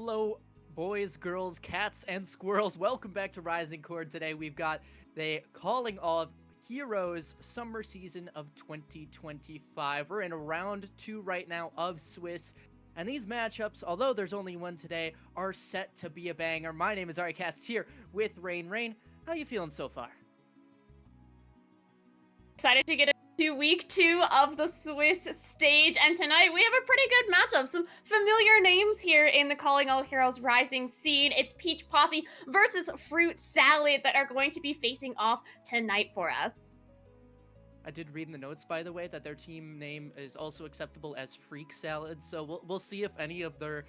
Hello, boys, girls, cats, and squirrels. Welcome back to Risingcord. Today we've got the Calling All of Heroes Summer Season of 2025. We're in round 2 right now of Swiss. And these matchups, although there's only one today, are set to be a banger. My name is AriCast here with Rain. Rain, how you feeling so far? Excited to get into week 2 of the Swiss stage, and tonight we have a pretty good matchup. Some familiar names here in the Calling All Heroes Rising scene. It's Peach Posse versus Fruit Salad that are going to be facing off tonight for us. I did read in the notes, by the way, that their team name is also acceptable as Freak Salad, so we'll see if any of their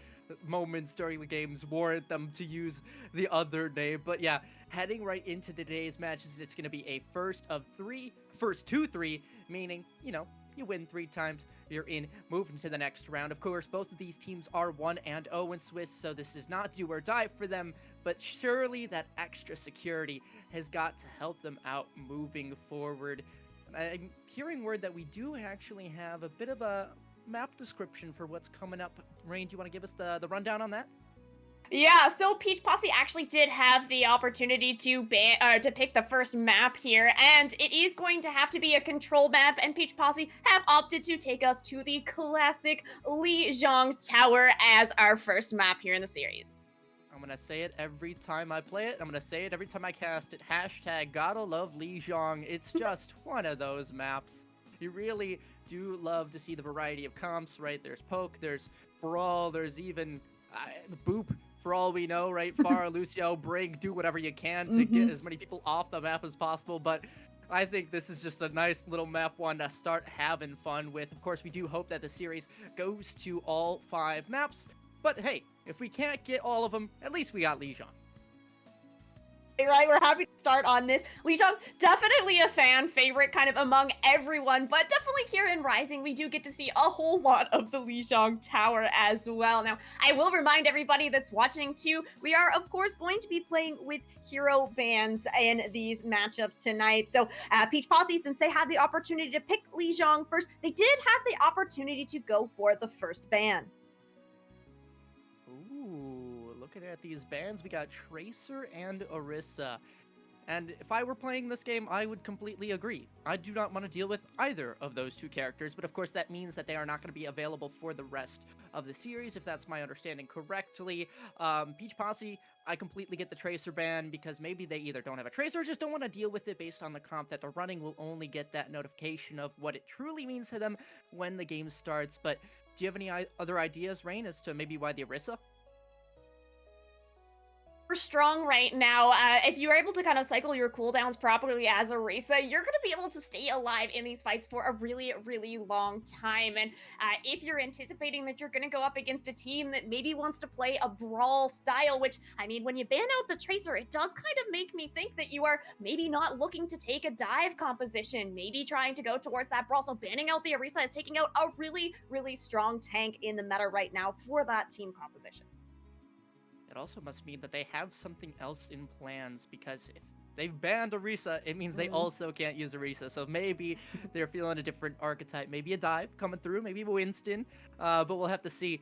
moments during the games warrant them to use the other name. But yeah, heading right into today's matches, it's going to be a first 2-3, meaning, you win 3 times, you're in, moving to the next round. Of course, both of these teams are 1-0 in Swiss, so this is not do or die for them, but surely that extra security has got to help them out moving forward. I'm hearing word that we do actually have a bit of a map description for what's coming up. Rain, do you want to give us the rundown on that? Yeah, so Peach Posse actually did have the opportunity to pick the first map here, and it is going to have to be a control map, and Peach Posse have opted to take us to the classic Risingcord Tower as our first map here in the series. I'm going to say it every time I play it. I'm going to say it every time I cast it. Hashtag gotta love Risingcord. It's just one of those maps. You really do love to see the variety of comps, right? There's Poke, there's Brawl, there's even Boop, for all we know, right? Far, Lucio, Brig, do whatever you can to get as many people off the map as possible, but I think this is just a nice little map one to start having fun with. Of course, we do hope that the series goes to all 5 maps, but hey, if we can't get all of them, at least we got Risingcord. Right, we're happy to start on this. Risingcord, definitely a fan favorite kind of among everyone, but definitely here in Rising, we do get to see a whole lot of the Risingcord Tower as well. Now, I will remind everybody that's watching too, we are of course going to be playing with hero bans in these matchups tonight. So Peach Posse, since they had the opportunity to pick Risingcord first, they did have the opportunity to go for the first ban. Ooh, looking at these bans, we got Tracer and Orisa. And if I were playing this game, I would completely agree. I do not want to deal with either of those 2 characters, but of course that means that they are not going to be available for the rest of the series, if that's my understanding correctly. Peach Posse, I completely get the Tracer ban because maybe they either don't have a Tracer or just don't want to deal with it based on the comp that they're running. Will only get that notification of what it truly means to them when the game starts. But do you have any other ideas, Rain, as to maybe why the Orisa? Strong right now. If you're able to kind of cycle your cooldowns properly as a racer, you're going to be able to stay alive in these fights for a really, really long time. And if you're anticipating that you're going to go up against a team that maybe wants to play a brawl style, which, I mean, when you ban out the Tracer, it does kind of make me think that you are maybe not looking to take a dive composition, maybe trying to go towards that brawl. So banning out the Orisa is taking out a really, really strong tank in the meta right now for that team composition. It also must mean that they have something else in plans, because if they've banned Orisa, it means they also can't use Orisa. So maybe they're feeling a different archetype, maybe a dive coming through, maybe Winston, but we'll have to see.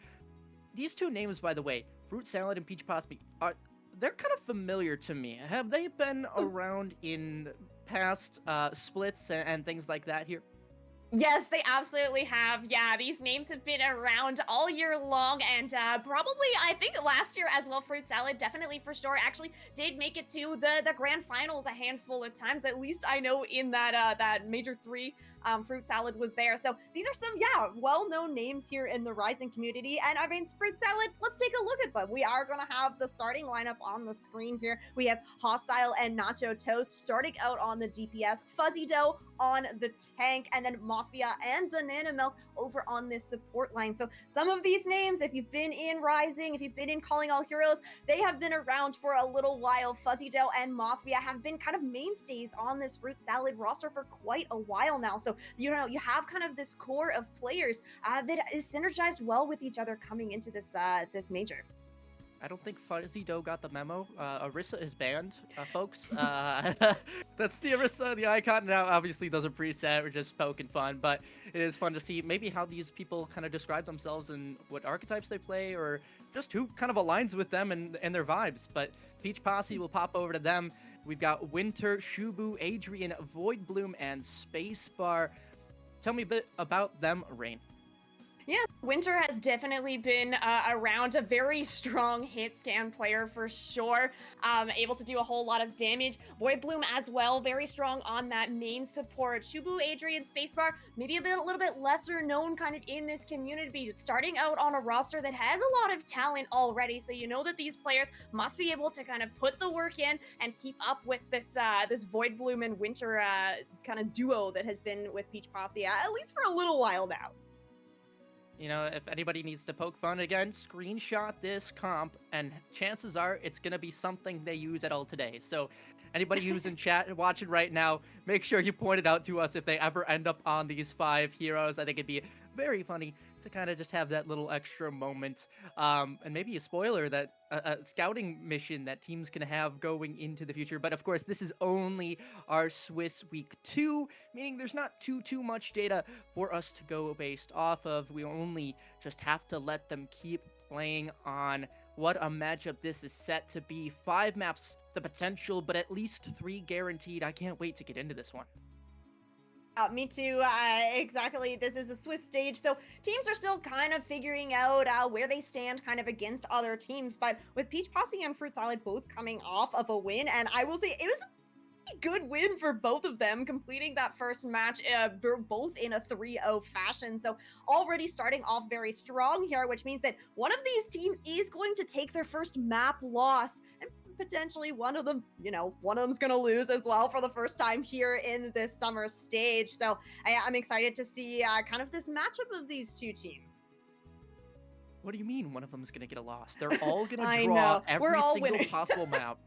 These 2 names, by the way, Fruit Salad and Peach Posse, they're kind of familiar to me. Have they been around in past splits and things like that here? Yes, they absolutely have. Yeah, these names have been around all year long, and probably, I think last year as well, Fruit Salad, definitely for sure, actually did make it to the grand finals a handful of times. At least I know in that Major 3, Fruit Salad was there. So these are some, well-known names here in the Rising community. And I mean, Fruit Salad, let's take a look at them. We are going to have the starting lineup on the screen here. We have Hostile and Nacho Toast starting out on the DPS, Fuzzy Dough on the tank, and then Mafia and Banana Milk over on this support line. So some of these names, if you've been in Rising, if you've been in Calling All Heroes, they have been around for a little while. Fuzzy Dough and Mafia have been kind of mainstays on this Fruit Salad roster for quite a while now. So, you have kind of this core of players that is synergized well with each other coming into this major. I don't think Fuzzy Doe got the memo. Orisa is banned, folks. That's the Orisa, the icon. Now, obviously, those are preset. We're just poking fun, but it is fun to see maybe how these people kind of describe themselves and what archetypes they play, or just who kind of aligns with them and their vibes. But Peach Posse will pop over to them. We've got Winter, Shubu, Adrian, Void Bloom, and Spacebar. Tell me a bit about them, Rain. Yes, Winter has definitely been around, a very strong hit scan player for sure. Able to do a whole lot of damage. Void Bloom as well, very strong on that main support. Shubu, Adrian, Spacebar, maybe a little bit lesser known kind of in this community, starting out on a roster that has a lot of talent already. So you know that these players must be able to kind of put the work in and keep up with this this Void Bloom and Winter kind of duo that has been with Peach Posse at least for a little while now. You know, if anybody needs to poke fun again, screenshot this comp, and chances are it's going to be something they use at all today. So, anybody who's in chat and watching right now, make sure you point it out to us if they ever end up on these 5 heroes. I think it'd be very funny to kind of just have that little extra moment, and maybe a spoiler that a scouting mission that teams can have going into the future. But of course, this is only our Swiss week 2, meaning there's not too much data for us to go based off of. We only just have to let them keep playing on. What a matchup this is set to be. 5 maps, the potential, but at least 3 guaranteed. I can't wait to get into this one. Me too. Exactly. This is a Swiss stage, so teams are still kind of figuring out where they stand kind of against other teams. But with Peach Posse and Fruit Salad both coming off of a win, and I will say it was a good win for both of them, completing that first match. They're both in a 3-0 fashion, so already starting off very strong here, which means that one of these teams is going to take their first map loss, and potentially one of them, one of them's gonna lose as well for the first time here in this summer stage. So I'm excited to see kind of this matchup of these two teams. What do you mean one of them's gonna get a loss? They're all gonna I draw know. We're every all single winning. possible map,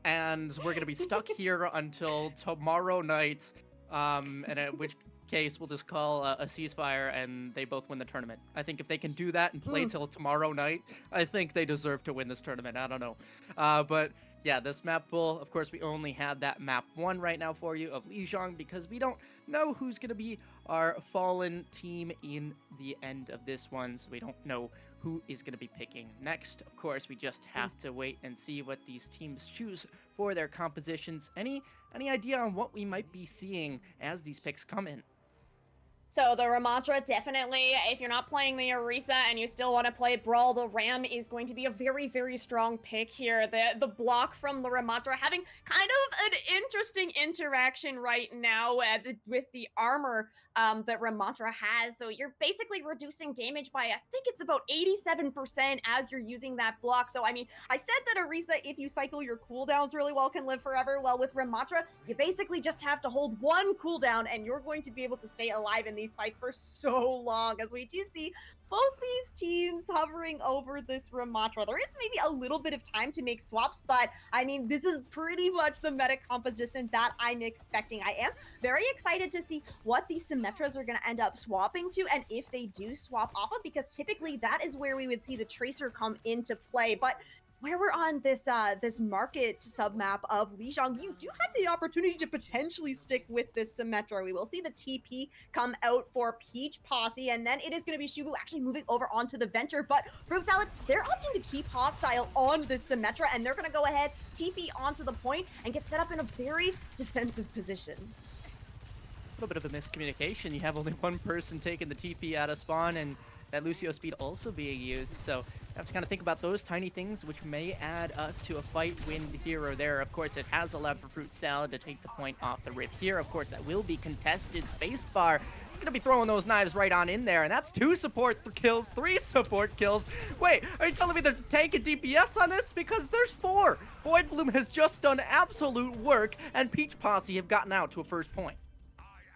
and we're gonna be stuck here until tomorrow night. And at which case we'll just call a ceasefire, and they both win the tournament. I think if they can do that and play till tomorrow night, I think they deserve to win this tournament. I don't know, but yeah, this map pool, of course, we only had that map 1 right now for you of Lijiang, because we don't know who's going to be our fallen team in the end of this one, so we don't know who is going to be picking next. Of course, we just have to wait and see what these teams choose for their compositions. Any idea on what we might be seeing as these picks come in? So the Ramattra, definitely, if you're not playing the Orisa and you still want to play Brawl, the Ram is going to be a very, very strong pick here. The block from the Ramattra having kind of an interesting interaction right now with the armor that Ramattra has. So you're basically reducing damage by, I think it's about 87% as you're using that block. So, I mean, I said that Orisa, if you cycle your cooldowns really well, can live forever. Well, with Ramattra, you basically just have to hold one cooldown and you're going to be able to stay alive in these fights for so long, as we do see both these teams hovering over this Ramattra. There is maybe a little bit of time to make swaps, but I mean, this is pretty much the meta composition that I'm expecting. I am very excited to see what these Symmetras are going to end up swapping to, and if they do swap off of, because typically that is where we would see the Tracer come into play. But where we're on this this market submap of Lijiang, you do have the opportunity to potentially stick with this Symmetra. We will see the TP come out for Peach Posse, and then it is going to be Shubu actually moving over onto the Venture. But Fruit Salad, they're opting to keep hostile on this Symmetra, and they're going to go ahead, TP onto the point, and get set up in a very defensive position. A little bit of a miscommunication. You have only one person taking the TP out of spawn, and that Lucio speed also being used, so you have to kind of think about those tiny things, which may add up to a fight win here or there. Of course, it has allowed for Fruit Salad to take the point off the rip here. Of course, that will be contested. Spacebar is going to be throwing those knives right on in there, and that's 2 support kills, 3 support kills. Wait, are you telling me there's a tank and DPS on this? Because there's 4. Void Bloom has just done absolute work, and Peach Posse have gotten out to a first point.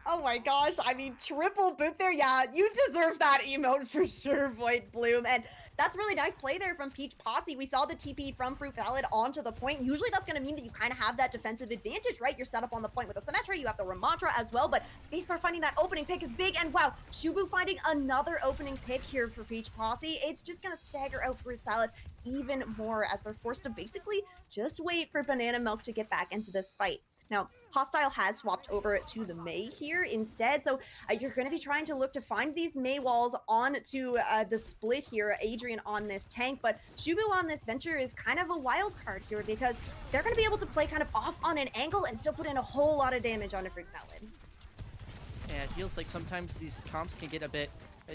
Oh my gosh, I mean, triple boot there. Yeah, you deserve that emote for sure, Void Bloom. And that's really nice play there from Peach Posse. We saw the TP from Fruit Salad onto the point. Usually that's going to mean that you kind of have that defensive advantage, right? You're set up on the point with a Symmetra, you have the Ramatra as well, but Spacebar finding that opening pick is big, and wow, Shubu finding another opening pick here for Peach Posse. It's just going to stagger out Fruit Salad even more as they're forced to basically just wait for Banana Milk to get back into this fight. Now, Hostile has swapped over to the Mei here instead, so you're going to be trying to look to find these Mei walls onto the split here, Adrian on this tank, but Shubu on this Venture is kind of a wild card here because they're going to be able to play kind of off on an angle and still put in a whole lot of damage on a Fruit Salad. Yeah, it feels like sometimes these comps can get a bit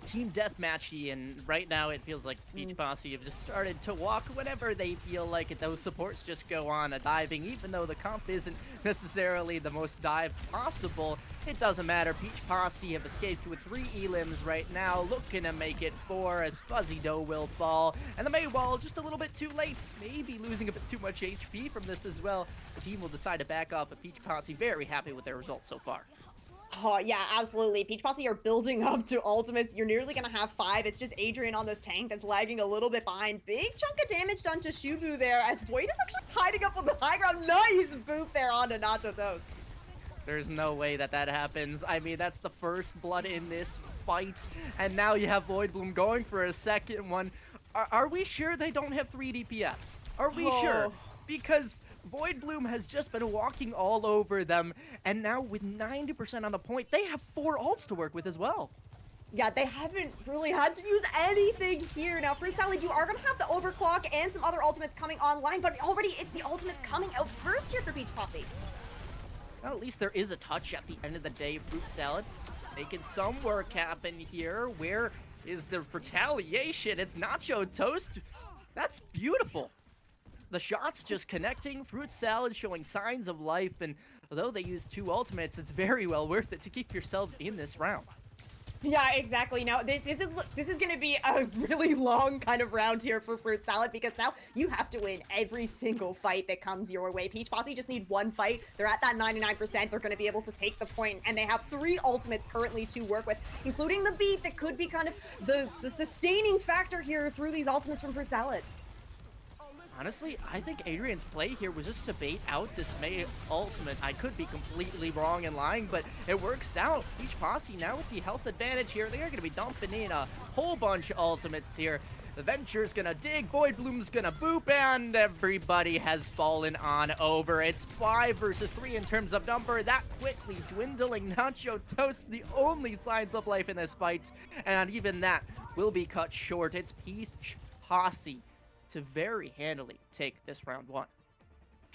team deathmatchy, and right now it feels like Peach Posse have just started to walk whenever they feel like it. Those supports just go on a diving, even though the comp isn't necessarily the most dive possible. It doesn't matter. Peach Posse have escaped with 3 elims right now, looking to make it 4 as Fuzzy Dough will fall. And the Mei wall just a little bit too late, maybe losing a bit too much HP from this as well. The team will decide to back off, but Peach Posse very happy with their results so far. Oh, yeah, absolutely. Peach Posse are building up to ultimates. You're nearly going to have 5. It's just Adrian on this tank that's lagging a little bit behind. Big chunk of damage done to Shubu there as Void is actually hiding up on the high ground. Nice boot there onto Nacho Toast. There's no way that that happens. I mean, that's the first blood in this fight, and now you have Void Bloom going for a second one. Are we sure they don't have 3 DPS? Are we sure? Because Void Bloom has just been walking all over them, and now with 90% on the point, they have 4 ults to work with as well. Yeah, they haven't really had to use anything here. Now, Fruit Salad, you are going to have the overclock and some other ultimates coming online, but already it's the ultimates coming out first here for Peach Posse. Well, at least there is a touch at the end of the day, Fruit Salad. Making some work happen here. Where is the retaliation? It's Nacho Toast. That's beautiful. The shots just connecting, Fruit Salad showing signs of life, and although they use 2 ultimates, it's very well worth it to keep yourselves in this round. Yeah, exactly. Now, this is going to be a really long kind of round here for Fruit Salad because now you have to win every single fight that comes your way. Peach Posse just need 1 fight. They're at that 99%. They're going to be able to take the point, and they have 3 ultimates currently to work with, including the beat that could be kind of the sustaining factor here through these ultimates from Fruit Salad. Honestly, I think Adrian's play here was just to bait out this Mei ultimate. I could be completely wrong and lying, but it works out. Peach Posse now with the health advantage here. They are going to be dumping in a whole bunch of ultimates here. The Venture's going to dig, Void Bloom's going to boop, and everybody has fallen on over. It's 5 versus 3 in terms of number. That quickly dwindling. Nacho Toast, the only signs of life in this fight, and even that will be cut short. It's Peach Posse to very handily take this round 1.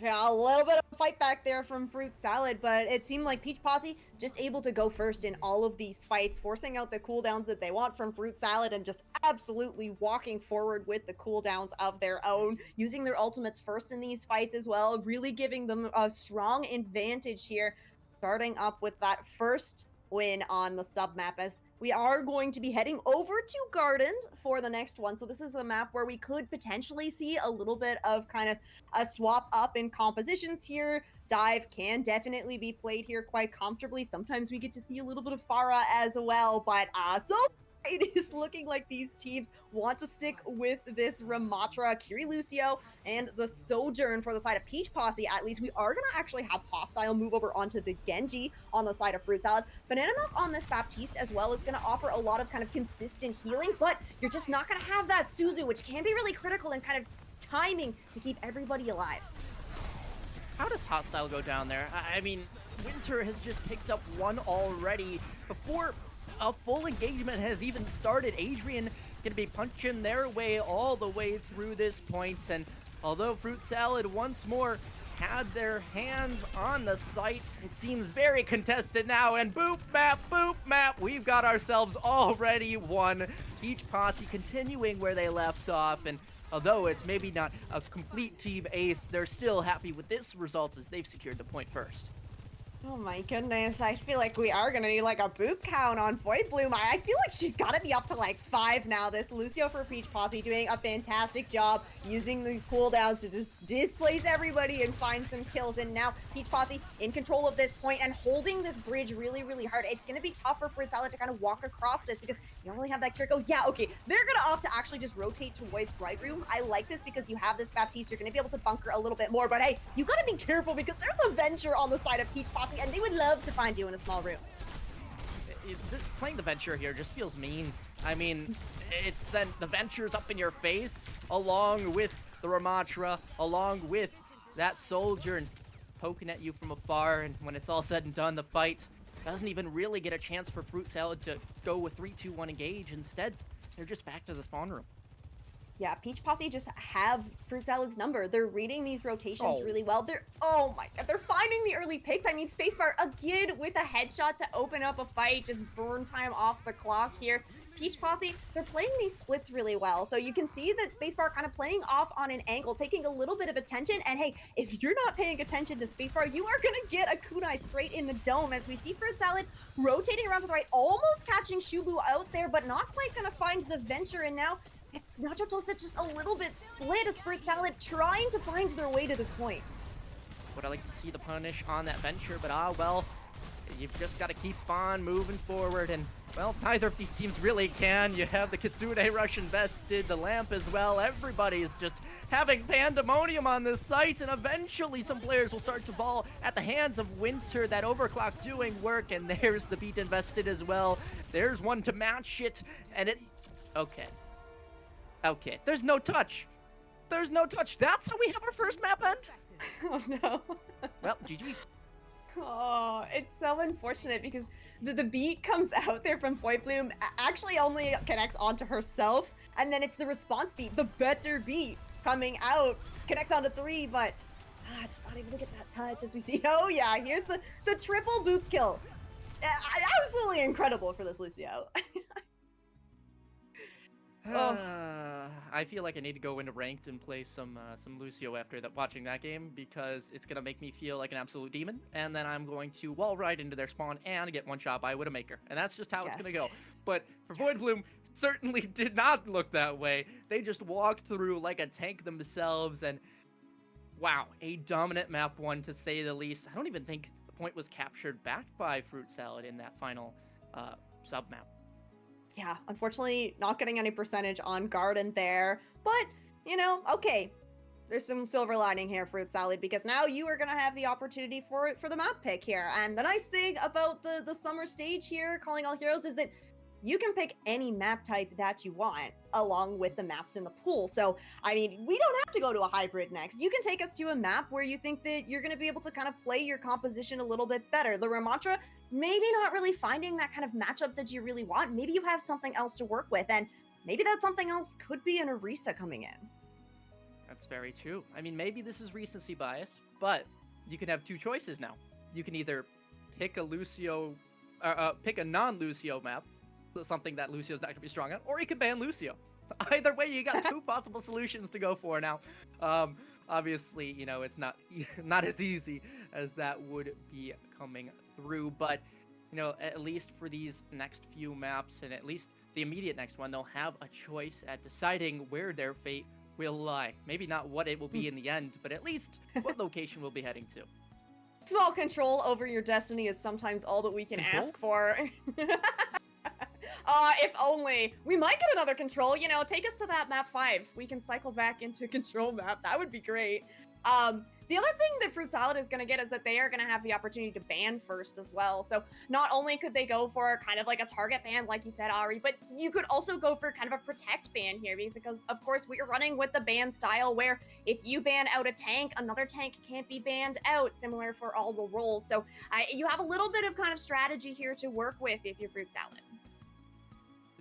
Yeah, a little bit of a fight back there from Fruit Salad, but it seemed like Peach Posse just able to go first in all of these fights, forcing out the cooldowns that they want from Fruit Salad and just absolutely walking forward with the cooldowns of their own, using their ultimates first in these fights as well, really giving them a strong advantage here, starting up with that first win on the sub map as we are going to be heading over to Gardens for the next one. So this is a map where we could potentially see a little bit of kind of a swap up in compositions here. Dive can definitely be played here quite comfortably. Sometimes we get to see a little bit of Pharah as well, but so it is looking like these teams want to stick with this Ramatra, Kiri Lucio, and the Sojourn for the side of Peach Posse. At least we are going to actually have Hostile move over onto the Genji on the side of Fruit Salad. Banana Milk on this Baptiste as well is going to offer a lot of kind of consistent healing, but you're just not going to have that Suzu, which can be really critical in kind of timing to keep everybody alive. How does Hostile go down there? I mean, Winter has just picked up 1 already before a full engagement has even started. Adrian gonna be punching their way all the way through this point, and although Fruit Salad once more had their hands on the site, it seems very contested now, and boop map, we've got ourselves already won. Peach Posse continuing where they left off, and although it's maybe not a complete team ace, they're still happy with this result as they've secured the point first. Oh my goodness, I feel like we are gonna need like a boot count on Void Bloom. I feel like she's gotta be up to like 5 now. This Lucio for Peach Posse doing a fantastic job using these cooldowns to just displace everybody and find some kills. And now Peach Posse in control of this point and holding this bridge really, really hard. It's gonna be tough for Fruit Salad to kind of walk across this because you don't really have that cure go. Yeah, okay, they're gonna opt to actually just rotate towards right room. I like this because you have this Baptiste. You're gonna be able to bunker a little bit more, but hey, you gotta be careful because there's a Venture on the side of Peach Posse and they would love to find you in a small room. Playing the Venture here just feels mean. I mean, it's then the Venture's up in your face, along with the Ramatra, along with that soldier, and poking at you from afar, and when it's all said and done, the fight doesn't even really get a chance for Fruit Salad to go with 3-2-1 engage. Instead, they're just back to the spawn room. Yeah, Peach Posse just have Fruit Salad's number. They're reading these rotations really well. Oh my god, they're finding the early picks. I mean, Spacebar again with a headshot to open up a fight, just burn time off the clock here. Peach Posse, they're playing these splits really well. So you can see that Spacebar kind of playing off on an angle, taking a little bit of attention. And hey, if you're not paying attention to Spacebar, you are going to get a kunai straight in the dome as we see Fruit Salad rotating around to the right, almost catching Shubu out there, but not quite going to find the Venture. And now it's Nacho Toast that's just a little bit split as Fruit Salad trying to find their way to this point. Would I like to see the punish on that Venture, but well, you've just got to keep on moving forward, and well, neither of these teams really can. You have the Kitsune Rush invested, the Lamp as well. Everybody's just having pandemonium on this site, and eventually some players will start to fall at the hands of Winter. That overclock doing work, and there's the beat invested as well. There's one to match it, and Okay, there's no touch. There's no touch. That's how we have our first map end? Oh no. Well, GG. Oh, it's so unfortunate because the beat comes out there from Void Bloom, actually only connects onto herself, and then it's the response beat, the better beat, coming out, connects onto 3, but just not able to get that touch as we see. Oh yeah, here's the triple boop kill. Absolutely incredible for this Lucio. Oh. I feel like I need to go into ranked and play some Lucio after watching that game, because it's gonna make me feel like an absolute demon, and then I'm going to wall ride into their spawn and get one shot by Widowmaker, and that's just how it's gonna go. But for Void Bloom, certainly did not look that way. They just walked through like a tank themselves, and wow, a dominant map one to say the least. I don't even think the point was captured back by Fruit Salad in that final sub map. Yeah, unfortunately, not getting any percentage on Garden there. But, you know, okay. There's some silver lining here, Fruit Salad, because now you are going to have the opportunity for the map pick here. And the nice thing about the summer stage here, Calling All Heroes, is that you can pick any map type that you want along with the maps in the pool. So, I mean, we don't have to go to a hybrid next. You can take us to a map where you think that you're going to be able to kind of play your composition a little bit better. The Ramatra, maybe not really finding that kind of matchup that you really want. Maybe you have something else to work with, and maybe that something else could be an Orisa coming in. That's very true. I mean, maybe this is recency bias, but you can have two choices now. You can either pick a Lucio, pick a non-Lucio map, something that Lucio's not going to be strong at, or you can ban Lucio. Either way, you got two possible solutions to go for now. Obviously, you know, it's not as easy as that would be coming through, but you know, at least for these next few maps, and at least the immediate next one, they'll have a choice at deciding where their fate will lie. Maybe not what it will be in the end, but at least what location we'll be heading to. Small control over your destiny is sometimes all that we can ask for. If only. We might get another control, you know, take us to that map 5. We can cycle back into control map. That would be great. The other thing that Fruit Salad is going to get is that they are going to have the opportunity to ban first as well. So not only could they go for kind of like a target ban, like you said, Ari, but you could also go for kind of a protect ban here, because of course we are running with the ban style where if you ban out a tank, another tank can't be banned out, similar for all the roles. So you have a little bit of kind of strategy here to work with if you're Fruit Salad.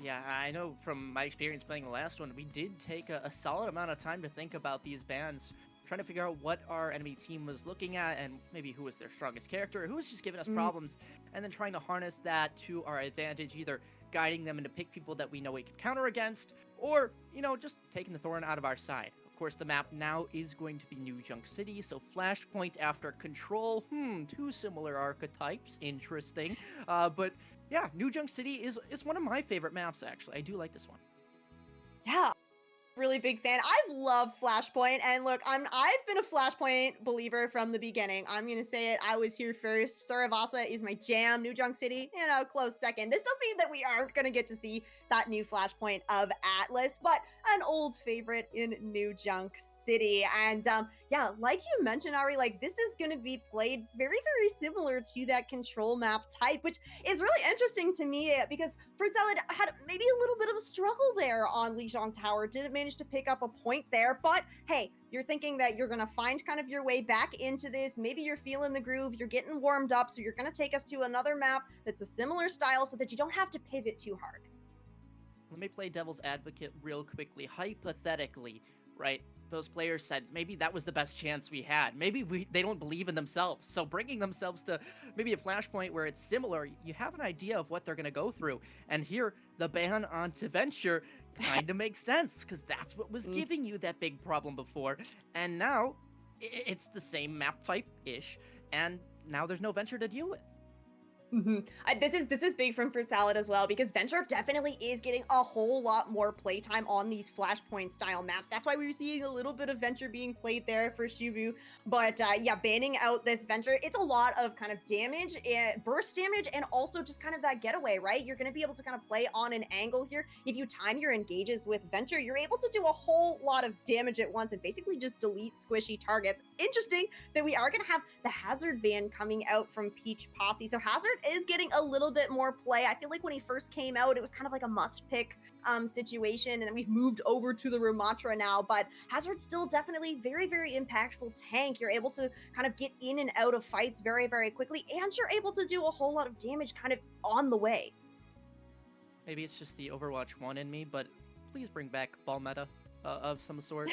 Yeah, I know from my experience playing the last one, we did take a solid amount of time to think about these bans, trying to figure out what our enemy team was looking at and maybe who was their strongest character, who was just giving us problems, and then trying to harness that to our advantage, either guiding them into pick people that we know we can counter against, or, you know, just taking the thorn out of our side. Of course, the map now is going to be New Junk City, so Flashpoint after Control. Two similar archetypes. Interesting. But yeah, New Junk City is one of my favorite maps, actually. I do like this one. Yeah, really big fan. I love Flashpoint, and look, I've been a Flashpoint believer from the beginning. I'm gonna say it. I was here first. Saravasa is my jam. New Junk City, close second. This does mean that we aren't gonna get to see that new Flashpoint of Atlas, but an old favorite in New Junk City. And yeah, like you mentioned, Ari, like this is gonna be played very, very similar to that control map type, which is really interesting to me because Fruit Salad had maybe a little bit of a struggle there on Lijiang Tower. Didn't manage to pick up a point there, but hey, you're thinking that you're going to find kind of your way back into this. Maybe you're feeling the groove, you're getting warmed up, so you're going to take us to another map that's a similar style so that you don't have to pivot too hard. Let me play devil's advocate real quickly. Hypothetically, right? Those players said maybe that was the best chance we had. Maybe they don't believe in themselves. So bringing themselves to maybe a Flashpoint where it's similar, you have an idea of what they're going to go through. And here, the ban onto Venture kind of makes sense because that's what was giving you that big problem before. And now it's the same map type-ish. And now there's no Venture to deal with. This is big from Fruit Salad as well because Venture definitely is getting a whole lot more playtime on these Flashpoint style maps. That's why we're seeing a little bit of Venture being played there for Shubu. But yeah, banning out this Venture, it's a lot of kind of damage, burst damage, and also just kind of that getaway, right? You're going to be able to kind of play on an angle here. If you time your engages with Venture, you're able to do a whole lot of damage at once and basically just delete squishy targets. Interesting that we are going to have the Hazard ban coming out from Peach Posse. So Hazard is getting a little bit more play. I feel like when he first came out, it was kind of like a must-pick situation, and we've moved over to the Ramatra now, but Hazard's still definitely very, very impactful tank. You're able to kind of get in and out of fights very, very quickly, and you're able to do a whole lot of damage kind of on the way. Maybe it's just the Overwatch 1 in me, but please bring back ball meta of some sort.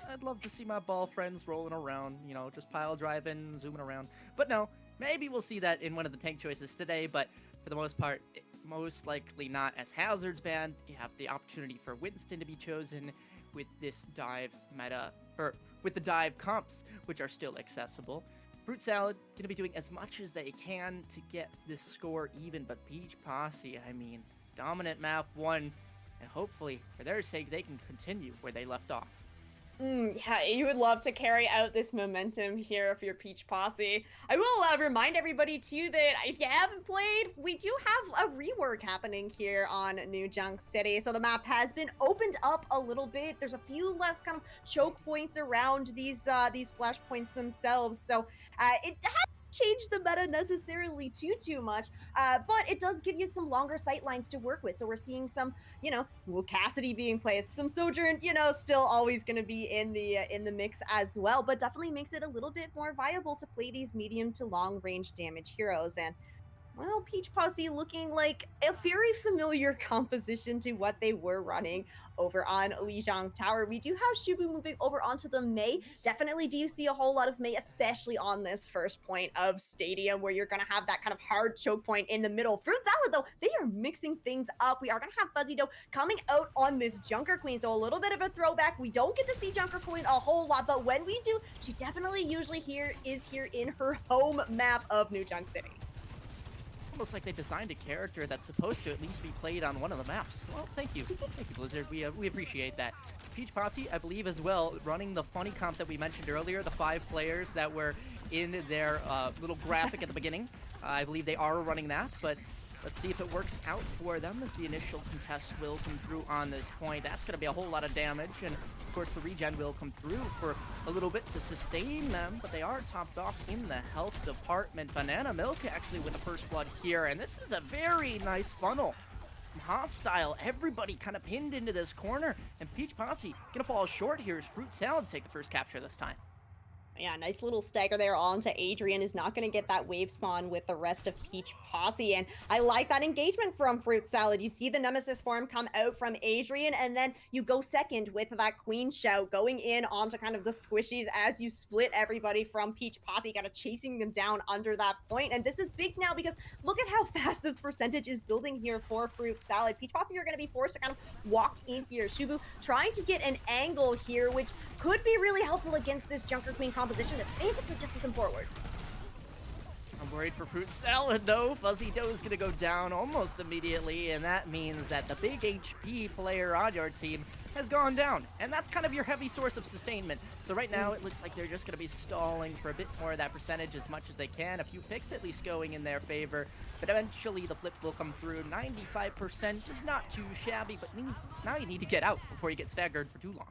I'd love to see my ball friends rolling around, just pile driving, zooming around. But no, maybe we'll see that in one of the tank choices today, but for the most part, most likely not, as Hazard's banned. You have the opportunity for Winston to be chosen with this dive meta, or with the dive comps, which are still accessible. Fruit Salad going to be doing as much as they can to get this score even, but Peach Posse, I mean, dominant map 1, and hopefully, for their sake, they can continue where they left off. Yeah, you would love to carry out this momentum here of your Peach Posse. I will remind everybody too that if you haven't played, we do have a rework happening here on New Junk City. So the map has been opened up a little bit. There's a few less kind of choke points around these flashpoints themselves. So it hasn't changed the meta necessarily too much, but it does give you some longer sight lines to work with. So we're seeing some, Cassidy being played, some Sojourn, still always going to be in the mix as well, but definitely makes it a little bit more viable to play these medium to long range damage heroes. And well, Peach Posse looking like a very familiar composition to what they were running over on Lijiang Tower. We do have Shubu moving over onto the Mei. Definitely do see a whole lot of Mei, especially on this first point of Stadium, where you're going to have that kind of hard choke point in the middle. Fruit Salad, though, they are mixing things up. We are going to have Fuzzy Dough coming out on this Junker Queen, so a little bit of a throwback. We don't get to see Junker Queen a whole lot, but when we do, she definitely usually is here in her home map of New Junk City. Almost like they designed a character that's supposed to at least be played on one of the maps. Well, thank you. Thank you, Blizzard. We appreciate that. Peach Posse, I believe as well, running the funny comp that we mentioned earlier, the 5 players that were in their little graphic at the beginning. I believe they are running that, but let's see if it works out for them as the initial contest will come through on this point. That's going to be a whole lot of damage, and of course the regen will come through for a little bit to sustain them, but they are topped off in the health department. Banana Milk actually with the first blood here, and this is a very nice funnel. Hostile, everybody kind of pinned into this corner, and Peach Posse gonna fall short here as Fruit Salad take the first capture this time. Yeah, nice little stagger there onto Adrian. Is not going to get that wave spawn with the rest of Peach Posse. And I like that engagement from Fruit Salad. You see the Nemesis form come out from Adrian, and then you go second with that Queen Shout going in onto kind of the squishies as you split everybody from Peach Posse, kind of chasing them down under that point. And this is big now because look at how fast this percentage is building here for Fruit Salad. Peach Posse are going to be forced to kind of walk in here. Shubu trying to get an angle here, which could be really helpful against this Junker Queen composition that's basically just looking forward. I'm worried for Fruit Salad, though. Fuzzy Dough is going to go down almost immediately, and that means that the big HP player on your team has gone down, and that's kind of your heavy source of sustainment. So right now, it looks like they're just going to be stalling for a bit more of that percentage as much as they can. A few picks at least going in their favor, but eventually the flip will come through. 95% is not too shabby, but now you need to get out before you get staggered for too long.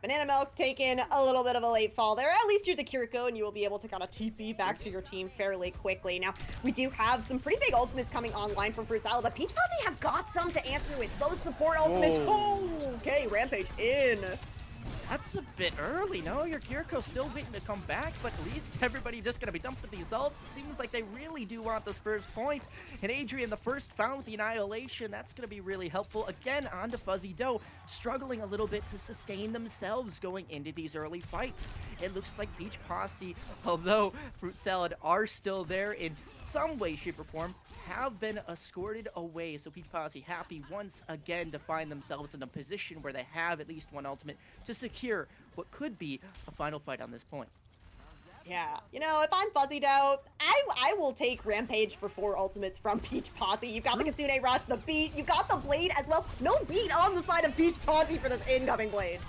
Banana Milk taking a little bit of a late fall there. At least you're the Kiriko, and you will be able to kind of TP back to your team fairly quickly. Now, we do have some pretty big ultimates coming online from Fruit Salad, but Peach Posse have got some to answer with those support ultimates. Oh, okay, Rampage in. That's a bit early, no? Your Kiriko's still waiting to come back, but at least everybody just gonna be dumped with these ults. It seems like they really do want this first point. And Adrian, the first found with the Annihilation, that's gonna be really helpful. Again, onto Fuzzy Dough, struggling a little bit to sustain themselves going into these early fights. It looks like Peach Posse, although Fruit Salad are still there in some way, shape, or form, have been escorted away. So Peach Posse happy once again to find themselves in a position where they have at least one ultimate to secure what could be a final fight on this point. Yeah, you know, if I'm Fuzzy Dough, I will take Rampage for 4 ultimates from Peach Posse. You've got the Kitsune Rush, the beat, you got the blade as well. No beat on the side of Peach Posse for this incoming blade.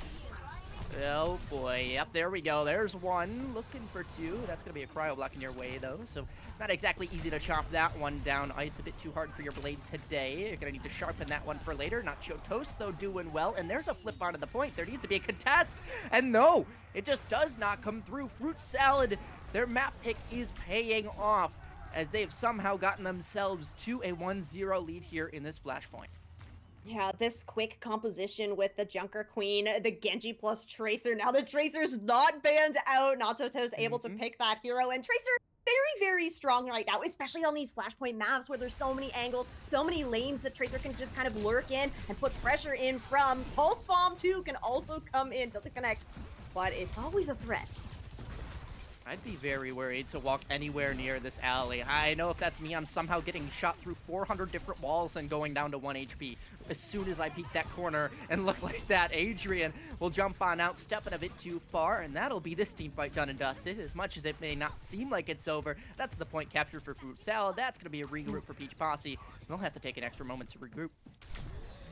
Oh boy, yep, there we go. There's one, looking for 2. That's gonna be a cryo block in your way though, so not exactly easy to chop that one down. Ice a bit too hard for your blade today. You're gonna need to sharpen that one for later. Nacho Toast though doing well, and there's a flip onto the point. There needs to be a contest, and no, it just does not come through. Fruit Salad, their map pick is paying off as they've somehow gotten themselves to a 1-0 lead here in this flashpoint. Yeah, this quick composition with the Junker Queen, the Genji plus Tracer. Now the Tracer's not banned out. Nachoto's able to pick that hero, and Tracer very, very strong right now, especially on these Flashpoint maps where there's so many angles, so many lanes that Tracer can just kind of lurk in and put pressure in from. Pulse Bomb too can also come in, doesn't connect, but it's always a threat. I'd be very worried to walk anywhere near this alley. I know if that's me, I'm somehow getting shot through 400 different walls and going down to 1 HP. As soon as I peek that corner and look like that, Adrian will jump on out, stepping a bit too far, and that'll be this team fight done and dusted. As much as it may not seem like it's over, that's the point captured for Fruit Salad. That's going to be a regroup for Peach Posse. They'll have to take an extra moment to regroup.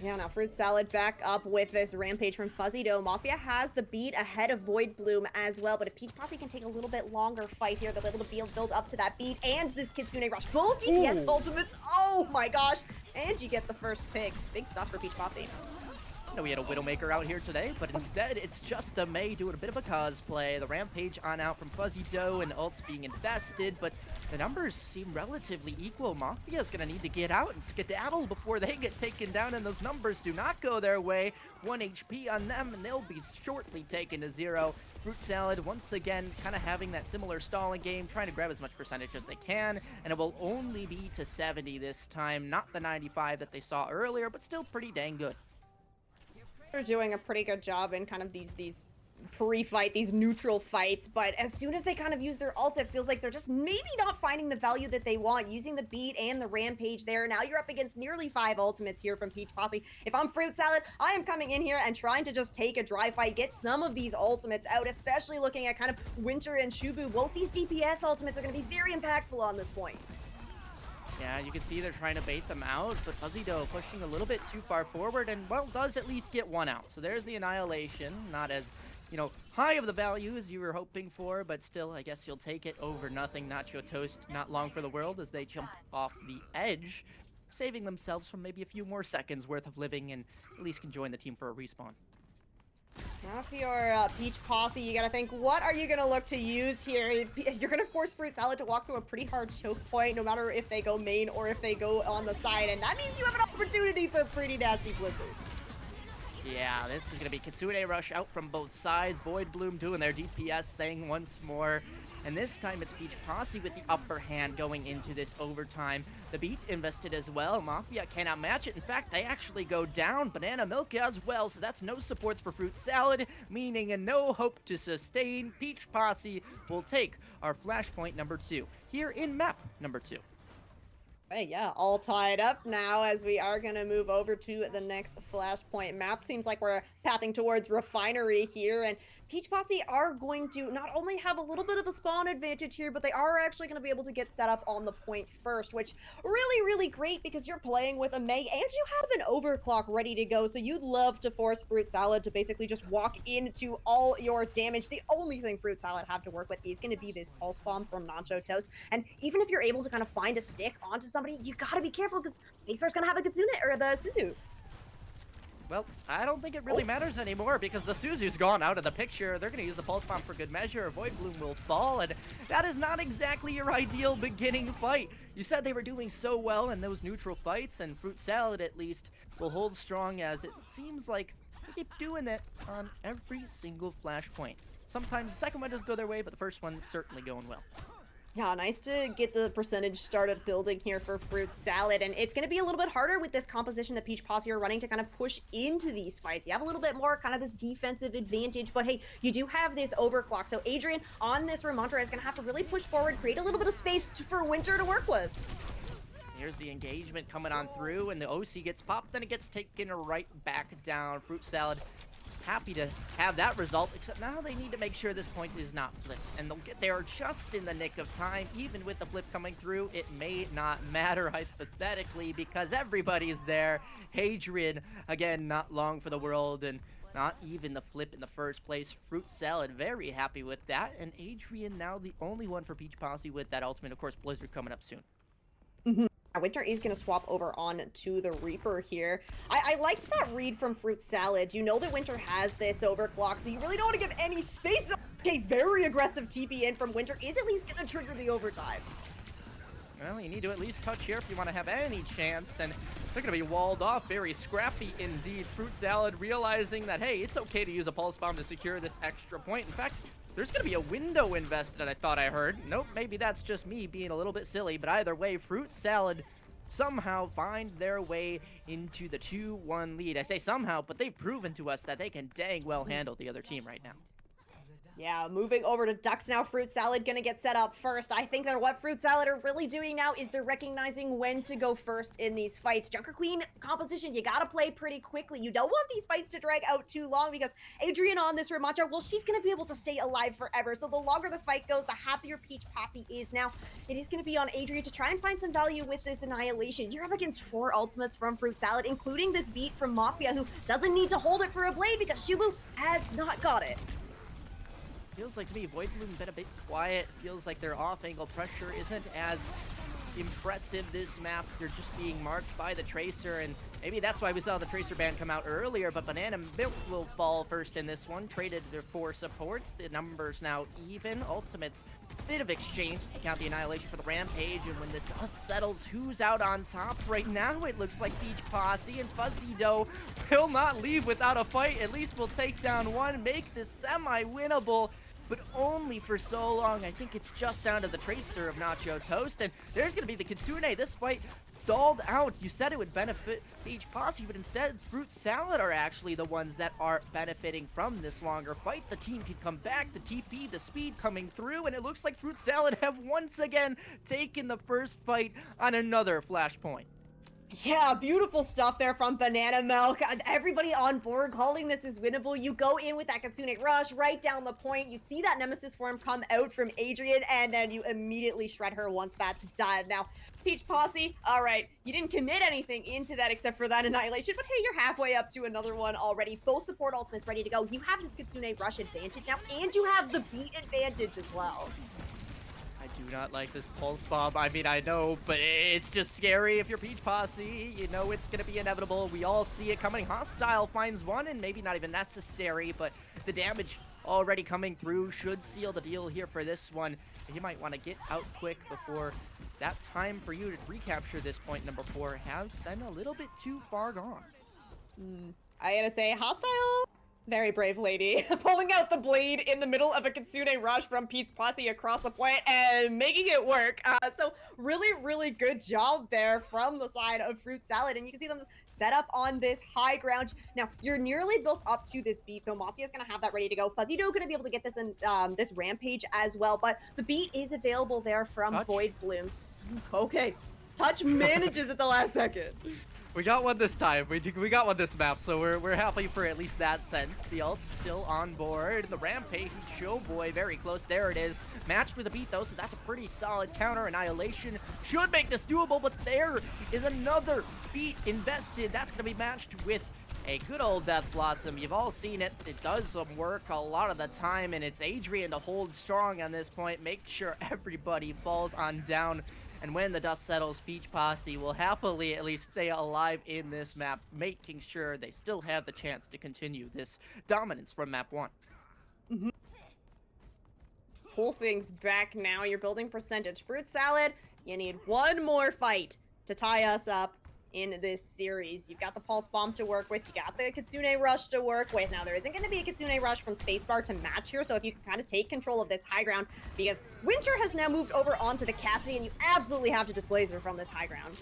Yeah, now Fruit Salad back up with this Rampage from Fuzzy Dough. Mafia has the beat ahead of Void Bloom as well, but if Peach Posse can take a little bit longer fight here, they'll be able to build up to that beat and this Kitsune Rush. Both DPS ultimates, oh my gosh! And you get the first pick. Big stuff for Peach Posse. I know we had a Widowmaker out here today, but instead it's just a Mei doing a bit of a cosplay. The Rampage on out from Fuzzy Dough and ults being invested, but the numbers seem relatively equal. Mafia's gonna need to get out and skedaddle before they get taken down, and those numbers do not go their way. 1 HP on them, and they'll be shortly taken to 0. Fruit Salad, once again, kind of having that similar stalling game, trying to grab as much percentage as they can, and it will only be to 70 this time. Not the 95 that they saw earlier, but still pretty dang good. They're doing a pretty good job in kind of these pre-fight, these neutral fights, but as soon as they kind of use their ult, it feels like they're just maybe not finding the value that they want, using the beat and the Rampage there. Now you're up against nearly 5 ultimates here from Peach Posse. If I'm Fruit Salad, I am coming in here and trying to just take a dry fight, get some of these ultimates out, especially looking at kind of Winter and Shubu. Both these DPS ultimates are going to be very impactful on this point. Yeah, you can see they're trying to bait them out, but Fuzzy Dough pushing a little bit too far forward, and, well, does at least get one out. So there's the Annihilation, not as, you know, high of the value as you were hoping for, but still, I guess you'll take it over nothing. Nacho Toast, not long for the world as they jump off the edge, saving themselves from maybe a few more seconds worth of living, and at least can join the team for a respawn. Now if you're Peach Posse, you gotta think, what are you gonna look to use here? You're gonna force Fruit Salad to walk through a pretty hard choke point, no matter if they go main or if they go on the side, and that means you have an opportunity for a pretty nasty blizzard. Yeah, this is going to be Kitsune Rush out from both sides. Void Bloom doing their DPS thing once more. And this time it's Peach Posse with the upper hand going into this overtime. The beat invested as well. Mafia cannot match it. In fact, they actually go down. Banana Milk as well, so that's no supports for Fruit Salad, meaning a no hope to sustain. Peach Posse will take our flashpoint number 2 here in map number 2. Hey, yeah, all tied up now as we are going to move over to the next flashpoint map. Seems like we're pathing towards Refinery here, and Peach Posse are going to not only have a little bit of a spawn advantage here, but they are actually going to be able to get set up on the point first, which really great because you're playing with a Meg and you have an overclock ready to go, so you'd love to force Fruit Salad to basically just walk into all your damage. The only thing Fruit Salad have to work with is going to be this pulse bomb from Nacho Toast, and even if you're able to kind of find a stick onto somebody, you gotta be careful because Spacebar's gonna have the Kitsune or the Suzu. Well, I don't think it really matters anymore because the Suzu's gone out of the picture. They're going to use the Pulse Bomb for good measure. Void Bloom will fall, and that is not exactly your ideal beginning fight. You said they were doing so well in those neutral fights, and Fruit Salad at least will hold strong as it seems like they keep doing it on every single flashpoint. Sometimes the second one does go their way, but the first one's certainly going well. Yeah, nice to get the percentage started building here for Fruit Salad, and it's going to be a little bit harder with this composition that Peach Posse are running to kind of push into these fights. You have a little bit more kind of this defensive advantage, but hey, you do have this overclock, so Adrian on this Ramontra is going to have to really push forward, create a little bit of space for Winter to work with. Here's the engagement coming on through, and the OC gets popped, then it gets taken right back down. Fruit Salad happy to have that result, except now they need to make sure this point is not flipped, and they'll get there just in the nick of time. Even with the flip coming through, it may not matter hypothetically because everybody's there. Hadrian, again, not long for the world, and not even the flip in the first place. Fruit Salad very happy with that, and Adrian now the only one for Peach Posse with that ultimate. Of course, Blizzard coming up soon. Winter is going to swap over on to the Reaper here. I liked that read from Fruit Salad. You know that Winter has this overclock, so you really don't want to give any space. Okay, very aggressive TP in from Winter is at least going to trigger the overtime. Well, you need to at least touch here if you want to have any chance, and they're going to be walled off. Very scrappy indeed. Fruit Salad realizing that, hey, it's okay to use a Pulse Bomb to secure this extra point. In fact, there's going to be a window invested, I thought I heard. Nope, maybe that's just me being a little bit silly, but either way, Fruit Salad somehow find their way into the 2-1 lead. I say somehow, but they've proven to us that they can dang well handle the other team right now. Yeah, moving over to Ducks now. Fruit Salad gonna get set up first. I think that what Fruit Salad are really doing now is they're recognizing when to go first in these fights. Junker Queen composition, you gotta play pretty quickly. You don't want these fights to drag out too long because Adrian on this Ramontra, well, she's gonna be able to stay alive forever. So the longer the fight goes, the happier Peach Posse is. Now, it is gonna be on Adrian to try and find some value with this Annihilation. You're up against 4 ultimates from Fruit Salad, including this beat from Mafia, who doesn't need to hold it for a blade because Shubu has not got it. Feels like to me, Void Bloom been a bit quiet. Feels like their off-angle pressure isn't as impressive this map. They're just being marked by the Tracer, and maybe that's why we saw the Tracer ban come out earlier, but Banana Milk will fall first in this one. Traded their 4 supports. The numbers now even. Ultimates, bit of exchange. Count the Annihilation for the Rampage, and when the dust settles, who's out on top? Right now, it looks like Peach Posse, and Fuzzy Dough will not leave without a fight. At least we'll take down one, make this semi-winnable, but only for so long. I think it's just down to the Tracer of Nacho Toast, and there's going to be the Kitsune. This fight stalled out. You said it would benefit Peach Posse, but instead, Fruit Salad are actually the ones that are benefiting from this longer fight. The team can come back, the TP, the speed coming through, and it looks like Fruit Salad have once again taken the first fight on another flashpoint. Yeah, beautiful stuff there from Banana Milk. Everybody on board calling this is winnable. You go in with that Kitsune Rush right down the point. You see that Nemesis form come out from Adrian, and then you immediately shred her once that's done. Now, Peach Posse, all right, you didn't commit anything into that except for that Annihilation, but hey, you're halfway up to another one already. Both support ultimates ready to go. You have this Kitsune Rush advantage now, and you have the beat advantage as well. I do not like this Pulse Bomb. I mean, I know, but it's just scary if you're Peach Posse. You know it's going to be inevitable. We all see it coming. Hostile finds one, and maybe not even necessary, but the damage already coming through should seal the deal here for this one. You might want to get out quick before that time for you to recapture this point number 4 has been a little bit too far gone. I gotta say, hostile, very brave lady. Pulling out the blade in the middle of a Kitsune rush from Pete's posse across the point and making it work. So really, really good job there from the side of Fruit Salad. And you can see them set up on this high ground. Now, you're nearly built up to this beat, so Mafia's gonna have that ready to go. Fuzzy Doe gonna be able to get this in this Rampage as well, but the beat is available there from Touch? Void Bloom. Okay, Touch manages at the last second. We got one this time. We got one this map, so we're happy for at least that sense. The ult's still on board. The Rampage Showboy very close. There it is. Matched with a beat though, so that's a pretty solid counter. Annihilation should make this doable, but there is another beat invested. That's gonna be matched with a good old Death Blossom. You've all seen it. It does some work a lot of the time, and it's Adrian to hold strong on this point. Make sure everybody falls on down. And when the dust settles, Peach Posse will happily at least stay alive in this map, making sure they still have the chance to continue this dominance from map 1. Pull things back now. You're building percentage. Fruit Salad, you need one more fight to tie us up in this series. You've got the Pulse Bomb to work with. You got the Kitsune Rush to work with. Now, there isn't going to be a Kitsune Rush from Spacebar to match here, so if you can kind of take control of this high ground, because Winter has now moved over onto the Cassidy, and you absolutely have to displace her from this high ground.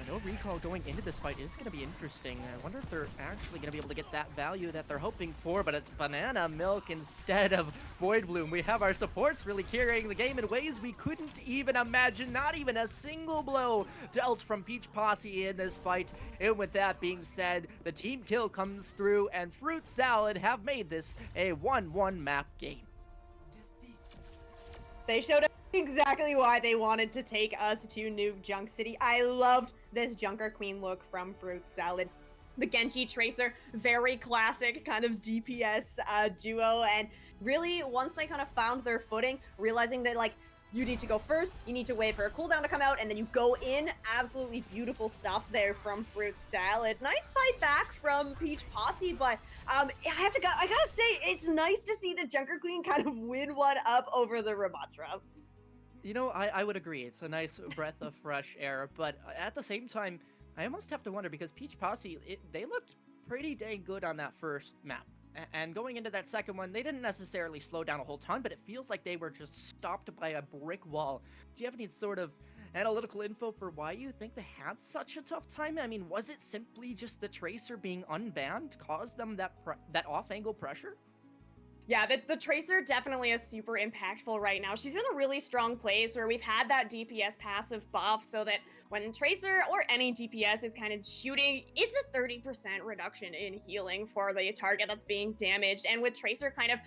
I know Recall going into this fight is going to be interesting. I wonder if they're actually going to be able to get that value that they're hoping for, but it's Banana Milk instead of Void Bloom. We have our supports really carrying the game in ways we couldn't even imagine. Not even a single blow dealt from Peach Posse in this fight. And with that being said, the team kill comes through, and Fruit Salad have made this a 1-1 map game. They showed us exactly why they wanted to take us to New Junk City. I loved this Junker Queen look from Fruit Salad. The Genji Tracer, very classic kind of DPS duo, and really once they kind of found their footing, realizing that like you need to go first, you need to wait for a cooldown to come out, and then you go in. Absolutely beautiful stuff there from Fruit Salad. Nice fight back from Peach Posse, but I gotta say, it's nice to see the Junker Queen kind of win one up over the Ramatra. You know, I would agree. It's a nice breath of fresh air, but at the same time, I almost have to wonder because Peach Posse, they looked pretty dang good on that first map. And going into that second one, they didn't necessarily slow down a whole ton, but it feels like they were just stopped by a brick wall. Do you have any sort of analytical info for why you think they had such a tough time? I mean, was it simply just the Tracer being unbanned caused them that off-angle pressure? Yeah, the Tracer definitely is super impactful right now. She's in a really strong place where we've had that DPS passive buff so that when Tracer or any DPS is kind of shooting, it's a 30% reduction in healing for the target that's being damaged. And with Tracer kind of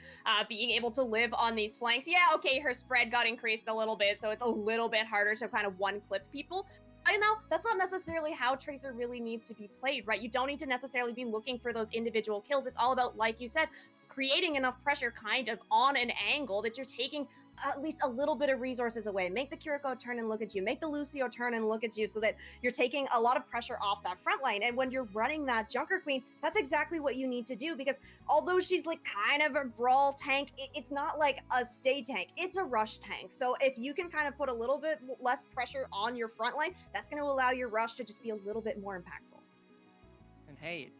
being able to live on these flanks, yeah, okay, her spread got increased a little bit, so it's a little bit harder to kind of one-clip people. I know that's not necessarily how Tracer really needs to be played, right? You don't need to necessarily be looking for those individual kills. It's all about, like you said, creating enough pressure kind of on an angle that you're taking at least a little bit of resources away. Make the Kiriko turn and look at you. Make the Lucio turn and look at you so that you're taking a lot of pressure off that front line. And when you're running that Junker Queen, that's exactly what you need to do, because although she's like kind of a brawl tank, it's not like a stay tank. It's a rush tank. So if you can kind of put a little bit less pressure on your front line, that's going to allow your rush to just be a little bit more impactful. And hey,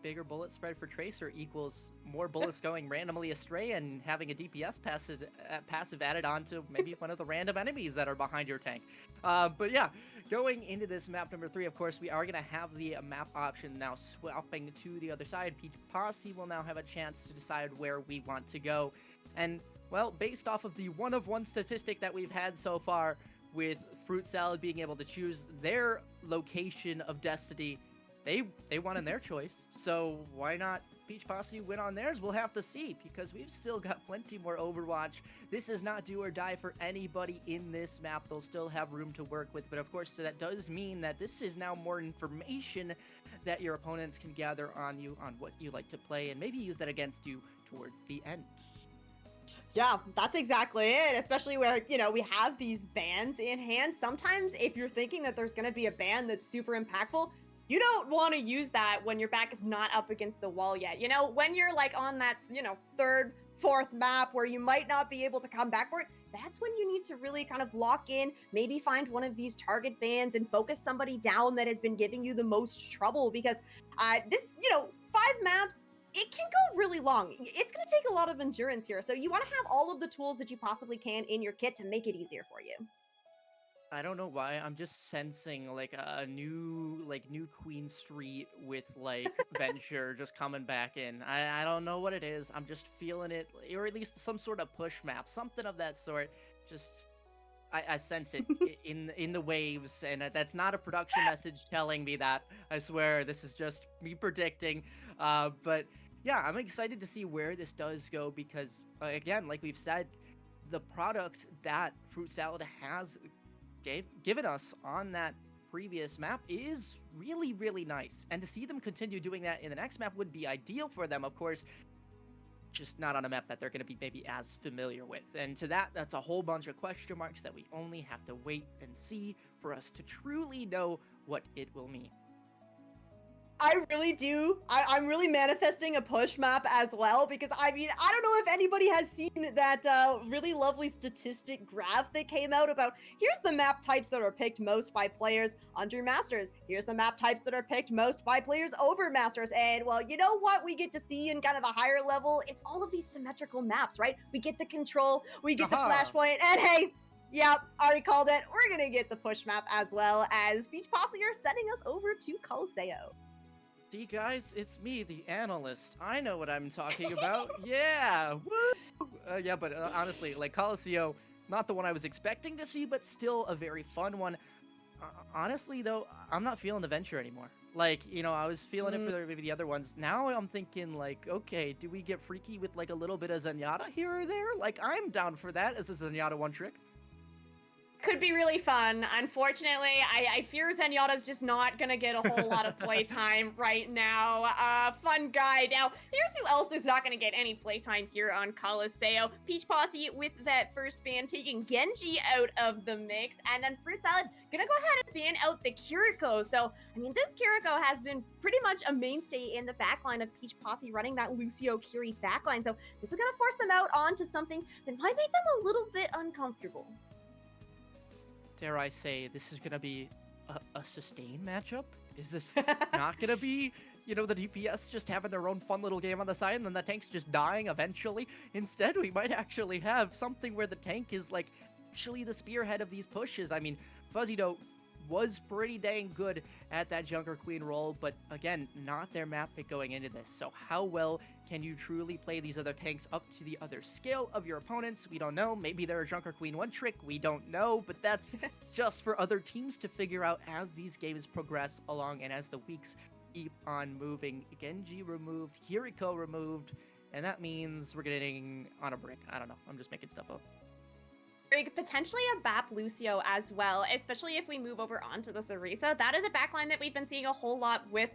bigger bullet spread for Tracer equals more bullets going randomly astray and having a DPS passive added onto maybe one of the random enemies that are behind your tank. But yeah, going into this map number 3, of course, we are going to have the map option now swapping to the other side. Peach Posse will now have a chance to decide where we want to go. And, well, based off of the 1-of-1 statistic that we've had so far, with Fruit Salad being able to choose their location of destiny, they won in their choice, so why not Peach Posse win on theirs? We'll have to see, because we've still got plenty more Overwatch. This is not do or die for anybody in this map. They'll still have room to work with, but of course that does mean that this is now more information that your opponents can gather on you, on what you like to play, and maybe use that against you towards the end. Yeah, that's exactly it, especially where, you know, we have these bans in hand. Sometimes if you're thinking that there's going to be a ban that's super impactful, you don't want to use that when your back is not up against the wall yet. You know, when you're like on that, you know, third, fourth map where you might not be able to come back for it, that's when you need to really kind of lock in, maybe find one of these target bans and focus somebody down that has been giving you the most trouble, because this, 5 maps, it can go really long. It's going to take a lot of endurance here. So you want to have all of the tools that you possibly can in your kit to make it easier for you. I don't know why. I'm just sensing like a new Queen Street with like Venture just coming back in. I don't know what it is. I'm just feeling it, or at least some sort of push map, something of that sort. Just I sense it in the waves, and that's not a production message telling me that. I swear, this is just me predicting. But yeah, I'm excited to see where this does go because again, like we've said, the product that Fruit Salad has given us on that previous map is really, really nice. And to see them continue doing that in the next map would be ideal for them, of course, just not on a map that they're going to be maybe as familiar with. And to that's a whole bunch of question marks that we only have to wait and see for us to truly know what it will mean. I really do. I'm really manifesting a push map as well because I don't know if anybody has seen that really lovely statistic graph that came out about here's the map types that are picked most by players under Masters. Here's the map types that are picked most by players over Masters. And well, you know what we get to see in kind of the higher level? It's all of these symmetrical maps, right? We get the control, we get the flashpoint, and hey, yep, already called it. We're gonna get the push map as well as Beach Posse are sending us over to Coliseo. See, guys, it's me, the analyst. I know what I'm talking about. Yeah, woo! Yeah, but honestly, like Coliseo, not the one I was expecting to see, but still a very fun one. Honestly, though, I'm not feeling the Venture anymore. Like, I was feeling it for maybe the other ones. Now I'm thinking, like, okay, do we get freaky with, like, a little bit of Zenyatta here or there? Like, I'm down for that as a Zenyatta one-trick. Could be really fun. Unfortunately, I fear Zenyatta's just not gonna get a whole lot of playtime right now. Fun guy. Now, here's who else is not gonna get any playtime here on Coliseo. Peach Posse with that first ban taking Genji out of the mix, and then Fruit Salad gonna go ahead and ban out the Kiriko. So, this Kiriko has been pretty much a mainstay in the backline of Peach Posse running that Lucio Curie backline. So, this is gonna force them out onto something that might make them a little bit uncomfortable. Dare I say, this is going to be a sustained matchup? Is this not going to be, the DPS just having their own fun little game on the side and then the tank's just dying eventually? Instead, we might actually have something where the tank is, like, actually the spearhead of these pushes. Fuzzy Doe was pretty dang good at that Junker Queen role, but again, not their map pick going into this. So how well can you truly play these other tanks up to the other scale of your opponents? We don't know. Maybe they're a Junker Queen one trick. We don't know, but that's just for other teams to figure out as these games progress along and as the weeks keep on moving. Genji removed, Kiriko removed, and that means we're getting on a brick. I don't know. I'm just making stuff up. Potentially a Bap Lucio as well, especially if we move over onto this Orisa. That is a backline that we've been seeing a whole lot with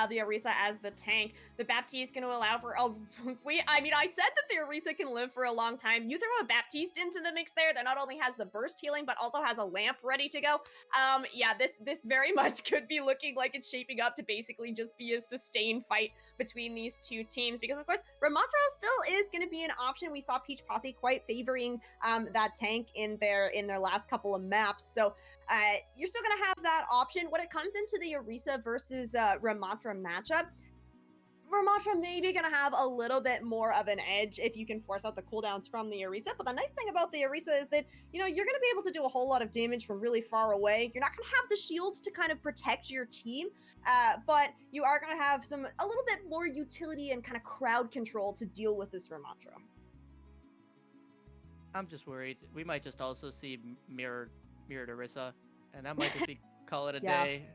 the Orisa as the tank. The Baptiste is going to allow for I said that the Orisa can live for a long time. You throw a Baptiste into the mix there that not only has the burst healing, but also has a lamp ready to go. This very much could be looking like it's shaping up to basically just be a sustained fight between these two teams, because of course Ramattra still is going to be an option. We saw Peach Posse quite favoring that tank in their last couple of maps, so you're still going to have that option. When it comes into the Orisa versus Ramattra matchup, Ramattra maybe going to have a little bit more of an edge if you can force out the cooldowns from the Orisa. But the nice thing about the Orisa is that, you're going to be able to do a whole lot of damage from really far away. You're not going to have the shields to kind of protect your team, but you are going to have a little bit more utility and kind of crowd control to deal with this Ramattra. I'm just worried. We might just also see mirrored Orisa, and that might just be call it a day.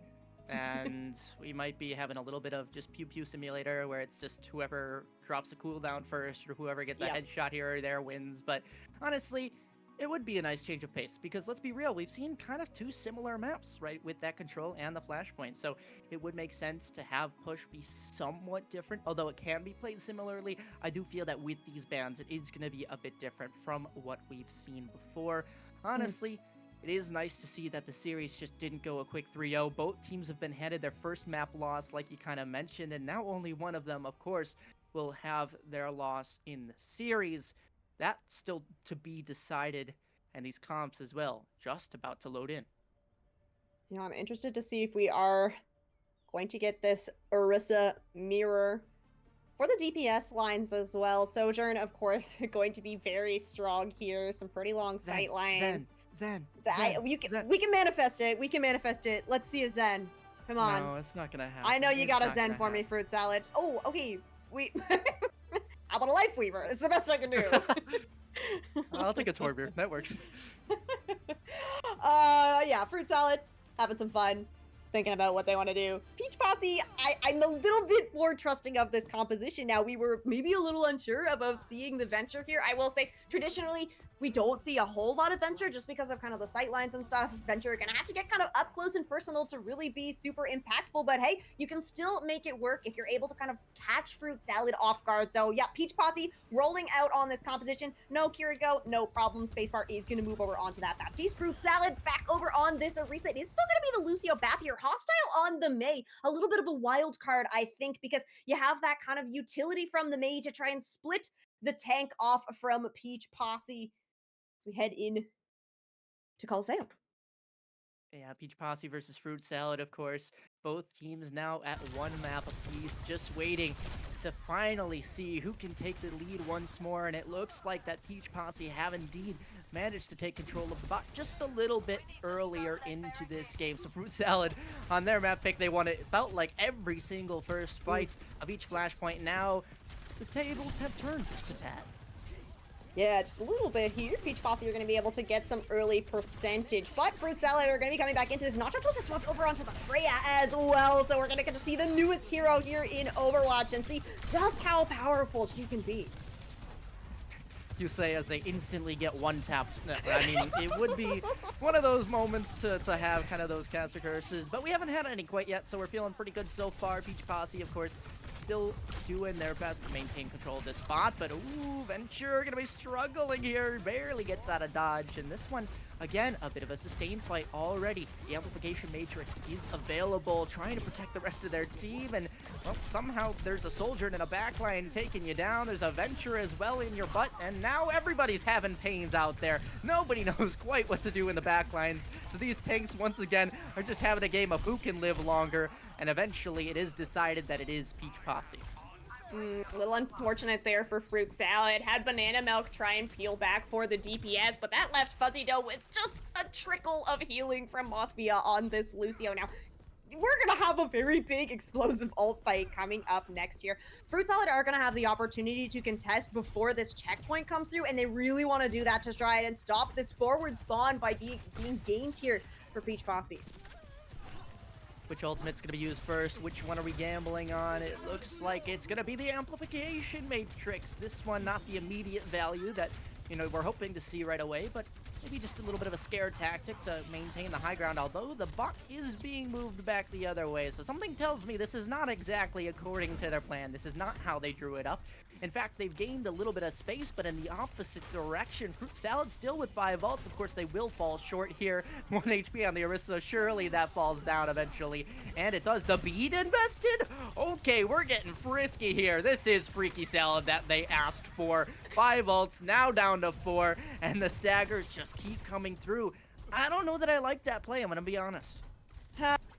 And we might be having a little bit of just pew pew simulator where it's just whoever drops a cooldown first or whoever gets a headshot here or there wins. But honestly, it would be a nice change of pace because let's be real, we've seen kind of two similar maps, right, with that control and the flashpoint. So it would make sense to have push be somewhat different, although it can be played similarly. I do feel that with these bans, it is going to be a bit different from what we've seen before. Honestly, it is nice to see that the series just didn't go a quick 3-0. Both teams have been handed their first map loss, like you kind of mentioned, and now only one of them, of course, will have their loss in the series. That's still to be decided, and these comps as well, just about to load in. Yeah, I'm interested to see if we are going to get this Orisa mirror for the DPS lines as well. Sojourn, of course, going to be very strong here. Some pretty long Zen, sight lines. Zen, Zen. We can manifest it. We can manifest it. Let's see a Zen. Come on. No, it's not gonna happen. I know you It's got a not Zen gonna for me, happen. Fruit Salad. Oh, okay. We. How about a Life Weaver? It's the best I can do. I'll take a Torbjorn. That works. Yeah, Fruit Salad, having some fun, thinking about what they want to do. Peach Posse, I'm a little bit more trusting of this composition now. We were maybe a little unsure about seeing the Venture here. I will say, traditionally, we don't see a whole lot of Venture just because of kind of the sight lines and stuff. Venture are gonna have to get kind of up close and personal to really be super impactful, but hey, you can still make it work if you're able to kind of catch Fruit Salad off guard. So yeah, Peach Posse rolling out on this composition. No Kiriko, no problem. Spacebar is gonna move over onto that Baptiste. Fruit Salad back over on this Orisa. It is still gonna be the Lucio Bap here. Hostile on the Mei. A little bit of a wild card, I think, because you have that kind of utility from the Mei to try and split the tank off from Peach Posse. So we head in to Coliseum. Yeah, Peach Posse versus Fruit Salad, of course. Both teams now at one map apiece, just waiting to finally see who can take the lead once more. And it looks like that Peach Posse have indeed managed to take control of the bot just a little bit earlier into this game. So Fruit Salad, on their map pick, they won it. It felt like every single first fight of each flashpoint. Now, the tables have turned just a tad. Yeah, just a little bit here. Peach Posse are going to be able to get some early percentage, but Fruit Salad are going to be coming back into this. Nacho Toast is swapped over onto the Freya as well, so we're going to get to see the newest hero here in Overwatch and see just how powerful she can be. You say as they instantly get one-tapped. No, I mean, it would be one of those moments to have kind of those caster curses, but we haven't had any quite yet, so we're feeling pretty good so far. Peach Posse, of course, still doing their best to maintain control of this spot, but ooh, Venture gonna be struggling here, barely gets out of dodge, and this one, again, a bit of a sustained fight already. The Amplification Matrix is available, trying to protect the rest of their team, and well, somehow there's a soldier in a backline taking you down. There's a Venture as well in your butt, and now everybody's having pains out there. Nobody knows quite what to do in the backlines, so these tanks, once again, are just having a game of who can live longer, and eventually it is decided that it is Peach Posse. A little unfortunate there for Fruit Salad. Had Banana Milk try and peel back for the DPS, but that left Fuzzy Dough with just a trickle of healing from Mothvia on this Lucio. Now, we're gonna have a very big explosive ult fight coming up next year. Fruit Salad are gonna have the opportunity to contest before this checkpoint comes through, and they really want to do that to try and stop this forward spawn by being gained here for Peach Posse. Which ultimate's going to be used first? Which one are we gambling on? It looks like it's going to be the Amplification Matrix. This one, not the immediate value that, you know, we're hoping to see right away, but maybe just a little bit of a scare tactic to maintain the high ground, although the bot is being moved back the other way. So something tells me this is not exactly according to their plan. This is not how they drew it up. In fact, they've gained a little bit of space, but in the opposite direction. Fruit Salad still with 5 ults. Of course, they will fall short here. 1 HP on the Orisa. Surely that falls down eventually. And it does. The bead invested? Okay, we're getting frisky here. This is Freaky Salad that they asked for. 5 ults, now down to 4. And the staggers just keep coming through. I don't know that I like that play, I'm going to be honest.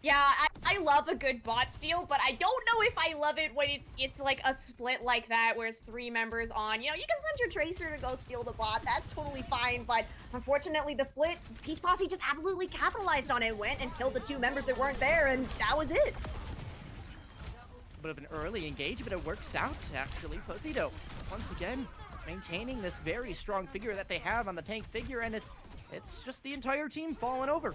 Yeah, I love a good bot steal, but I don't know if I love it when it's like a split like that where it's 3 members on. You know, you can send your Tracer to go steal the bot, that's totally fine, but unfortunately the split, Peach Posse just absolutely capitalized on it, went and killed the 2 members that weren't there, and that was it. A bit of an early engage, but it works out, actually. Fuzzido, once again, maintaining this very strong figure that they have on the tank figure, and it's just the entire team falling over.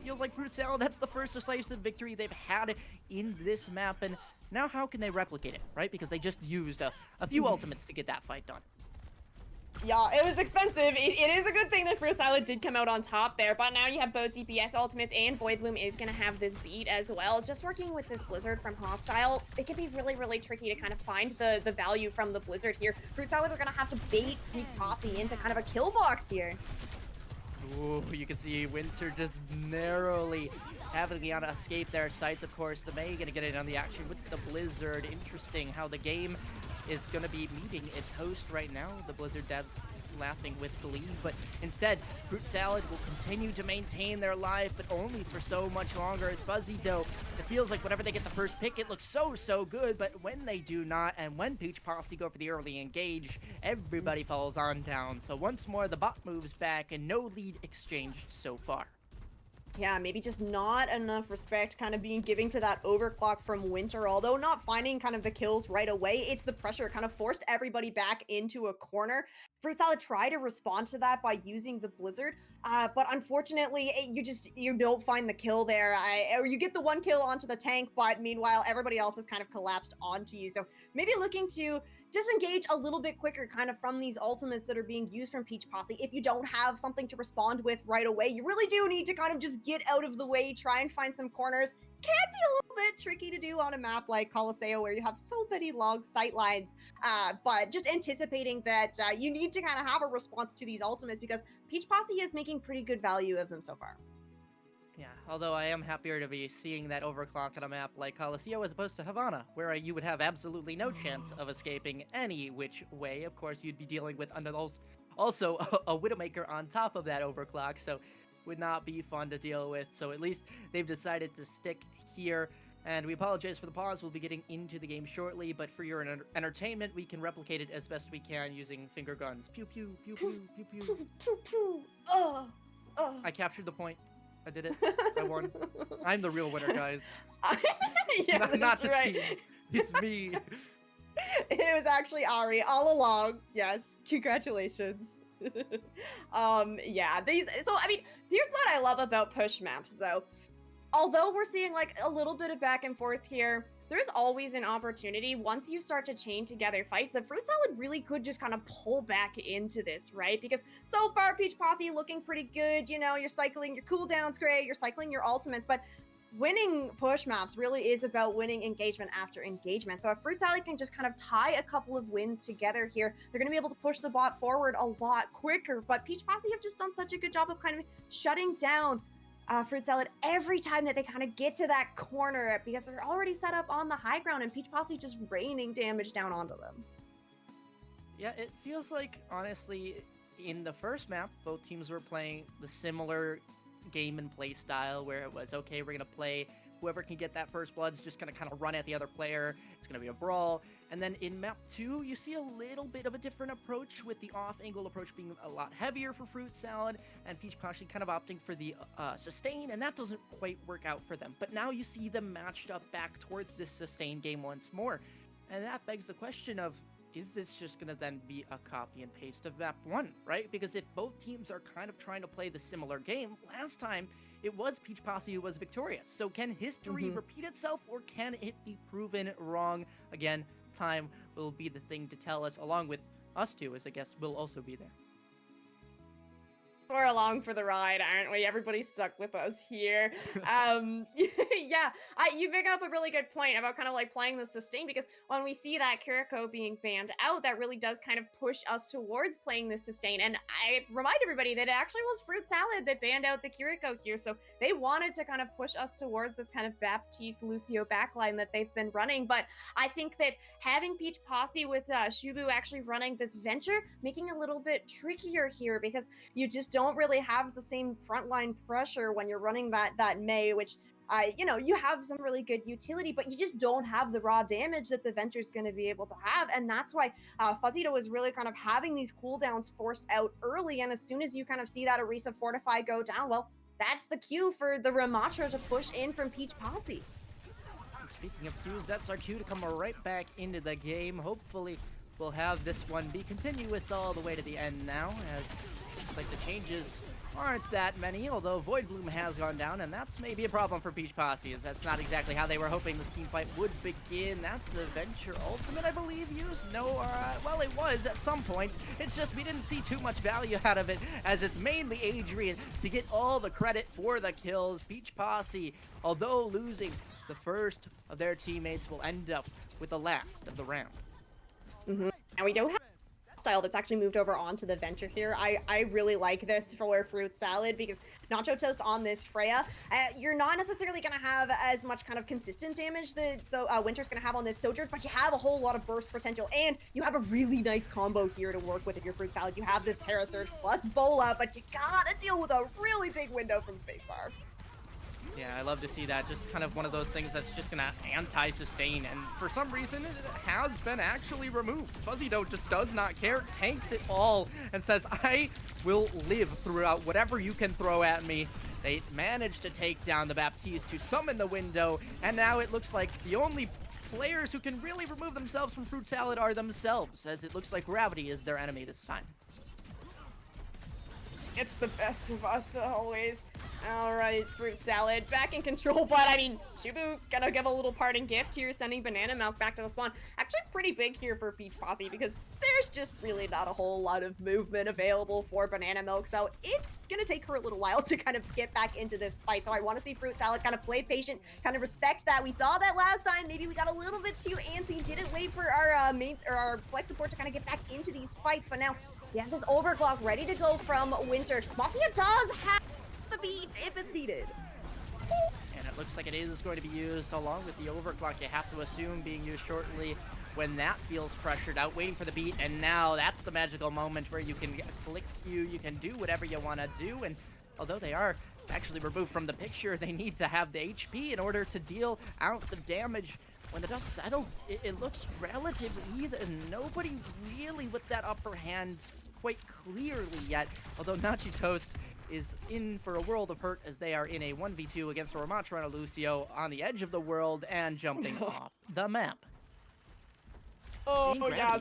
Feels like Fruit Salad, that's the first decisive victory they've had in this map, and now how can they replicate it, right? Because they just used a few ultimates to get that fight done. Yeah, it was expensive. It is a good thing that Fruit Salad did come out on top there, but now you have both DPS ultimates, and Voidloom is going to have this beat as well. Just working with this Blizzard from Hostile, it can be really, really tricky to kind of find the value from the Blizzard here. Fruit Salad are going to have to bait Peach Posse into kind of a kill box here. Ooh, you can see Winter just narrowly having to escape their sights, of course. The Mei gonna get in on the action with the Blizzard. Interesting how the game is going to be meeting its host right now. The Blizzard devs laughing with glee, but instead, Fruit Salad will continue to maintain their life, but only for so much longer. As Fuzzy Dough, it feels like whenever they get the first pick, it looks so good, but when they do not, and when Peach Posse go for the early engage, everybody falls on down. So once more, the bot moves back, and no lead exchanged so far. Yeah, maybe just not enough respect kind of being given to that overclock from Winter, although not finding kind of the kills right away. It's the pressure. It kind of forced everybody back into a corner. Fruit Salad tried to respond to that by using the Blizzard, but unfortunately, you don't find the kill there. Or you get the one kill onto the tank, but meanwhile, everybody else has kind of collapsed onto you. So maybe looking to disengage a little bit quicker kind of from these ultimates that are being used from Peach Posse. If you don't have something to respond with right away, you really do need to kind of just get out of the way, try and find some corners. Can be a little bit tricky to do on a map like Colosseo where you have so many long sight lines, but just anticipating that you need to kind of have a response to these ultimates because Peach Posse is making pretty good value of them so far. Yeah, although I am happier to be seeing that overclock on a map like Colosseo as opposed to Havana, where you would have absolutely no chance of escaping any which way. Of course, you'd be dealing with also a Widowmaker on top of that overclock, so would not be fun to deal with. So at least they've decided to stick here. And we apologize for the pause. We'll be getting into the game shortly, but for your entertainment, we can replicate it as best we can using finger guns. Pew pew, pew pew, pew pew. Pew, pew, pew. Oh. I captured the point. I did it. I won. I'm the real winner, guys. Yeah, not the right. teams. It's me. It was actually Ari all along. Yes, congratulations. Yeah, so I mean, here's what I love about push maps though. Although we're seeing like a little bit of back and forth here, there's always an opportunity once you start to chain together fights that Fruit Salad really could just kind of pull back into this, right? Because so far, Peach Posse looking pretty good. You know, you're cycling your cooldowns great, you're cycling your ultimates, but winning push maps really is about winning engagement after engagement. So if Fruit Salad can just kind of tie a couple of wins together here, they're going to be able to push the bot forward a lot quicker. But Peach Posse have just done such a good job of kind of shutting down Fruit Salad every time that they kind of get to that corner because they're already set up on the high ground and Peach Posse just raining damage down onto them. Yeah, it feels like, honestly, in the first map, both teams were playing the similar game and play style where it was, okay, we're going to play whoever can get that first blood is just going to kind of run at the other player. It's going to be a brawl. And then in map 2, you see a little bit of a different approach with the off-angle approach being a lot heavier for Fruit Salad and Peach Posse kind of opting for the sustain, and that doesn't quite work out for them. But now you see them matched up back towards this sustain game once more. And that begs the question of, is this just going to then be a copy and paste of map 1, right? Because if both teams are kind of trying to play the similar game, last time it was Peach Posse who was victorious. So can history repeat itself, or can it be proven wrong? Again, time will be the thing to tell us, along with us two, as I guess will also be there. We're along for the ride, aren't we? Everybody's stuck with us here. Yeah, you bring up a really good point about kind of like playing the sustain, because when we see that Kiriko being banned out, that really does kind of push us towards playing the sustain. And I remind everybody that it actually was Fruit Salad that banned out the Kiriko here, so they wanted to kind of push us towards this kind of Baptiste Lucio backline that they've been running. But I think that having Peach Posse with Shubu actually running this venture, making a little bit trickier here, because you just don't really have the same frontline pressure when you're running that Mei, which you have some really good utility, but you just don't have the raw damage that the Venture's going to be able to have. And that's why Fuzzito is really kind of having these cooldowns forced out early. And as soon as you kind of see that Orisa Fortify go down, well, that's the cue for the Ramattra to push in from Peach Posse. Speaking of cues, that's our cue to come right back into the game. Hopefully, we'll have this one be continuous all the way to the end now, as looks like the changes aren't that many, although Void Bloom has gone down, and that's maybe a problem for Peach Posse, as that's not exactly how they were hoping this team fight would begin. That's a Venture Ultimate, I believe, used? No, well, it was at some point. It's just we didn't see too much value out of it, as it's mainly Adrian to get all the credit for the kills. Peach Posse, although losing the first of their teammates, will end up with the last of the round. And we don't have style that's actually moved over onto the Venture here. I really like this for Fruit Salad because Nacho Toast on this Freya, you're not necessarily going to have as much kind of consistent damage that Winter's going to have on this Sojourn, but you have a whole lot of burst potential, and you have a really nice combo here to work with if you're Fruit Salad. You have this Terra Surge plus Bola, but you gotta deal with a really big window from Spacebar. Yeah, I love to see that. Just kind of one of those things that's just gonna anti-sustain, and for some reason it has been actually removed. Fuzzy Dough just does not care, tanks it all, and says, I will live throughout whatever you can throw at me. They managed to take down the Baptiste to summon the window, and now it looks like the only players who can really remove themselves from Fruit Salad are themselves, as it looks like Gravity is their enemy this time. It's the best of us always. Alright, it's Fruit Salad back in control, but I mean, Shubu gonna give a little parting gift here, sending Banana Milk back to the spawn. Actually pretty big here for Peach Posse because there's just really not a whole lot of movement available for Banana Milk, so it's gonna take her a little while to kind of get back into this fight. So I want to see Fruit Salad kind of play patient, kind of respect that. We saw that last time. Maybe we got a little bit too antsy, didn't wait for our mains or our flex support to kind of get back into these fights, but now we have this overclock ready to go from Winter. Mafia does have the beat if it's needed. And it looks like it is going to be used along with the overclock. You have to assume being used shortly when that feels pressured out, waiting for the beat, and now that's the magical moment where you can click Q, you can do whatever you want to do, and although they are actually removed from the picture, they need to have the HP in order to deal out the damage. When the dust settles, it looks relatively even. Nobody really with that upper hand quite clearly yet, although Nachi Toast is in for a world of hurt as they are in a 1v2 against a Ramattra and a Lucio on the edge of the world and jumping off the map. Oh, yeah,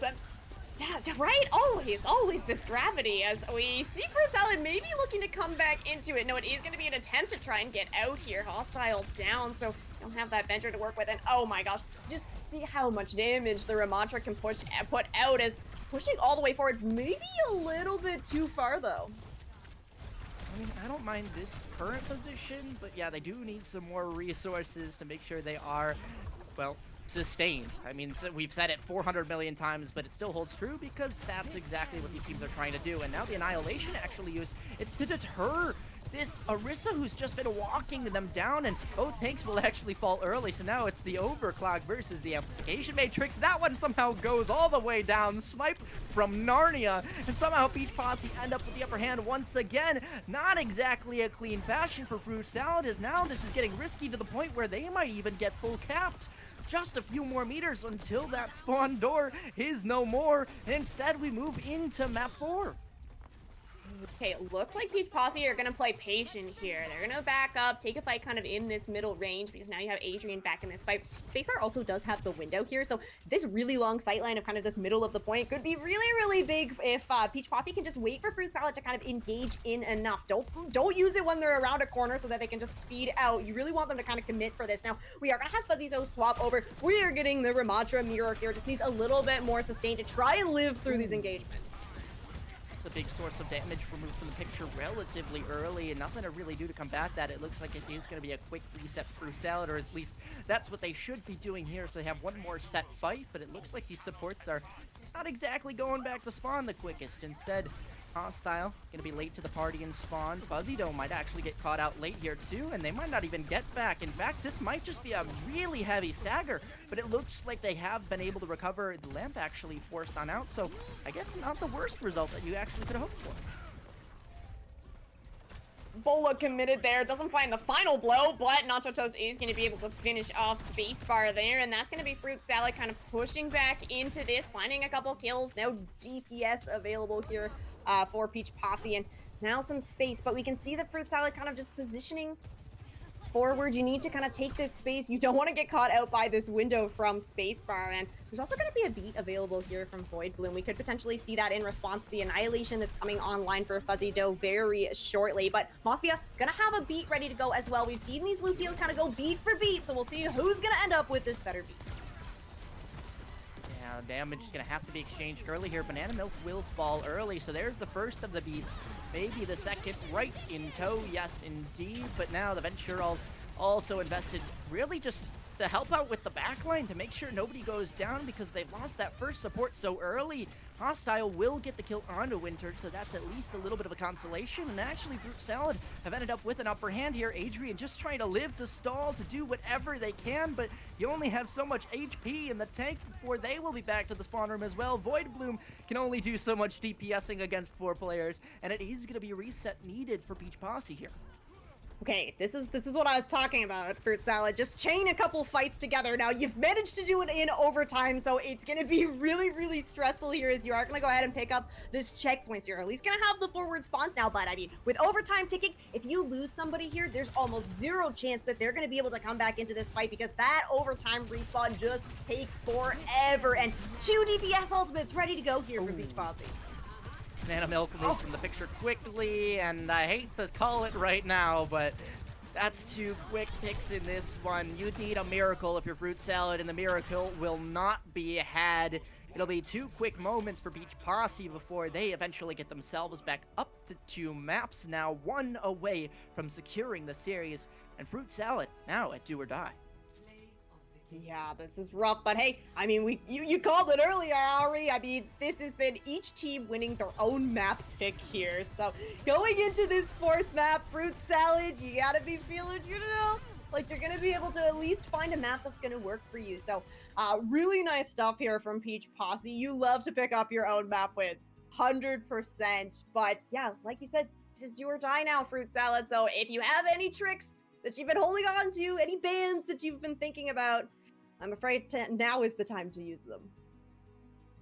right? Always this Gravity, as we see Fruit Salad maybe looking to come back into it. No, it is going to be an attempt to try and get out here. Hostile down, so don't have that Venture to work with. And oh my gosh, just see how much damage the Ramattra can put out as pushing all the way forward. Maybe a little bit too far, though. I mean, I don't mind this current position, but yeah, they do need some more resources to make sure they are, well, sustained. I mean, so we've said it 400 million times, but it still holds true because that's exactly what these teams are trying to do. And now the Annihilation actually used, it's to deter this Orisa who's just been walking them down, and both tanks will actually fall early. So now it's the Overclock versus the Amplification Matrix. That one somehow goes all the way down, sniped from Narnia, and somehow Peach Posse end up with the upper hand once again. Not exactly a clean fashion for Fruit Salad, as now this is getting risky to the point where they might even get full capped. Just a few more meters until that spawn door is no more. Instead, we move into map 4. Okay, it looks like Peach Posse are going to play patient here. They're going to back up, take a fight kind of in this middle range, because now you have Adrian back in this fight. Spacebar also does have the window here, so this really long sightline of kind of this middle of the point could be really, really big if Peach Posse can just wait for Fruit Salad to kind of engage in enough. Don't use it when they're around a corner so that they can just speed out. You really want them to kind of commit for this. Now, we are going to have Fuzzy Zo swap over. We are getting the Ramattra mirror here. Just needs a little bit more sustain to try and live through these engagements. A big source of damage removed from the picture relatively early, and nothing to really do to combat that. It looks like it is going to be a quick reset for Fruit Salad, or at least that's what they should be doing here, so they have one more set fight, but it looks like these supports are not exactly going back to spawn the quickest. Instead, Hostile going to be late to the party and spawn. Fuzzy Dough might actually get caught out late here too, and they might not even get back. In fact, this might just be a really heavy stagger, but it looks like they have been able to recover. The lamp actually forced on out, so I guess not the worst result that you actually could have hoped for. Bola committed there, doesn't find the final blow, but Nacho Toast is going to be able to finish off Spacebar there, and that's going to be Fruit Salad kind of pushing back into this, finding a couple kills. No DPS available here for Peach Posse, and now some space, but we can see that Fruit Salad kind of just positioning forward. You need to kind of take this space. You don't want to get caught out by this window from Spacebar, and there's also going to be a beat available here from Void Bloom. We could potentially see that in response to the Annihilation that's coming online for Fuzzy Dough very shortly, but Mafia gonna have a beat ready to go as well. We've seen these Lucios kind of go beat for beat, so we'll see who's gonna end up with this better beat. Damage is going to have to be exchanged early here. Banana Milk will fall early, so there's the first of the beats. Maybe the second right in tow, yes indeed. But now the Venture ult also invested really just to help out with the backline to make sure nobody goes down because they've lost that first support so early. Hostile will get the kill onto Winter, so that's at least a little bit of a consolation. And actually, Fruit Salad have ended up with an upper hand here. Adrian just trying to live the stall to do whatever they can, but you only have so much HP in the tank before they will be back to the spawn room as well. Void Bloom can only do so much DPSing against 4 players, and it is going to be a reset needed for Peach Posse here. Okay, this is what I was talking about, Fruit Salad. Just chain a couple fights together. Now, you've managed to do it in overtime, so it's going to be really, really stressful here as you are going to go ahead and pick up this checkpoint. So you're at least going to have the forward spawns now, but I mean, with overtime ticking, if you lose somebody here, there's almost zero chance that they're going to be able to come back into this fight because that overtime respawn just takes forever. And 2 DPS ultimates ready to go here for Peach Posse. Nana Milk moved from the picture quickly, and I hate to call it right now, but that's 2 quick picks in this one. You'd need a miracle if you're Fruit Salad, and the miracle will not be had. It'll be 2 quick moments for Peach Posse before they eventually get themselves back up to 2 maps, now 1 away from securing the series, and Fruit Salad now at do or die. Yeah, this is rough, but hey, I mean, you called it earlier, Ari. I mean, this has been each team winning their own map pick here. So going into this 4th map, Fruit Salad, you gotta be feeling, like you're gonna be able to at least find a map that's gonna work for you. So really nice stuff here from Peach Posse. You love to pick up your own map wins, 100%. But yeah, like you said, this is do or die now, Fruit Salad. So if you have any tricks that you've been holding on to, any bans that you've been thinking about, I'm afraid now is the time to use them.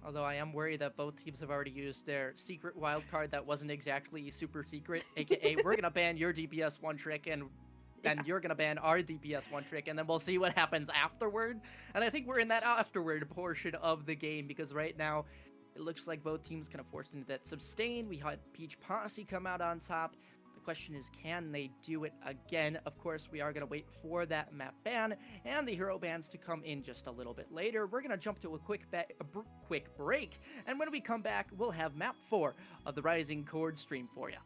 Although I am worried that both teams have already used their secret wildcard that wasn't exactly super secret, aka we're gonna ban your DPS 1 trick and then you're gonna ban our DPS 1 trick, and then we'll see what happens afterward. And I think we're in that afterward portion of the game because right now it looks like both teams can afford into that sustain. We had Peach Posse come out on top. Question is, can they do it again? Of course, we are going to wait for that map ban and the hero bans to come in just a little bit later. We're going to jump to a quick break, and when we come back, we'll have map 4 of the Risingcord stream for you.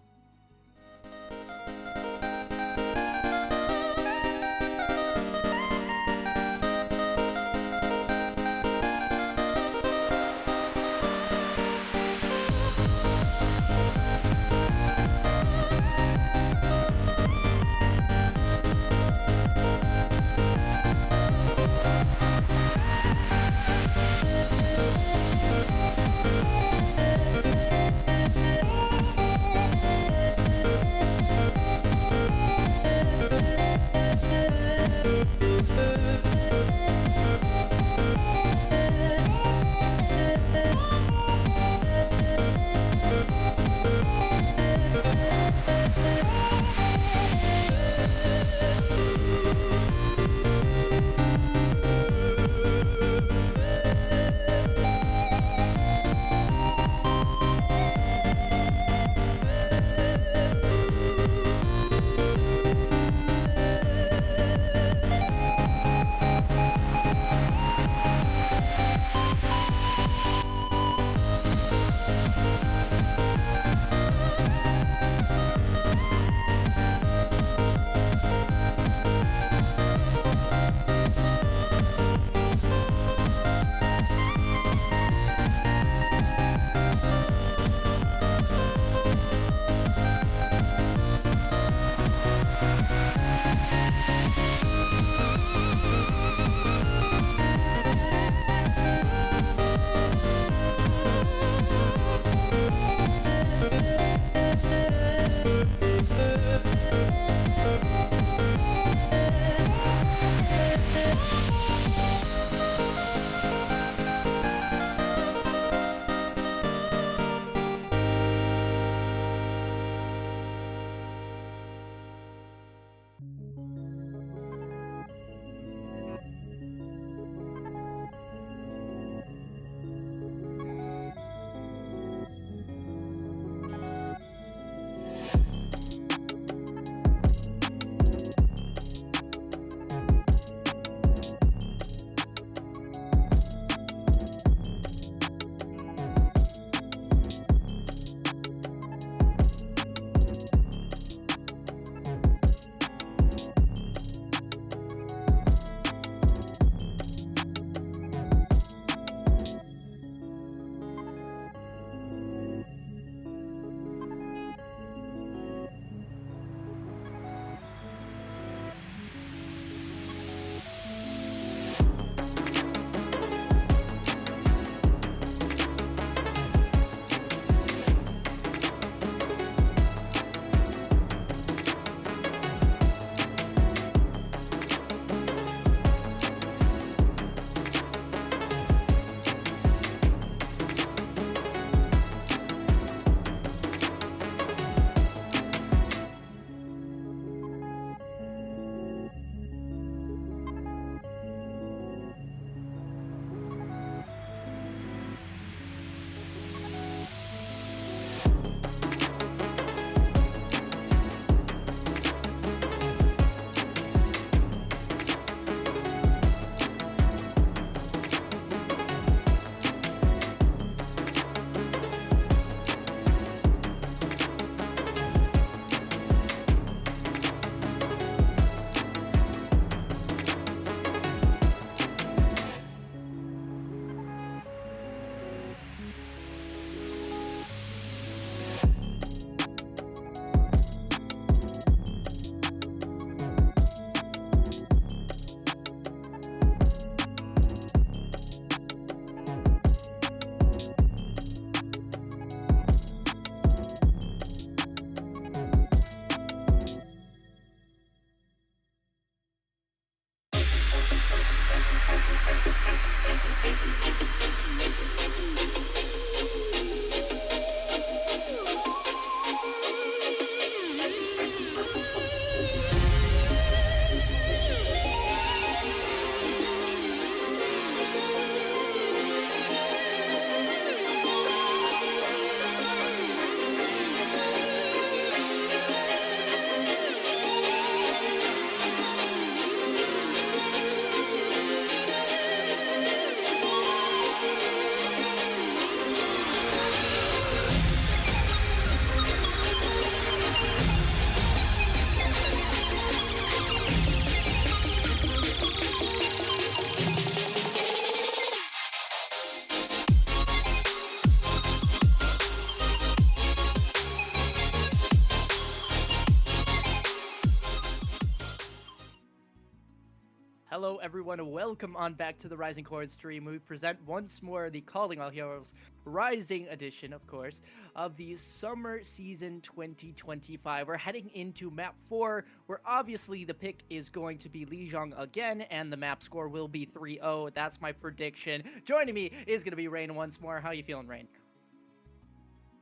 Hello, everyone. Welcome on back to the Risingcord stream. We present once more the Calling All Heroes Rising edition, of course, of the Summer Season 2025. We're heading into Map 4, where obviously the pick is going to be Lijiang again, and the map score will be 3-0. That's my prediction. Joining me is going to be Rain once more. How you feeling, Rain?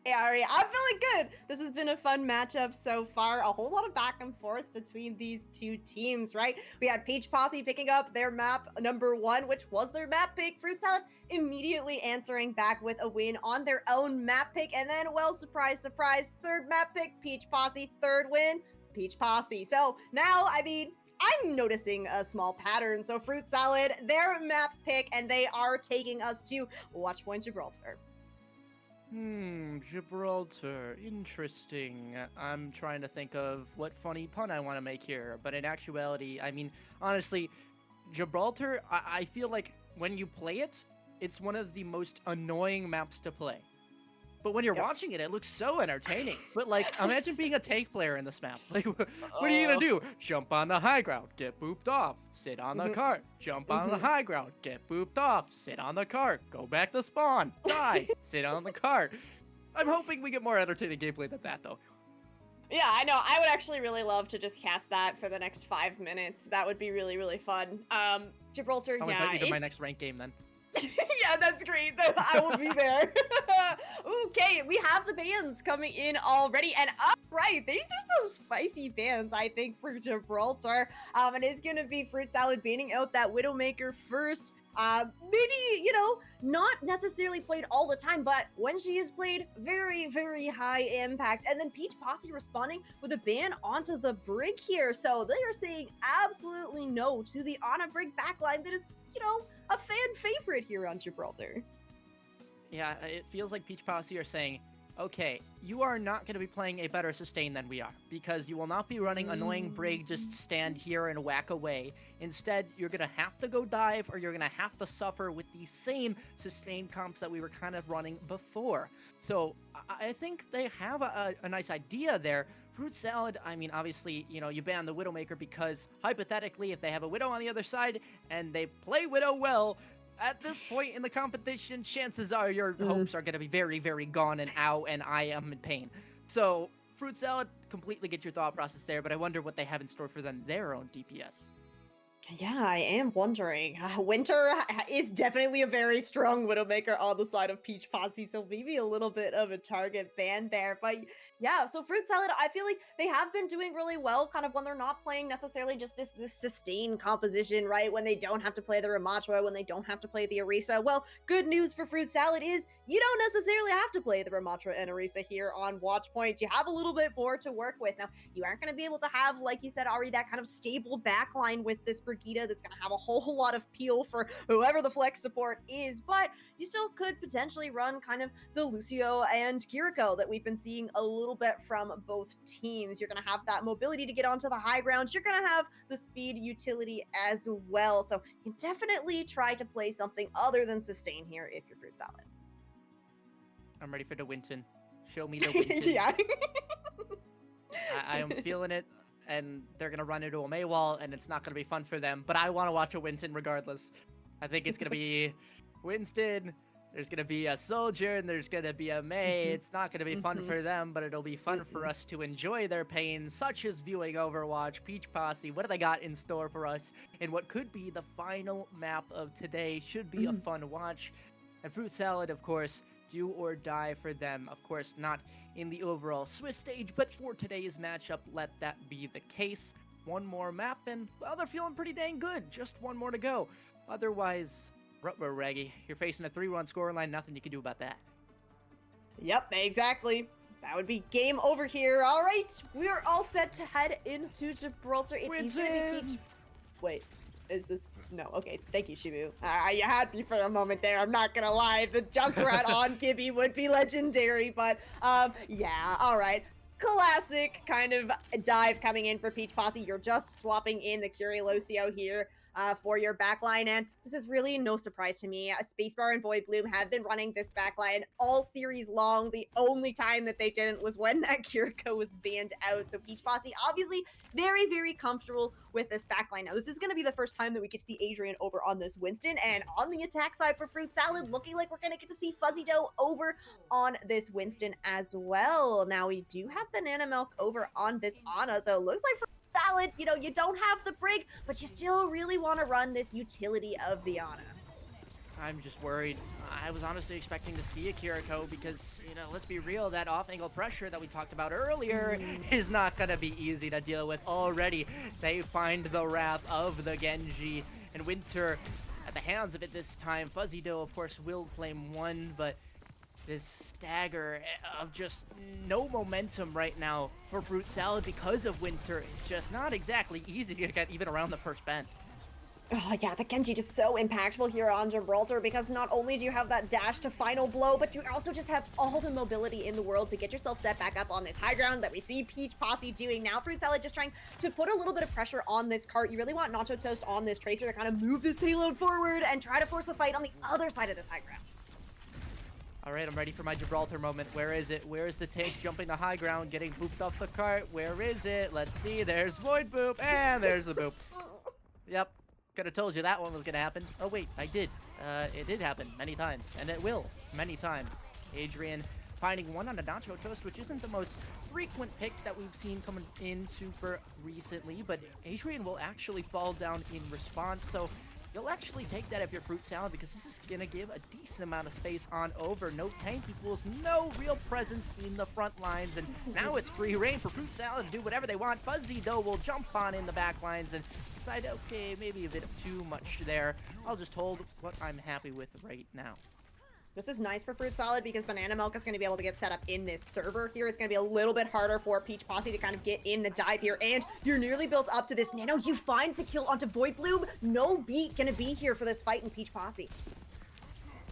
Hey, Ari, I'm feeling good. This has been a fun matchup so far. A whole lot of back and forth between these two teams, right? We had Peach Posse picking up their map number 1, which was their map pick. Fruit Salad immediately answering back with a win on their own map pick. And then, well, surprise, surprise, third map pick, Peach Posse, third win, Peach Posse. So now, I mean, I'm noticing a small pattern. So Fruit Salad, their map pick, and they are taking us to Watch Point Gibraltar. Gibraltar. Interesting. I'm trying to think of what funny pun I want to make here, but in actuality, I mean, honestly, Gibraltar, I feel like when you play it, it's one of the most annoying maps to play. But when you're watching it, it looks so entertaining. But, like, imagine being a tank player in this map. Like, what are you gonna do? Jump on the high ground, get booped off, sit on the cart, jump on the high ground, get booped off, sit on the cart, go back to spawn, die, sit on the cart. I'm hoping we get more entertaining gameplay than that, though. Yeah, I know. I would actually really love to just cast that for the next 5 minutes. That would be really, really fun. Gibraltar, I'll invite you to my next ranked game, then. Yeah, that's great. I will be there. Okay, we have the bans coming in already, and Right, these are some spicy bans, I think, for Gibraltar. It is going to be Fruit Salad banning out that Widowmaker first. Maybe, you know, not necessarily played all the time, but when she is played, very, very high impact. And then Peach Posse responding with a ban onto the Brig here. So they are saying absolutely no to the on a Brig backline that is, you know, a fan favorite here on Gibraltar. Yeah, it feels like Peach Posse are saying, okay, you are not going to be playing a better sustain than we are, because you will not be running annoying Brig, just stand here and whack away. Instead, you're going to have to go dive, or you're going to have to suffer with the same sustain comps that we were kind of running before. So I think they have a nice idea there. Fruit Salad, I mean, obviously, you know, you ban the Widowmaker because, hypothetically, if they have a Widow on the other side, and they play Widow well, at this point in the competition, chances are your hopes are going to be very, very gone and out, and I am in pain. So, Fruit Salad, completely get your thought process there, but I wonder what they have in store for them, their own DPS. Yeah, I am wondering. Winter is definitely a very strong Widowmaker on the side of Peach Posse, so maybe a little bit of a target ban there. But yeah, so Fruit Salad, I feel like they have been doing really well kind of when they're not playing necessarily just this sustain composition, right? When they don't have to play the Ramatra, when they don't have to play the Orisa. Well, good news for Fruit Salad is you don't necessarily have to play the Ramatra and Orisa here on Watchpoint. You have a little bit more to work with. Now, you aren't going to be able to have, like you said, Ari, that kind of stable backline with this Brigida that's going to have a whole lot of peel for whoever the flex support is, but you still could potentially run kind of the Lucio and Kiriko that we've been seeing a little bit from both teams. You're going to have that mobility to get onto the high ground. You're going to have the speed utility as well. So you can definitely try to play something other than sustain here if you're Fruit Salad. I'm ready for the Winton. Show me the Winton. Yeah. I am feeling it, and they're going to run into a Maywall, and it's not going to be fun for them, but I want to watch a Winton regardless. I think it's going to be Winston, there's going to be a Soldier, and there's going to be a May. It's not going to be fun for them, but it'll be fun for us to enjoy their pain, such as viewing Overwatch. Peach Posse, what do they got in store for us? And what could be the final map of today should be a fun watch. And Fruit Salad, of course, do or die for them. Of course, not in the overall Swiss stage, but for today's matchup, let that be the case. One more map, and, well, they're feeling pretty dang good. Just one more to go. Otherwise, rutro Reggie, you're facing a 3-run scoreline. Nothing you can do about that. Yep, exactly. That would be game over here. All right, we are all set to head into Gibraltar. It is going to be Peach. Wait, is this... No, okay, thank you, Shibu. You had me for a moment there, I'm not gonna lie. The Junkrat on Gibby would be legendary, but, yeah, all right. Classic kind of dive coming in for Peach Posse. You're just swapping in the Curiosio here. for your backline. And this is really no surprise to me. Spacebar and Void Bloom have been running this backline all series long. The only time that they didn't was when that Kiriko was banned out. So Peach Posse obviously very, very comfortable with this backline. Now, this is going to be the first time that we get to see Adrian over on this Winston. And on the attack side for Fruit Salad, looking like we're going to get to see Fuzzy Dough over on this Winston as well. Now, we do have Banana Milk over on this Ana. So it looks like for Salad, you know, you don't have the Brig, but you still really want to run this utility of the Ana. I'm just worried. I was honestly expecting to see a Kiriko because, you know, let's be real, that off-angle pressure that we talked about earlier is not going to be easy to deal with already. They find the wrath of the Genji, and Winter at the hands of it this time. Fuzzy Dough, of course, will claim one, but this stagger of just no momentum right now for Fruit Salad because of Winter is just not exactly easy to get even around the first bend. Oh yeah, the Genji just so impactful here on Gibraltar because not only do you have that dash to final blow, but you also just have all the mobility in the world to get yourself set back up on this high ground that we see Peach Posse doing now. Fruit Salad just trying to put a little bit of pressure on this cart. You really want Nacho Toast on this Tracer to kind of move this payload forward and try to force a fight on the other side of this high ground. All right, I'm ready for my Gibraltar moment. Where is it? Where is the tank jumping the high ground, getting booped off the cart? Where is it? Let's see. There's Void Boop, and there's the boop. Yep. Could have told you that one was going to happen. Oh, wait, I did. It did happen many times, and it will many times. Adrian finding one on a Nacho Toast, which isn't the most frequent pick that we've seen coming in super recently, but Adrian will actually fall down in response, so you'll actually take that if you're Fruit Salad because this is going to give a decent amount of space on over. No tank equals no real presence in the front lines, and now it's free reign for Fruit Salad to do whatever they want. Fuzzy Dough will jump on in the back lines and decide, okay, maybe a bit of too much there. I'll just hold what I'm happy with right now. This is nice for Fruit Salad because Banana Milk is going to be able to get set up in this server here. It's going to be a little bit harder for Peach Posse to kind of get in the dive here. And you're nearly built up to this Nano. You find the kill onto Void Bloom. No beat going to be here for this fight in Peach Posse.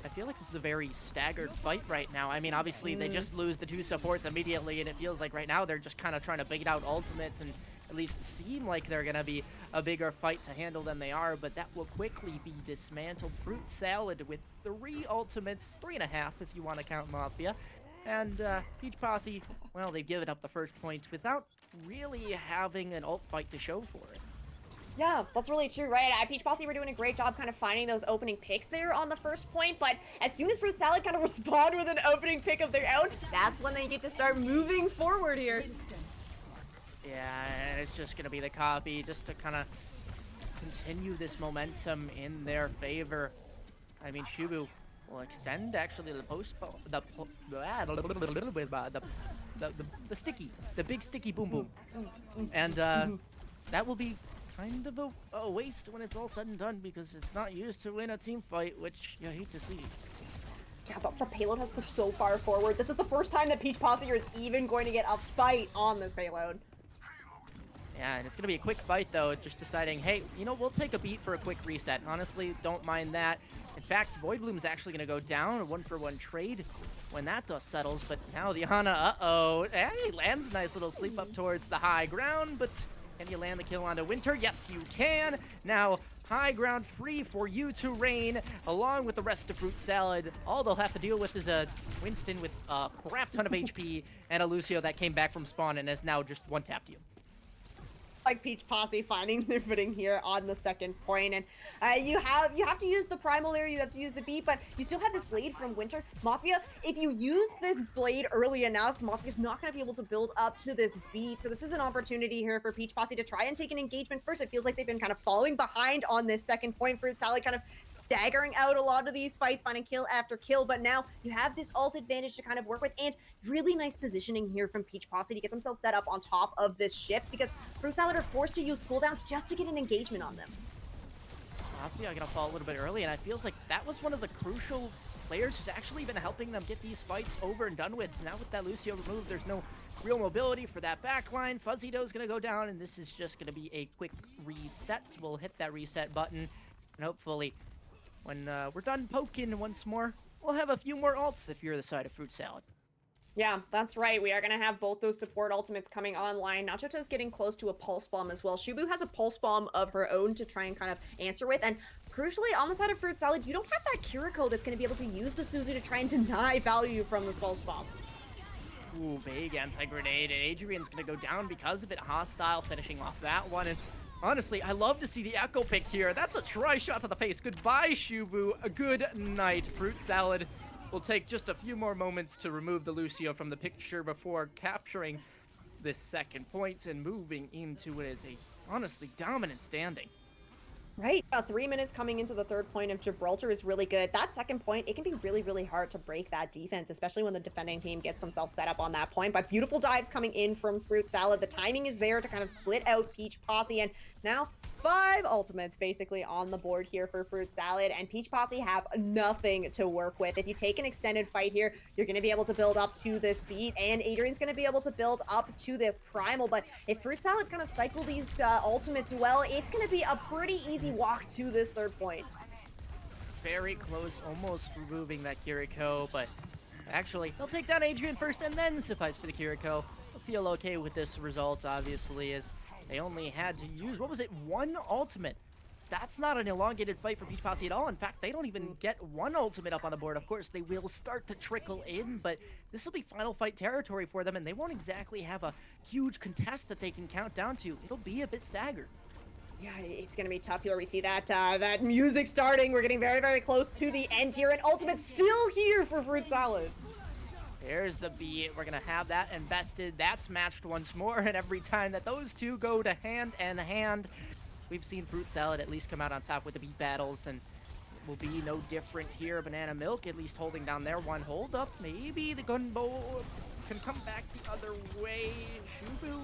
I feel like this is a very staggered fight right now. I mean, obviously, they just lose the two supports immediately, and it feels like right now they're just kind of trying to bait out ultimates and at least seem like they're going to be a bigger fight to handle than they are, but that will quickly be dismantled. Fruit Salad with 3 ultimates, 3.5 if you want to count Mafia. And Peach Posse, well, they've given up the first point without really having an ult fight to show for it. Yeah, that's really true, right? Peach Posse were doing a great job kind of finding those opening picks there on the first point, but as soon as Fruit Salad kind of respond with an opening pick of their own, that's when they get to start moving forward here. Yeah, and it's just going to be the copy just to kind of continue this momentum in their favor. I mean, Shubu will extend actually the big sticky boom boom. And that will be kind of a waste when it's all said and done because it's not used to win a team fight, which you hate to see. Yeah, but the payload has pushed so far forward. This is the first time that Peach Posse is even going to get a fight on this payload. Yeah, and it's going to be a quick fight, though, just deciding, hey, you know, we'll take a beat for a quick reset. Honestly, don't mind that. In fact, Void Bloom is actually going to go down, a 1-for-1 trade when that dust settles, but now the Ana, uh-oh. Hey, he lands a nice little sleep up towards the high ground, but can you land the kill onto Winter? Yes, you can. Now, high ground free for you to reign, along with the rest of Fruit Salad. All they'll have to deal with is a Winston with a crap ton of HP and a Lucio that came back from spawn and has now just one-tapped you. Like Peach Posse finding their footing here on the second point, and you have to use the primal there, you have to use the beat, but you still have this blade from Winter. Mafia, if you use this blade early enough, Mafia's not going to be able to build up to this beat, so this is an opportunity here for Peach Posse to try and take an engagement first. It feels like they've been kind of falling behind on this second point. Fruit Salad kind of staggering out a lot of these fights, finding kill after kill, but now you have this ult advantage to kind of work with, and really nice positioning here from Peach Posse to get themselves set up on top of this ship, because Fruit Salad are forced to use cooldowns just to get an engagement on them. Mafia are going to fall a little bit early, and it feels like that was one of the crucial players who's actually been helping them get these fights over and done with. Now with that Lucio removed, there's no real mobility for that backline. Fuzzy Dough's going to go down, and this is just going to be a quick reset. We'll hit that reset button, and hopefully when we're done poking once more, we'll have a few more ults if you're the side of Fruit Salad. Yeah, that's right. We are going to have both those support ultimates coming online. Nachota's getting close to a pulse bomb as well. Shubu has a pulse bomb of her own to try and kind of answer with. And crucially, on the side of Fruit Salad, you don't have that Kiriko that's going to be able to use the Suzu to try and deny value from this pulse bomb. Ooh, big anti-grenade, and Adrian's gonna go down because of it. Hostile finishing off that one, and honestly, I love to see the Echo pick here. That's a try shot to the face. Goodbye, Shubu. A good night. Fruit Salad will take just a few more moments to remove the Lucio from the picture before capturing this second point and moving into what is a honestly dominant standing. Right. 3 minutes coming into the third point of Gibraltar is really good. That second point, it can be really, really hard to break that defense, especially when the defending team gets themselves set up on that point. But beautiful dives coming in from Fruit Salad. The timing is there to kind of split out Peach Posse. And now 5 ultimates basically on the board here for Fruit Salad. And Peach Posse have nothing to work with. If you take an extended fight here, you're going to be able to build up to this beat. And Adrian's going to be able to build up to this primal. But if Fruit Salad kind of cycle these ultimates well, it's going to be a pretty easy walk to this third point. Very close, almost removing that Kiriko, but actually, they'll take down Adrian first and then suffice for the Kiriko. They'll feel okay with this result, obviously, as they only had to use, what was it, 1 ultimate. That's not an elongated fight for Peach Posse at all. In fact, they don't even get 1 ultimate up on the board. Of course, they will start to trickle in, but this will be final fight territory for them, and they won't exactly have a huge contest that they can count down to. It'll be a bit staggered. Yeah, it's going to be tough here. We see that that music starting. We're getting very, very close to the end here, and ultimate still here for Fruit Salad. There's the beat. We're going to have that invested. That's matched once more, and every time that those two go to hand in hand, we've seen Fruit Salad at least come out on top with the beat battles, and it will be no different here. Banana Milk at least holding down their one. Hold up. Maybe the Gunbo can come back the other way. Shubu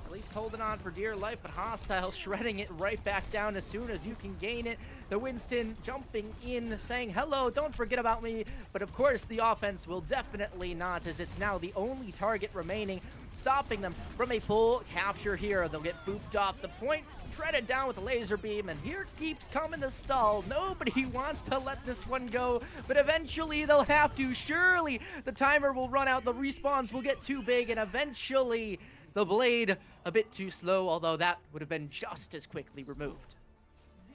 at least holding on for dear life, but Hostile shredding it right back down as soon as you can gain it. The Winston jumping in, saying, hello, don't forget about me. But of course, the offense will definitely not, as it's now the only target remaining, stopping them from a full capture here. They'll get booped off the point, shredded down with a laser beam, and here keeps coming the stall. Nobody wants to let this one go, but eventually they'll have to. Surely the timer will run out, the respawns will get too big, and eventually the blade a bit too slow, although that would have been just as quickly removed.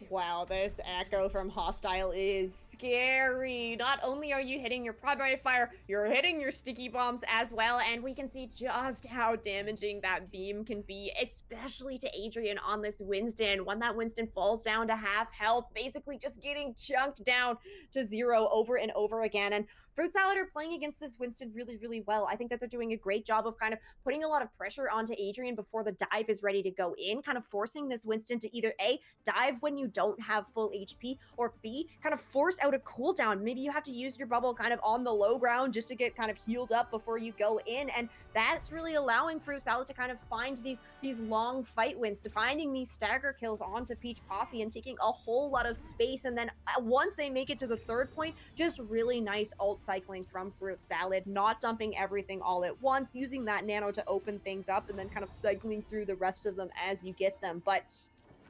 Wow, this echo from Hostile is scary. Not only are you hitting your primary fire, you're hitting your sticky bombs as well, and we can see just how damaging that beam can be, especially to Adrian on this Winston. When that Winston falls down to half health, basically just getting chunked down to 0 over and over again. And Fruit Salad are playing against this Winston really, really well. I think that they're doing a great job of kind of putting a lot of pressure onto Adrian before the dive is ready to go in, kind of forcing this Winston to either A, dive when you don't have full HP, or B, kind of force out a cooldown. Maybe you have to use your bubble kind of on the low ground just to get kind of healed up before you go in, and that's really allowing Fruit Salad to kind of find these long fight wins, to finding these stagger kills onto Peach Posse and taking a whole lot of space. And then once they make it to the third point, just really nice ult cycling from Fruit Salad, not dumping everything all at once, using that nano to open things up, and then kind of cycling through the rest of them as you get them. But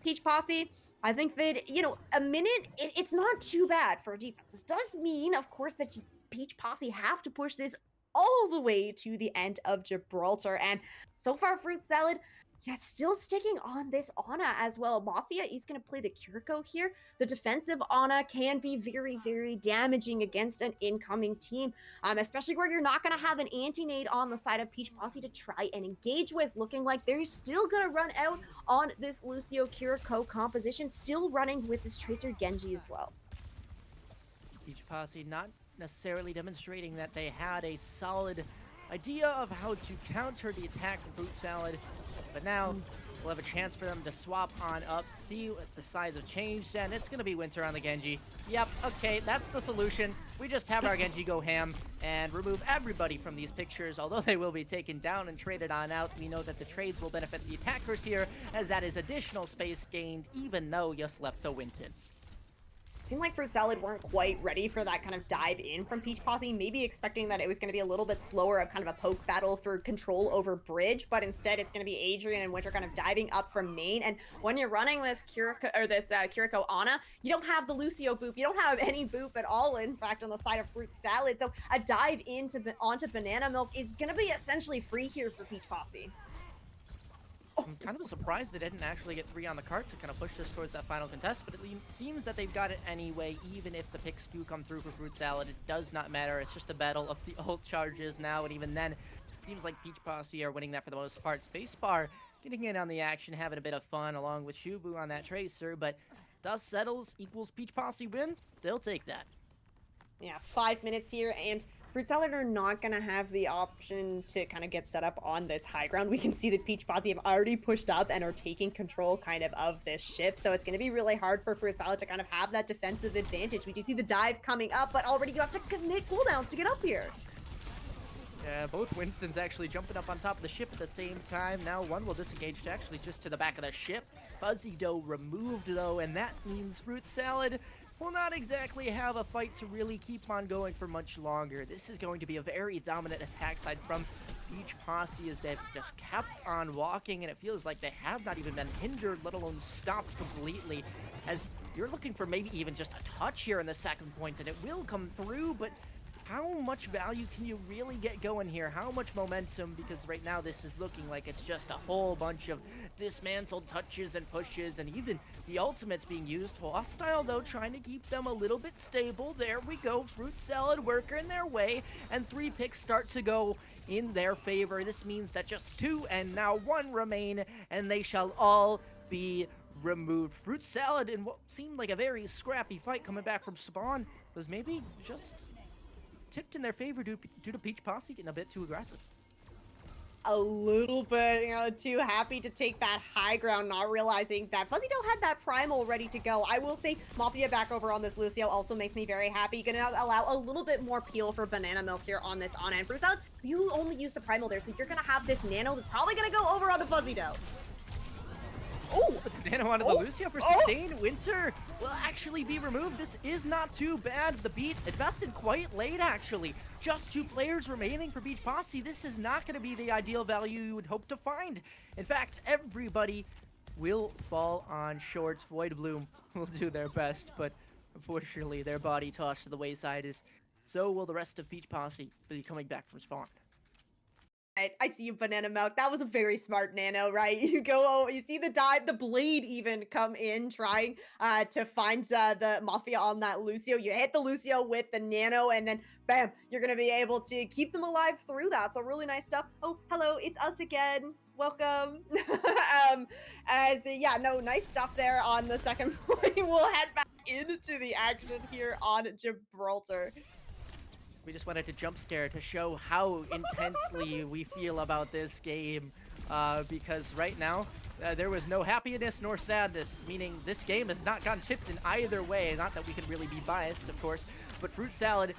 Peach Posse, I think that, you know, a minute, it's not too bad for a defense. This does mean, of course, that Peach Posse have to push this all the way to the end of Gibraltar. And so far, Fruit Salad, yeah, still sticking on this Ana as well. Mafia is going to play the Kiriko here. The defensive Ana can be very, very damaging against an incoming team, especially where you're not going to have an anti-nade on the side of Peach Posse to try and engage with. Looking like they're still going to run out on this Lucio Kiriko composition, still running with this Tracer Genji as well. Peach Posse not necessarily demonstrating that they had a solid idea of how to counter the attack from Fruit Salad, but now we'll have a chance for them to swap on up, see what the sides have changed, and it's going to be Winter on the Genji. Yep, okay, that's the solution. We just have our Genji go ham and remove everybody from these pictures. Although they will be taken down and traded on out, we know that the trades will benefit the attackers here, as that is additional space gained, even though you slept the Winton. seemed like Fruit Salad weren't quite ready for that kind of dive in from Peach Posse, maybe expecting that it was going to be a little bit slower of kind of a poke battle for control over bridge, but instead it's going to be Adrian and Winter kind of diving up from main. And when you're running this Kiriko Ana, you don't have the Lucio boop. You don't have any boop at all, in fact, on the side of Fruit Salad. So a dive onto Banana Milk is going to be essentially free here for Peach Posse. I'm kind of surprised they didn't actually get 3 on the cart to kind of push this towards that final contest, but it seems that they've got it anyway, even if the picks do come through for Fruit Salad. It does not matter. It's just a battle of the ult charges now, and even then, it seems like Peach Posse are winning that for the most part. Spacebar getting in on the action, having a bit of fun, along with Shubu on that Tracer, but dust settles equals Peach Posse win. They'll take that. Yeah, 5 minutes here, and Fruit Salad are not going to have the option to kind of get set up on this high ground. We can see that Peach Posse have already pushed up and are taking control kind of this ship, so it's going to be really hard for Fruit Salad to kind of have that defensive advantage. We do see the dive coming up, but already you have to commit cooldowns to get up here. Yeah, both Winstons actually jumping up on top of the ship at the same time. Now one will disengage to actually just to the back of the ship. Fuzzy Dough removed, though, and that means Fruit Salad will not exactly have a fight to really keep on going for much longer. This is going to be a very dominant attack side from Peach Posse as they've just kept on walking, and it feels like they have not even been hindered, let alone stopped completely, as you're looking for maybe even just a touch here in the second point, and it will come through, but how much value can you really get going here? How much momentum? Because right now this is looking like it's just a whole bunch of dismantled touches and pushes, and even the ultimates being used. Hostile, though, trying to keep them a little bit stable. There we go. Fruit Salad working their way, and 3 picks start to go in their favor. This means that just 2 and now 1 remain, and they shall all be removed. Fruit Salad, in what seemed like a very scrappy fight coming back from Spawn, was maybe just tipped in their favor due to Peach Posse getting a bit too aggressive. A little bit, too happy to take that high ground, not realizing that Fuzzy Dough had that primal ready to go. I will say Mafia back over on this Lucio also makes me very happy. Gonna allow a little bit more peel for Banana Milk here on this Ana. And Fruit Salad, you only use the primal there, so you're gonna have this nano that's probably gonna go over on the Fuzzy Dough. Oh, Nano onto the Lucio for sustain. Winter will actually be removed. This is not too bad. The beat invested quite late, actually. Just 2 players remaining for Peach Posse. This is not going to be the ideal value you would hope to find. In fact, everybody will fall on shorts. Void Bloom will do their best, but unfortunately their body tossed to the wayside is so will the rest of Peach Posse be coming back from spawn. I see you, Banana Milk. That was a very smart nano, right? You go, you see the dive, the blade even come in, trying to find the Mafia on that Lucio. You hit the Lucio with the nano, and then bam, you're gonna be able to keep them alive through that. So really nice stuff. Oh, hello, it's us again. Welcome. Yeah, no, nice stuff there on the second point. We'll head back into the action here on Gibraltar. We just wanted to jump scare to show how intensely we feel about this game, because right now there was no happiness nor sadness, meaning this game has not gone tipped in either way. Not that we can really be biased, of course, but Fruit Salad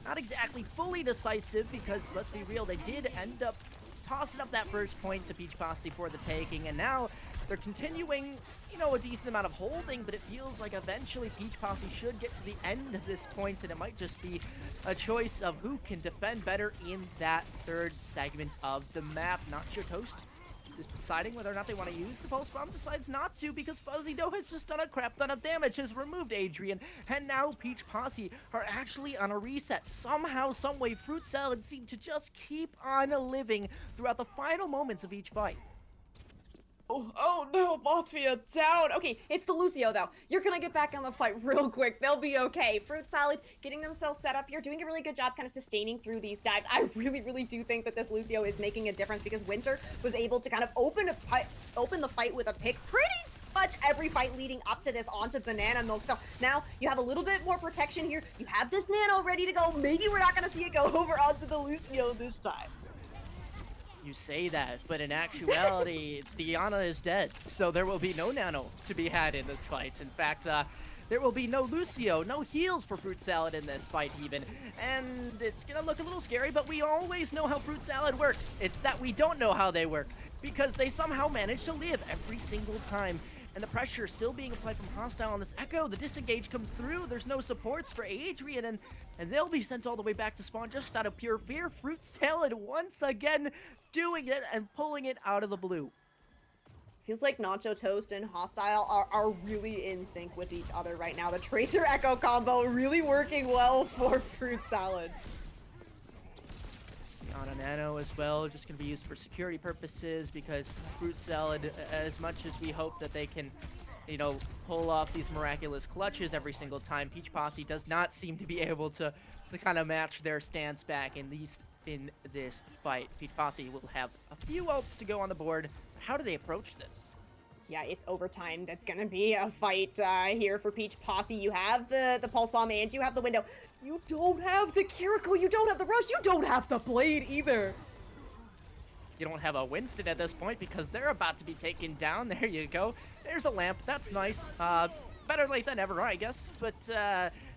not exactly fully decisive, because let's be real, they did end up tossing up that first point to Peach Posse for the taking, and now they're continuing, you know, a decent amount of holding, but it feels like eventually Peach Posse should get to the end of this point, and it might just be a choice of who can defend better in that third segment of the map. Not your Toast is deciding whether or not they want to use the Pulse Bomb, decides not to, because Fuzzy Dough has just done a crap ton of damage, has removed Adrian, and now Peach Posse are actually on a reset. Somehow, someway, Fruit Salad seemed to just keep on living throughout the final moments of each fight. Oh no, Mafia down. Okay, it's the Lucio though. You're gonna get back on the fight real quick. They'll be okay. Fruit Salad getting themselves set up. You're doing a really good job kind of sustaining through these dives. I really do think that this Lucio is making a difference, because Winter was able to kind of open the fight with a pick pretty much every fight leading up to this onto Banana Milk. So now you have a little bit more protection here. You have this nano ready to go. Maybe we're not gonna see it go over onto the Lucio this time. You say that, but in actuality, the Ana is dead, so there will be no nano to be had in this fight. In fact, there will be no Lucio, no heals for Fruit Salad in this fight even. And it's gonna look a little scary, but we always know how Fruit Salad works. It's that we don't know how they work, because they somehow manage to live every single time. and the pressure still being applied from Hostile on this Echo. The disengage comes through. There's no supports for Adrian, and they'll be sent all the way back to spawn just out of pure fear. Fruit Salad once again doing it and pulling it out of the blue. Feels like Nacho Toast and Hostile are really in sync with each other right now. The Tracer Echo combo really working well for Fruit Salad. On a Nano as well, just going to be used for security purposes because Fruit Salad, as much as we hope that they can, you know, pull off these miraculous clutches every single time, Peach Posse does not seem to be able to kind of match their stance back, at least in this fight. Peach Posse will have a few ults to go on the board. How do they approach this? Yeah, it's overtime. That's gonna be a fight here for Peach Posse. You have the Pulse Bomb and you have the window. You don't have the Kiriko, you don't have the Rush, you don't have the Blade either. You don't have a Winston at this point because they're about to be taken down. There you go. There's a lamp. That's nice. Better late than ever, I guess. But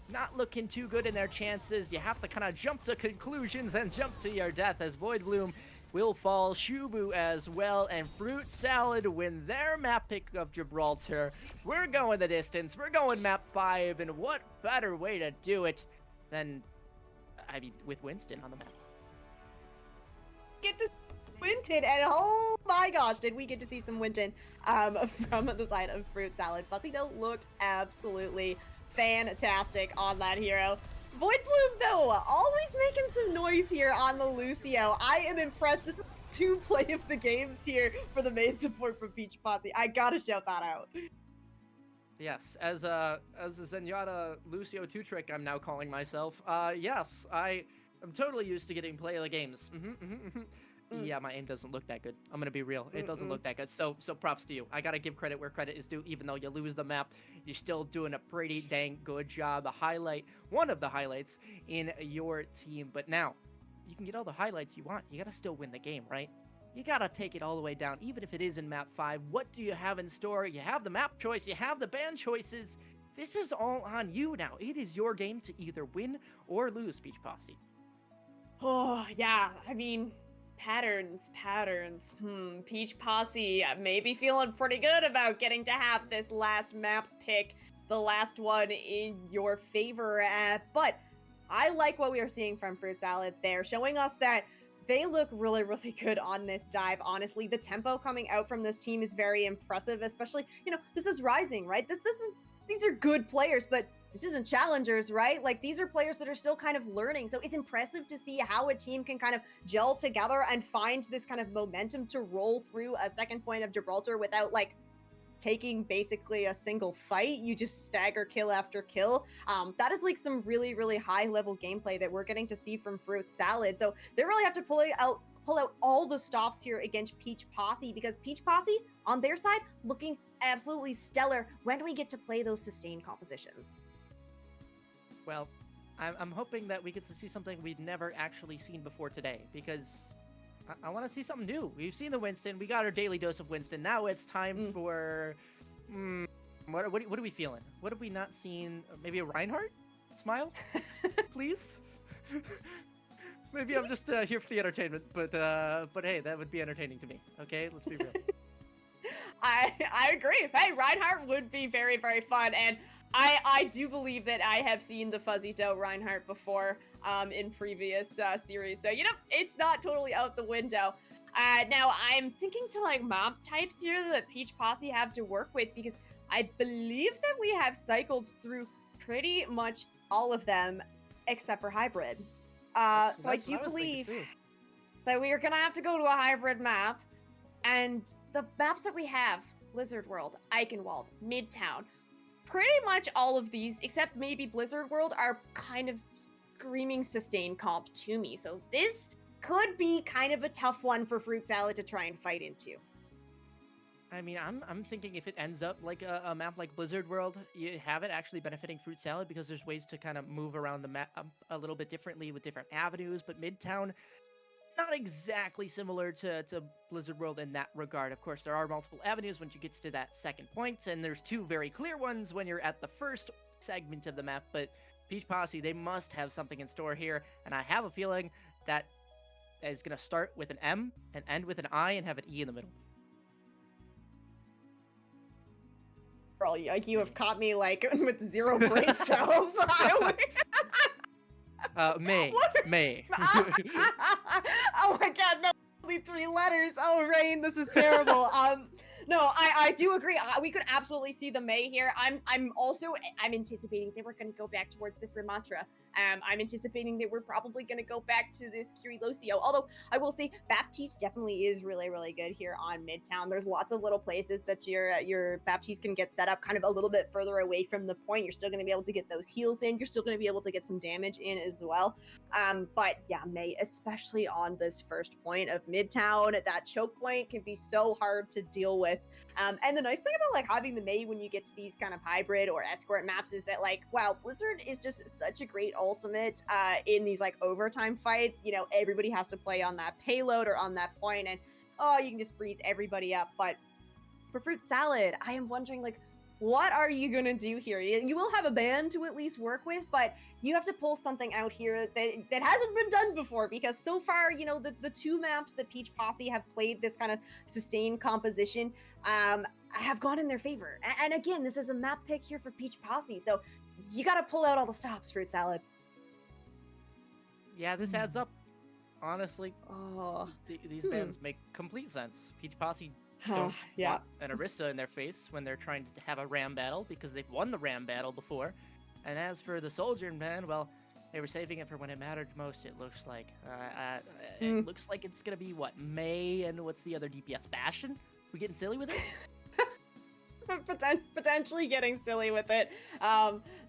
not looking too good in their chances. You have to kind of jump to conclusions and jump to your death as Void Bloom will fall, Shubu as well, and Fruit Salad win their map pick of Gibraltar. We're going the distance. We're going map 5, and what better way to do it than, I mean, with Winston on the map. Get to Winton, and oh my gosh, did we get to see some Winton from the side of Fruit Salad. Fuzzito looked absolutely fantastic on that hero. Void Bloom, though, always making some noise here on the Lucio. I am impressed. This is 2 play of the games here for the main support from Peach Posse. I gotta shout that out. Yes, as a Zenyatta Lucio 2 trick, I'm now calling myself. Yes, I am totally used to getting play of the games. Yeah, my aim doesn't look that good. I'm gonna be real. It doesn't look that good. So props to you. I gotta give credit where credit is due. Even though you lose the map, you're still doing a pretty dang good job. The highlight, one of the highlights in your team. But now, you can get all the highlights you want. You gotta still win the game, right? You gotta take it all the way down, even if it is in map 5. What do you have in store? You have the map choice. You have the ban choices. This is all on you now. It is your game to either win or lose, Peach Posse. Oh, yeah. I mean, patterns. Peach Posse maybe feeling pretty good about getting to have this last map pick, the last one in your favor. But I like what we are seeing from Fruit Salad there, showing us that they look really, really good on this dive. Honestly, the tempo coming out from this team is very impressive, especially, you know, this is Rising, right? These are good players, but this isn't challengers, right? Like, these are players that are still kind of learning. So it's impressive to see how a team can kind of gel together and find this kind of momentum to roll through a second point of Gibraltar without, like, taking basically a single fight. You just stagger kill after kill. That is like some really, really high level gameplay that we're getting to see from Fruit Salad. So they really have to pull out all the stops here against Peach Posse, because Peach Posse on their side looking absolutely stellar when we get to play those sustained compositions. Well, I'm hoping that we get to see something we've never actually seen before today, because I want to see something new. We've seen the Winston. We got our daily dose of Winston. Now it's time for... what are we feeling? What have we not seen? Maybe a Reinhardt? Smile? Please? Maybe I'm just here for the entertainment, but hey, that would be entertaining to me. Okay, let's be real. I agree. Hey, Reinhardt would be very, very fun, and I do believe that I have seen the Fuzzy Doe Reinhardt before in previous series, so, you know, it's not totally out the window. Now, I'm thinking to, like, mob types here that Peach Posse have to work with, because I believe that we have cycled through pretty much all of them except for Hybrid. So I do believe that we are going to have to go to a Hybrid map, and the maps that we have, Blizzard World, Eichenwald, Midtown, pretty much all of these, except maybe Blizzard World, are kind of screaming sustained comp to me. So this could be kind of a tough one for Fruit Salad to try and fight into. I mean, I'm thinking if it ends up like a map like Blizzard World, you have it actually benefiting Fruit Salad because there's ways to kind of move around the map a little bit differently with different avenues. But Midtown, not exactly similar to Blizzard World in that regard. Of course, there are multiple avenues once you get to that second point, and there's 2 very clear ones when you're at the first segment of the map. But Peach Posse, they must have something in store here, and I have a feeling that is going to start with an M and end with an I and have an E in the middle. girl, you have caught me like with 0 brain cells. May. May. Oh my god, no, only 3 letters. Oh, Rain, this is terrible. No, I do agree. We could absolutely see the May here. I'm anticipating they were going to go back towards this Ramantra. I'm anticipating that we're probably going to go back to this Kirilosio. Although I will say Baptiste definitely is really, really good here on Midtown. There's lots of little places that your Baptiste can get set up kind of a little bit further away from the point. You're still going to be able to get those heals in. You're still going to be able to get some damage in as well. But yeah, May, especially on this first point of Midtown, that choke point can be so hard to deal with. And the nice thing about like having the May when you get to these kind of hybrid or escort maps is that like, wow, Blizzard is just such a great ultimate in these like overtime fights. You know, everybody has to play on that payload or on that point, and oh, you can just freeze everybody up. But for Fruit Salad, I am wondering like, what are you gonna do here? You will have a band to at least work with, but you have to pull something out here that hasn't been done before, because so far, you know, the 2 maps that Peach Posse have played this kind of sustained composition have gone in their favor. And again, this is a map pick here for Peach Posse, so you gotta pull out all the stops, Fruit Salad. Yeah, this adds up. Honestly, Oh, these bands make complete sense. Peach Posse don't yeah. want an Orisa in their face when they're trying to have a Ram battle, because they've won the Ram battle before. And as for the Soldier band, well, they were saving it for when it mattered most, it looks like. It looks like it's gonna be, what, May, and what's the other DPS? Bastion? We getting silly with it? Potentially getting silly with it.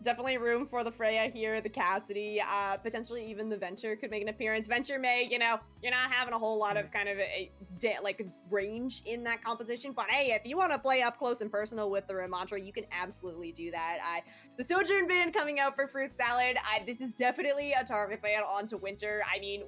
Definitely room for the Freya here, the Cassidy, potentially even the Venture could make an appearance. Venture May, you know, you're not having a whole lot of kind of like range in that composition, but hey, if you want to play up close and personal with the Ramantra, you can absolutely do that. The Sojourn band coming out for Fruit Salad, this is definitely a target ban onto Winter. I mean,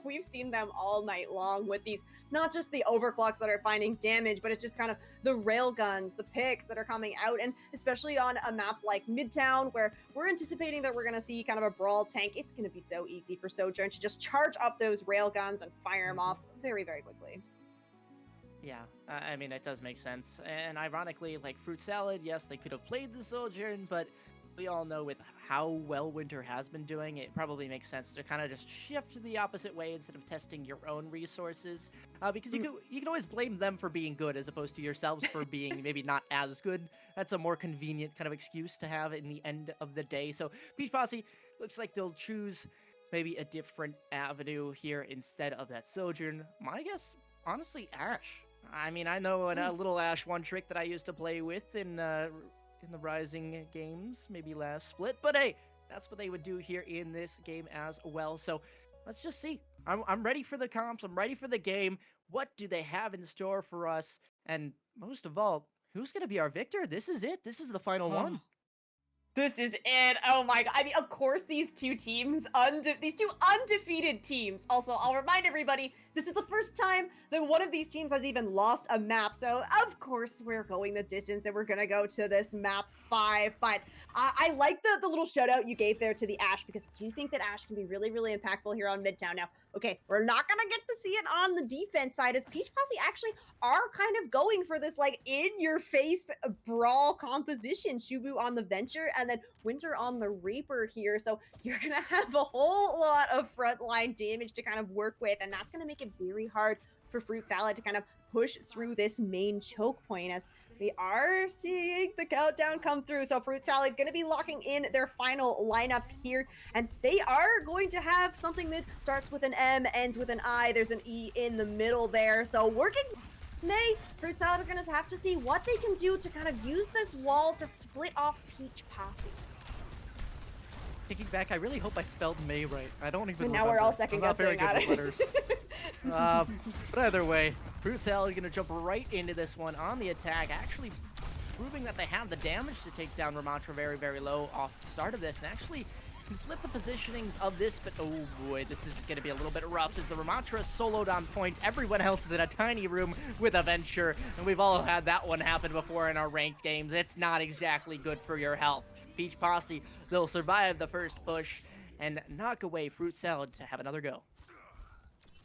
we've seen them all night long with these, not just the overclocks that are finding damage, but it's just kind of the railguns, the picks that are coming out, and especially on a map like Midtown, where we're anticipating that we're going to see kind of a brawl tank. It's going to be so easy for Sojourn to just charge up those railguns and fire them off very, very quickly. Yeah, I mean, it does make sense. And ironically, like Fruit Salad, yes, they could have played the Sojourn, but we all know with how well Winter has been doing, it probably makes sense to kind of just shift the opposite way instead of testing your own resources. Because you can always blame them for being good as opposed to yourselves for being maybe not as good. That's a more convenient kind of excuse to have in the end of the day. So Peach Posse looks like they'll choose maybe a different avenue here instead of that Sojourn. My guess, honestly, Ash. I mean, I know a little Ash one trick that I used to play with in the Rising games, maybe last split, but hey, that's what they would do here in this game as well. So let's just see. I'm ready for the comps. I'm ready for the game. What do they have in store for us? And most of all, who's going to be our victor? This is it. This is the final one. This is it. Oh my god. I mean, of course, these two teams, these two undefeated teams. Also, I'll remind everybody, this is the first time that one of these teams has even lost a map. So, of course, we're going the distance and we're going to go to this map 5. But I like the little shout out you gave there to the Ash, because I do think that Ash can be really, really impactful here on Midtown. Now, okay, we're not going to get to see it on the defense side, as Peach Posse actually are kind of going for this, like, in-your-face brawl composition. Shubu on the Venture, and then Winter on the Reaper here. So you're going to have a whole lot of frontline damage to kind of work with, and that's going to make it very hard for Fruit Salad to kind of push through this main choke point, as we are seeing the countdown come through. So Fruit Salad going to be locking in their final lineup here, and they are going to have something that starts with an M, ends with an I. There's an E in the middle there. So working May, Fruit Salad are going to have to see what they can do to kind of use this wall to split off Peach Posse. Thinking back, I really hope I spelled May right. I don't even And now remember. we're all second guessing I'm not very good at with letters. But either way, Fruit Salad going to jump right into this one on the attack, actually proving that they have the damage to take down Ramantra very, very low off the start of this, and actually can flip the positionings of this, but oh boy, this is going to be a little bit rough as the Ramantra is soloed on point. Everyone else is in a tiny room with a Venture, and we've all had that one happen before in our ranked games. It's not exactly good for your health. Peach Posse, they'll survive the first push and knock away Fruit Salad to have another go.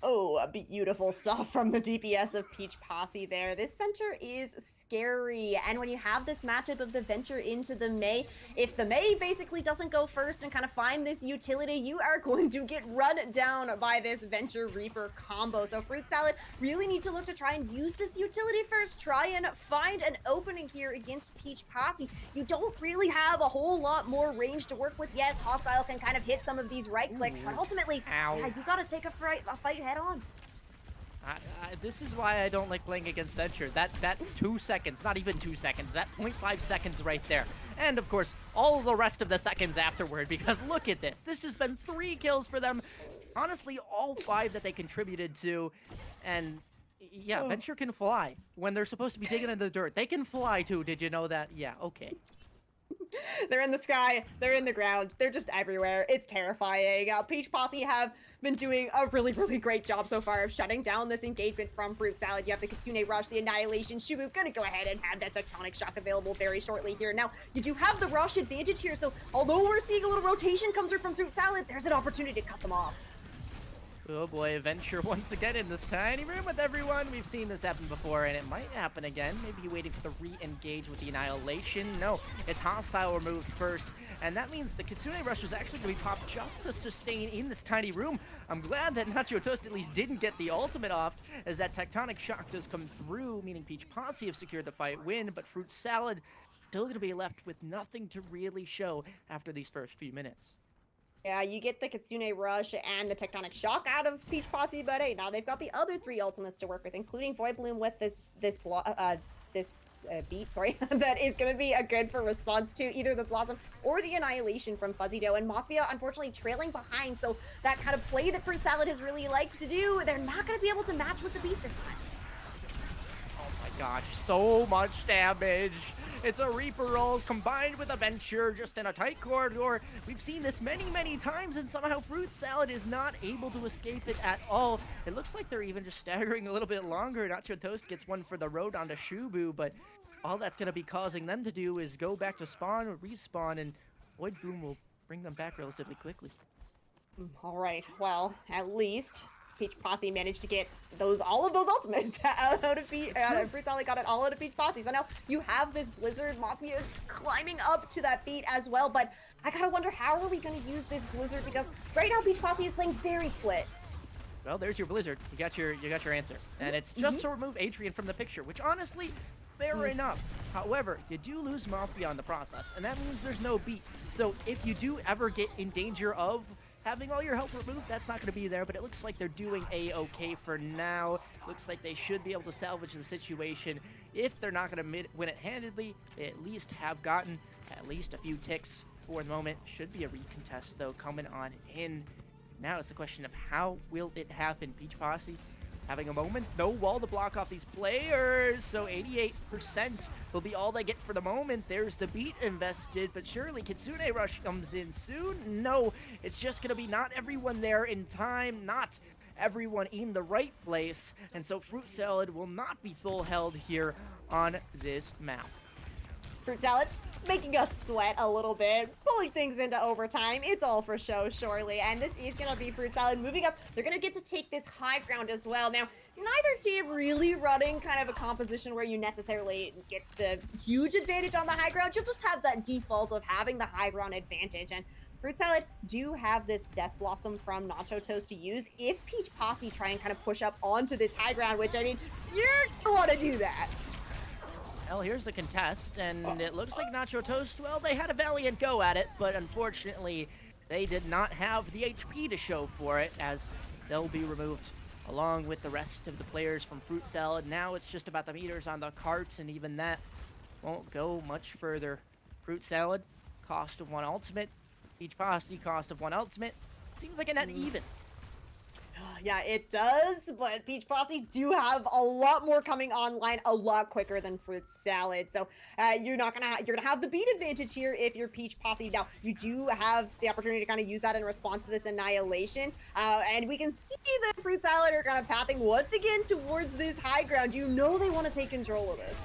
Oh, beautiful stuff from the DPS of Peach Posse there. This Venture is scary. And when you have this matchup of the Venture into the Mei, if the Mei basically doesn't go first and kind of find this utility, you are going to get run down by this Venture Reaper combo. So Fruit Salad really need to look to try and use this utility first. Try and find an opening here against Peach Posse. You don't really have a whole lot more range to work with. Yes, Hostile can kind of hit some of these right clicks, but ultimately, yeah, you gotta take a fight head on. This is why I don't like playing against Venture. That 2 seconds, not even 2 seconds, that 0.5 seconds right there. And of course, all the rest of the seconds afterward, because look at this. This has been 3 kills for them. Honestly, all 5 that they contributed to. And yeah, Venture can fly. When they're supposed to be digging in the dirt, they can fly too. Did you know that? Yeah, okay. They're in the sky, they're in the ground, they're just everywhere. It's terrifying. Peach Posse have been doing a really, really great job so far of shutting down this engagement from Fruit Salad. You have the Kitsune Rush, the Annihilation. Shubu gonna go ahead and have that Tectonic Shock available very shortly here. Now, you do have the Rush advantage here, so although we're seeing a little rotation come through from Fruit Salad, there's an opportunity to cut them off. Oh boy, Venture once again in this tiny room with everyone. We've seen this happen before, and it might happen again. Maybe waiting for the re-engage with the Annihilation. No, it's Hostile removed first, and that means the Kitsune Rush is actually going to be popped just to sustain in this tiny room. I'm glad that Nacho Toast at least didn't get the ultimate off, as that Tectonic Shock does come through, meaning Peach Posse have secured the fight win, but Fruit Salad still going to be left with nothing to really show after these first few minutes. Yeah, you get the Kitsune Rush and the Tectonic Shock out of Peach Posse, but hey, now they've got the other 3 ultimates to work with, including Void Bloom with this beat, that is going to be a good for response to either the Blossom or the Annihilation from Fuzzy Dough. And Mafia, unfortunately, trailing behind, so that kind of play that Fruit Salad has really liked to do, they're not going to be able to match with the beat this time. Oh my gosh, so much damage. It's a Reaper roll combined with a Venture just in a tight corridor. We've seen this many, many times, and somehow Fruit Salad is not able to escape it at all. It looks like they're even just staggering a little bit longer. Nacho Toast gets one for the road onto Shubu, but all that's going to be causing them to do is go back to spawn or respawn, and Void Bloom will bring them back relatively quickly. All right, well, at least Peach Posse managed to get all of those ultimates out of Fruit Salad got it all out of Peach Posse. So now you have this Blizzard Mafia climbing up to that beat as well. But I gotta wonder, how are we gonna use this Blizzard? Because right now Peach Posse is playing very split. Well, there's your Blizzard. You got your answer, and it's just to remove Adrian from the picture, which honestly, fair enough. However, you do lose Mafia on the process, and that means there's no beat. So if you do ever get in danger of having all your health removed, that's not going to be there, but it looks like they're doing a-okay for now. Looks like they should be able to salvage the situation. If they're not going to win it handedly, they at least have gotten at least a few ticks for the moment. Should be a recontest, though, coming on in. Now it's the question of how will it happen. Peach Posse having a moment. No wall to block off these players, so 88% will be all they get for the moment. There's the beat invested, but surely Kitsune Rush comes in soon. No, it's just going to be not everyone there in time, not everyone in the right place, and so Fruit Salad will not be full held here on this map. Fruit Salad making us sweat a little bit, pulling things into overtime. It's all for show, surely. And this is going to be Fruit Salad moving up. They're going to get to take this high ground as well. Now, neither team really running kind of a composition where you necessarily get the huge advantage on the high ground. You'll just have that default of having the high ground advantage. And Fruit Salad do have this Death Blossom from Nacho Toast to use if Peach Posse try and kind of push up onto this high ground, which, I mean, you're going to want to do that. Well, here's the contest, and it looks like Nacho Toast, well, they had a valiant go at it, but unfortunately, they did not have the HP to show for it, as they'll be removed along with the rest of the players from Fruit Salad. Now it's just about the meters on the carts, and even that won't go much further. Fruit Salad, cost of 1 ultimate. Peach Posse, cost of 1 ultimate. Seems like a net even. Yeah, it does, but Peach Posse do have a lot more coming online a lot quicker than Fruit Salad. So you're gonna have the beat advantage here if you're Peach Posse. Now, you do have the opportunity to kind of use that in response to this Annihilation. And we can see that Fruit Salad are kind of pathing once again towards this high ground. You know they want to take control of this.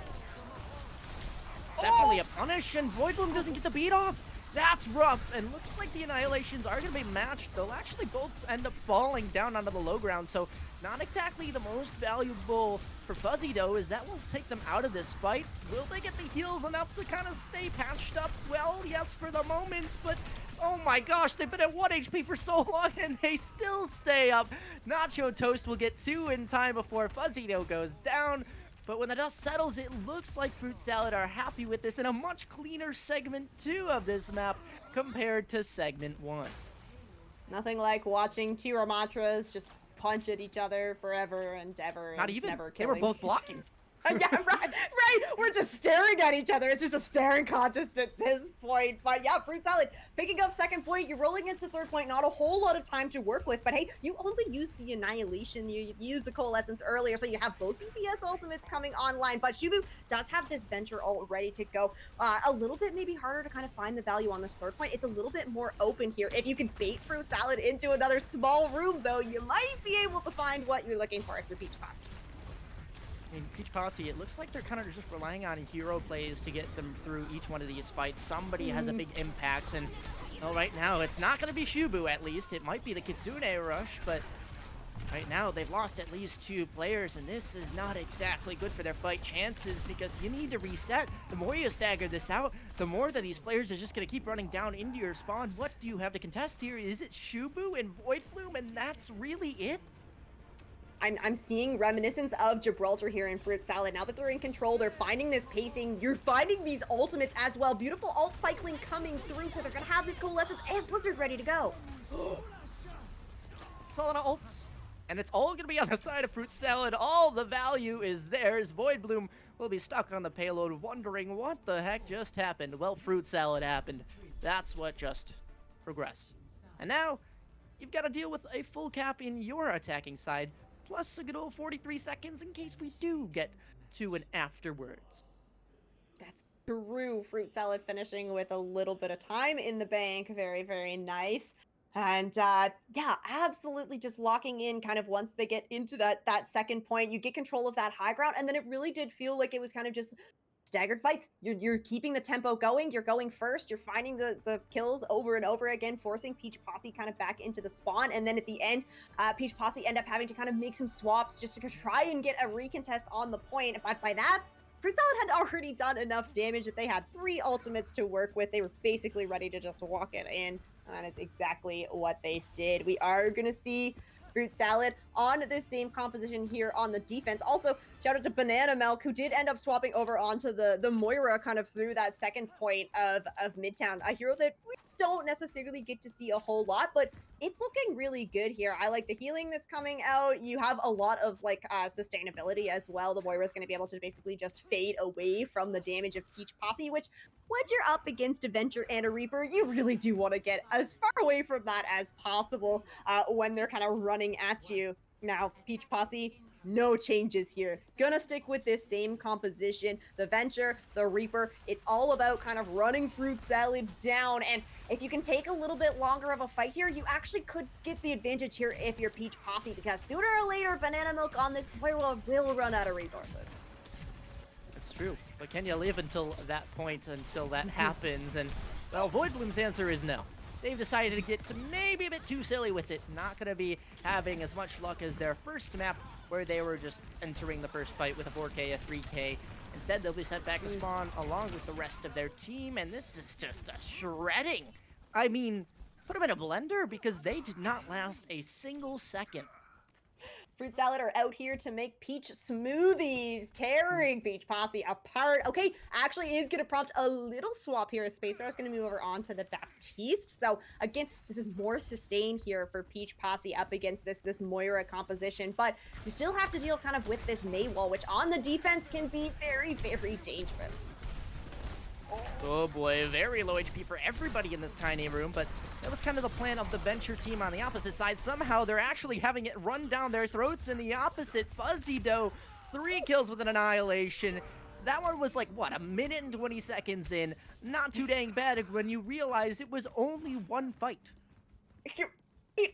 Definitely a punish, and Void Bloom doesn't get the beat off. That's rough, and looks like the Annihilations are going to be matched. They'll actually both end up falling down onto the low ground, so not exactly the most valuable for Fuzzy, though, as that will take them out of this fight. Will they get the heals enough to kind of stay patched up? Well, yes, for the moment, but oh my gosh, they've been at 1 HP for so long, and they still stay up. Nacho Toast will get 2 in time before Fuzzy goes down. But when the dust settles, it looks like Fruit Salad are happy with this in a much cleaner segment 2 of this map compared to segment 1. Nothing like watching two Ramatras just punch at each other forever and ever. Not and even. Never They were killing both each blocking. Yeah, right. We're just staring at each other. It's just a staring contest at this point. But yeah, Fruit Salad picking up second point. You're rolling into third point. Not a whole lot of time to work with. But hey, you only used the Annihilation. You used the Coalescence earlier, so you have both DPS ultimates coming online. But Shubu does have this Venture ult ready to go. A little bit maybe harder to kind of find the value on this third point. It's a little bit more open here. If you can bait Fruit Salad into another small room, though, you might be able to find what you're looking for if you're Peach Pass. I mean, Peach Posse, it looks like they're kind of just relying on hero plays to get them through each one of these fights. Somebody has a big impact, and well, right now, it's not going to be Shubu, at least. It might be the Kitsune Rush, but right now, they've lost at least 2 players, and this is not exactly good for their fight chances because you need to reset. The more you stagger this out, the more that these players are just going to keep running down into your spawn. What do you have to contest here? Is it Shubu and Void Bloom, and that's really it? I'm seeing reminiscence of Gibraltar here in Fruit Salad. Now that they're in control, they're finding this pacing. You're finding these ultimates as well. Beautiful ult cycling coming through, so they're going to have this Coalescence and Blizzard ready to go. It's a lot of ults, and it's all going to be on the side of Fruit Salad. All the value is theirs. Void Bloom will be stuck on the payload, wondering what the heck just happened. Well, Fruit Salad happened. That's what just progressed. And now, you've got to deal with a full cap in your attacking side, plus a good old 43 seconds in case we do get to an afterwards. That's true. Fruit Salad finishing with a little bit of time in the bank. Very, very nice. And yeah, absolutely just locking in kind of once they get into that second point, you get control of that high ground. And then it really did feel like it was kind of just staggered fights. You're keeping the tempo going. You're going first. You're finding the kills over and over again, forcing Peach Posse kind of back into the spawn. And then at the end, Peach Posse end up having to kind of make some swaps just to try and get a recontest on the point. But by that, Fruit Salad had already done enough damage that they had 3 ultimates to work with. They were basically ready to just walk it in. That is exactly what they did. We are going to see Fruit Salad on the same composition here on the defense. Also, shout out to Banana Milk, who did end up swapping over onto the Moira kind of through that second point of Midtown. A hero that we don't necessarily get to see a whole lot, but it's looking really good here. I like the healing that's coming out. You have a lot of like sustainability as well. The Moira is going to be able to basically just fade away from the damage of Peach Posse, which when you're up against a Venture and a Reaper, you really do want to get as far away from that as possible when they're kind of running at you. Now, Peach Posse, no changes here. Gonna stick with this same composition. The Venture, the Reaper, it's all about kind of running Fruit Salad down. And if you can take a little bit longer of a fight here, you actually could get the advantage here if you're Peach Posse, because sooner or later, Banana Milk on this Moira will run out of resources. That's true. But can you live until that point, until that happens? And, well, Void Bloom's answer is no. They've decided to get to maybe a bit too silly with it. Not going to be having as much luck as their first map, where they were just entering the first fight with a 4K, a 3K. Instead, they'll be sent back to spawn along with the rest of their team, and this is just a shredding. I mean, put them in a blender because they did not last a single second. Fruit Salad are out here to make peach smoothies, tearing Peach Posse apart. Okay, actually is going to prompt a little swap here. Spacebar is going to move over onto the Baptiste. So again, this is more sustain here for Peach Posse up against this Moira composition. But you still have to deal kind of with this Mei wall, which on the defense can be very, very dangerous. Oh boy, very low HP for everybody in this tiny room, but that was kind of the plan of the Venture team on the opposite side. Somehow they're actually having it run down their throats in the opposite. Fuzzy Dough, 3 kills with an Annihilation. That one was like, what, 1 minute and 20 seconds in. Not too dang bad when you realize it was only one fight.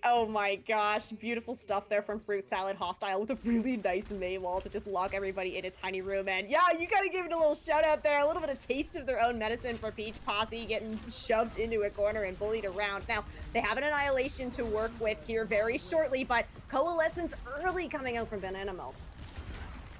Oh my gosh, beautiful stuff there from Fruit Salad Hostile with a really nice main wall to just lock everybody in a tiny room. And yeah, you gotta give it a little shout out there, a little bit of taste of their own medicine for Peach Posse getting shoved into a corner and bullied around. Now, they have an Annihilation to work with here very shortly, but Coalescence early coming out from Banana Milk.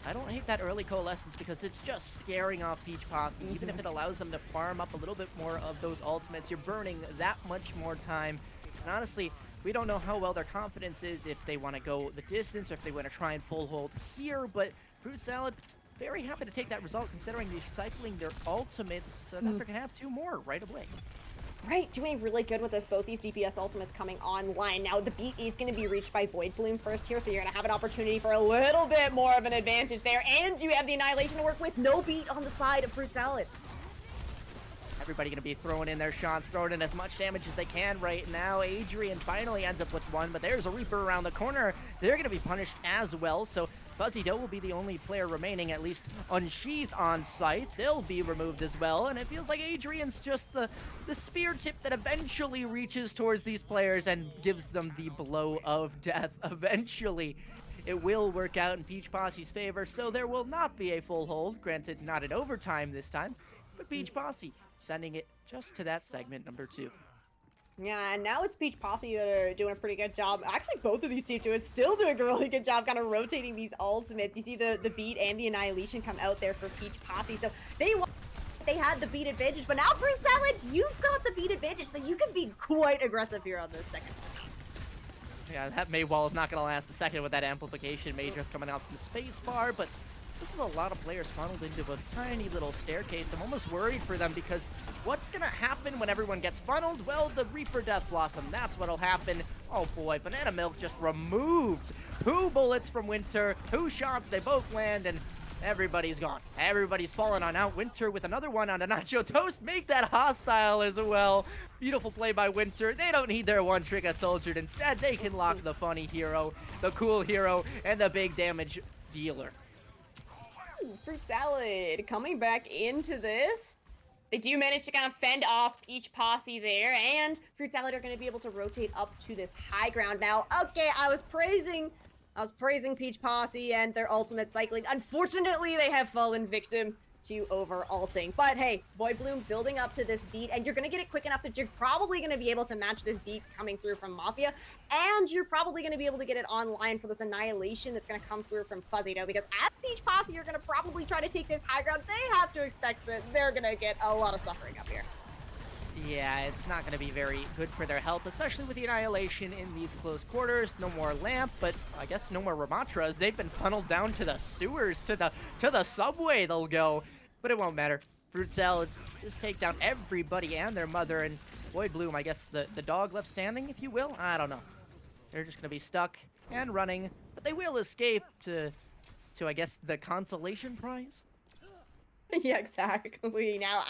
I don't hate that early Coalescence because it's just scaring off Peach Posse. Even if it allows them to farm up a little bit more of those ultimates, you're burning that much more time. And honestly, we don't know how well their confidence is, if they want to go the distance or if they want to try and full hold here, but Fruit Salad, very happy to take that result considering they're cycling their ultimates so that they're going to have 2 more right away. Right, doing really good with this, both these DPS ultimates coming online. Now, the beat is going to be reached by Void Bloom first here, so you're going to have an opportunity for a little bit more of an advantage there, and you have the Annihilation to work with, no beat on the side of Fruit Salad. Everybody going to be throwing in their shots, throwing in as much damage as they can right now. Adrian finally ends up with 1, but there's a Reaper around the corner. They're going to be punished as well, so Fuzzy Doe will be the only player remaining, at least unsheathed on site. They'll be removed as well, and it feels like Adrian's just the spear tip that eventually reaches towards these players and gives them the blow of death. Eventually, it will work out in Peach Posse's favor, so there will not be a full hold. Granted, not in overtime this time, but Peach Posse sending it just to that segment number 2. Yeah, and now it's Peach Posse that are doing a pretty good job. Actually, both of these teams still doing a really good job kind of rotating these ultimates. You see the beat and the Annihilation come out there for Peach Posse. So they had the beat advantage, but now Fruit Salad, you've got the beat advantage, so you can be quite aggressive here on this second one. Yeah, that May wall is not going to last a second with that amplification major coming out from the space bar, but this is a lot of players funneled into a tiny little staircase. I'm almost worried for them because what's going to happen when everyone gets funneled? Well, the Reaper Death Blossom, that's what'll happen. Oh boy, Banana Milk just removed 2 bullets from Winter, 2 shots, they both land, and everybody's gone. Everybody's fallen on out. Winter with another one on a Nacho Toast. Make that hostile as well. Beautiful play by Winter. They don't need their one trick soldier. Instead, they can lock the funny hero, the cool hero, and the big damage dealer. Fruit Salad coming back into this. They do manage to kind of fend off Peach Posse there, and Fruit Salad are going to be able to rotate up to this high ground now. Okay, I was praising Peach Posse and their ultimate cycling. Unfortunately, they have fallen victim to over-ulting. But hey, Void Bloom building up to this beat, and you're going to get it quick enough that you're probably going to be able to match this beat coming through from Mafia, and you're probably going to be able to get it online for this Annihilation that's going to come through from Fuzzy Doe, because as Peach Posse, you're going to probably try to take this high ground. They have to expect that they're going to get a lot of suffering up here. Yeah, it's not going to be very good for their health, especially with the Annihilation in these close quarters. No more Lamp, but I guess no more Ramatras. They've been funneled down to the sewers, to the subway they'll go. But it won't matter. Fruit Salad just take down everybody and their mother, and Void Bloom, I guess the dog left standing, if you will? I don't know. They're just going to be stuck and running, but they will escape to I guess, the consolation prize? Yeah, exactly. Now,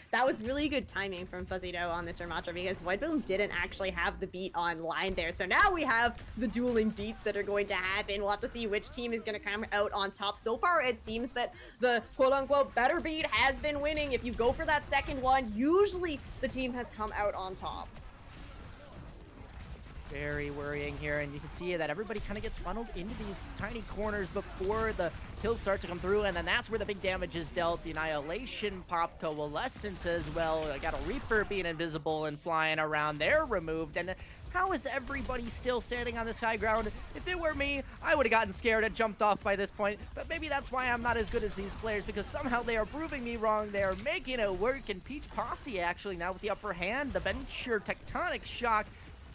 that was really good timing from Fuzzy Doe on this Ramatra because Void Bloom didn't actually have the beat online there. So now we have the dueling beats that are going to happen. We'll have to see which team is going to come out on top. So far, it seems that the quote-unquote better beat has been winning. If you go for that second one, usually the team has come out on top. Very worrying here, and you can see that everybody kind of gets funneled into these tiny corners before the kills start to come through, and then that's where the big damage is dealt. The Annihilation pop Coalescence as well. I got a Reaper being invisible and flying around. They're removed, and how is everybody still standing on this high ground? If it were me, I would have gotten scared and jumped off by this point, but maybe that's why I'm not as good as these players, because somehow they are proving me wrong. They are making it work, and Peach Posse actually now with the upper hand. The Venture Tectonic Shock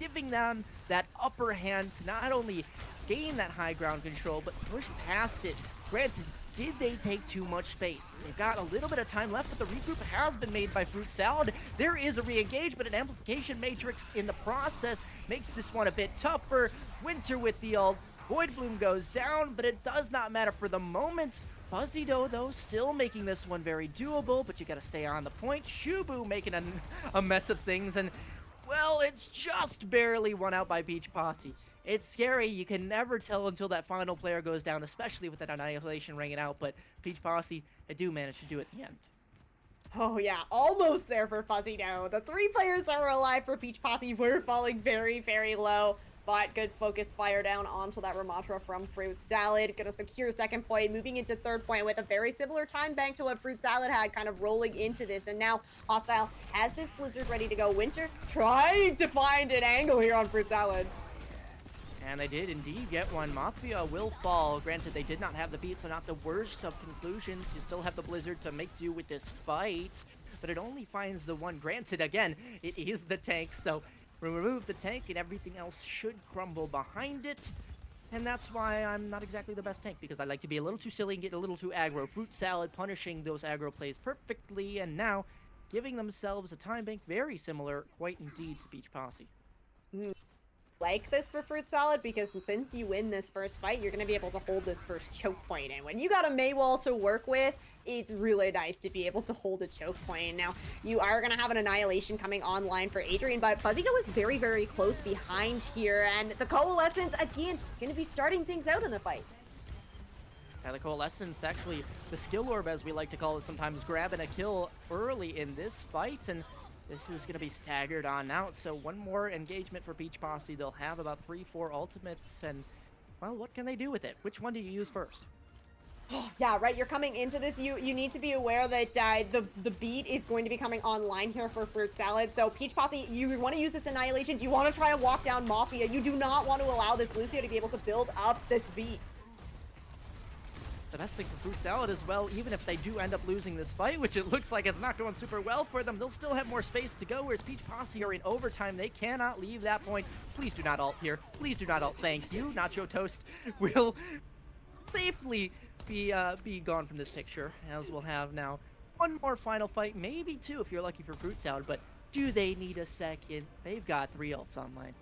giving them that upper hand to not only gain that high ground control, but push past it. Granted, did they take too much space? They've got a little bit of time left, but the regroup has been made by Fruit Salad. There is a re-engage, but an amplification matrix in the process makes this one a bit tougher. Winter with the ult. Void Bloom goes down, but it does not matter for the moment. Fuzzy Doe, though, still making this one very doable, but you gotta stay on the point. Shubu making a mess of things, and well, it's just barely won out by Peach Posse. It's scary. You can never tell until that final player goes down, especially with that Annihilation ringing out, but Peach Posse, they do manage to do it at the end. Oh yeah, almost there for Fuzzy now. The 3 players that were alive for Peach Posse were falling very, very low. But good focus fire down onto that Ramatra from Fruit Salad. Gonna secure second point, moving into third point with a very similar time bank to what Fruit Salad had, kind of rolling into this. And now Hostile has this Blizzard ready to go. Winter trying to find an angle here on Fruit Salad. And they did indeed get one. Mafia will fall. Granted, they did not have the beat, so not the worst of conclusions. You still have the Blizzard to make do with this fight, but it only finds the one. Granted, again, it is the tank, so remove the tank and everything else should crumble behind it. And that's why I'm not exactly the best tank, because I like to be a little too silly and get a little too aggro. Fruit Salad punishing those aggro plays perfectly, and now giving themselves a time bank very similar, quite indeed, to Peach Posse. Like this for Fruit Salad, because since you win this first fight, you're going to be able to hold this first choke point. And when you got a Mei wall to work with, it's really nice to be able to hold a choke point. Now, you are going to have an Annihilation coming online for Adrian, but Fuzzito is very, very close behind here. And the Coalescence, again, going to be starting things out in the fight. Yeah, the Coalescence, actually, the skill orb, as we like to call it sometimes, grabbing a kill early in this fight, and this is going to be staggered on out, so one more engagement for Peach Posse. They'll have about 3-4 ultimates, and, well, what can they do with it? Which one do you use first? Yeah, right, you're coming into this, you need to be aware that the beat is going to be coming online here for Fruit Salad, so Peach Posse, you want to use this Annihilation, you want to try and walk down Mafia, you do not want to allow this Lucio to be able to build up this beat. The best thing for Fruit Salad as well, even if they do end up losing this fight, which it looks like it's not going super well for them, they'll still have more space to go, whereas Peach Posse are in overtime. They cannot leave that point. Please do not ult here. Please do not ult. Thank you. Nacho Toast will safely be gone from this picture, as we'll have now one more final fight, maybe two if you're lucky for Fruit Salad, but do they need a second? They've got 3 ults online.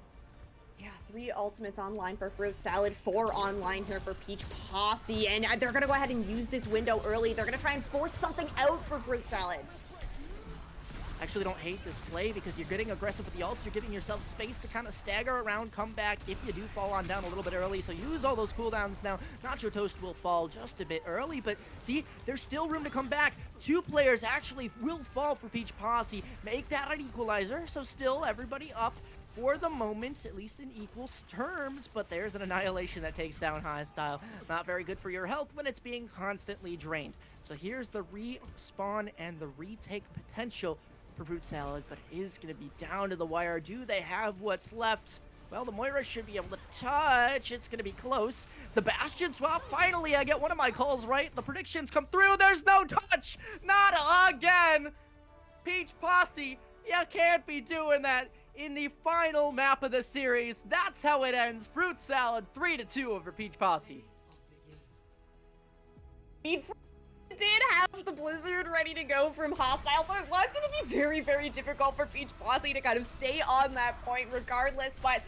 Yeah, 3 ultimates online for Fruit Salad, 4 online here for Peach Posse, and they're gonna go ahead and use this window early. They're gonna try and force something out for Fruit Salad. I actually don't hate this play because you're getting aggressive with the ults, you're giving yourself space to kind of stagger around, come back if you do fall on down a little bit early, so use all those cooldowns now. Nacho Toast will fall just a bit early, but see, there's still room to come back. 2 players actually will fall for Peach Posse, make that an equalizer, so still everybody up for the moment, at least in equal terms, but there's an Annihilation that takes down Hostile. Not very good for your health when it's being constantly drained. So here's the respawn and the retake potential for Fruit Salad, but it is going to be down to the wire. Do they have what's left? Well, the Moira should be able to touch. It's going to be close. The Bastion swap. Finally, I get one of my calls right. The predictions come through. There's no touch. Not again. Peach Posse, you can't be doing that in the final map of the series. That's how it ends. Fruit Salad 3-2 over Peach Posse. Did have the Blizzard ready to go from Hostile, so it was going to be very, very difficult for Peach Posse to kind of stay on that point regardless, but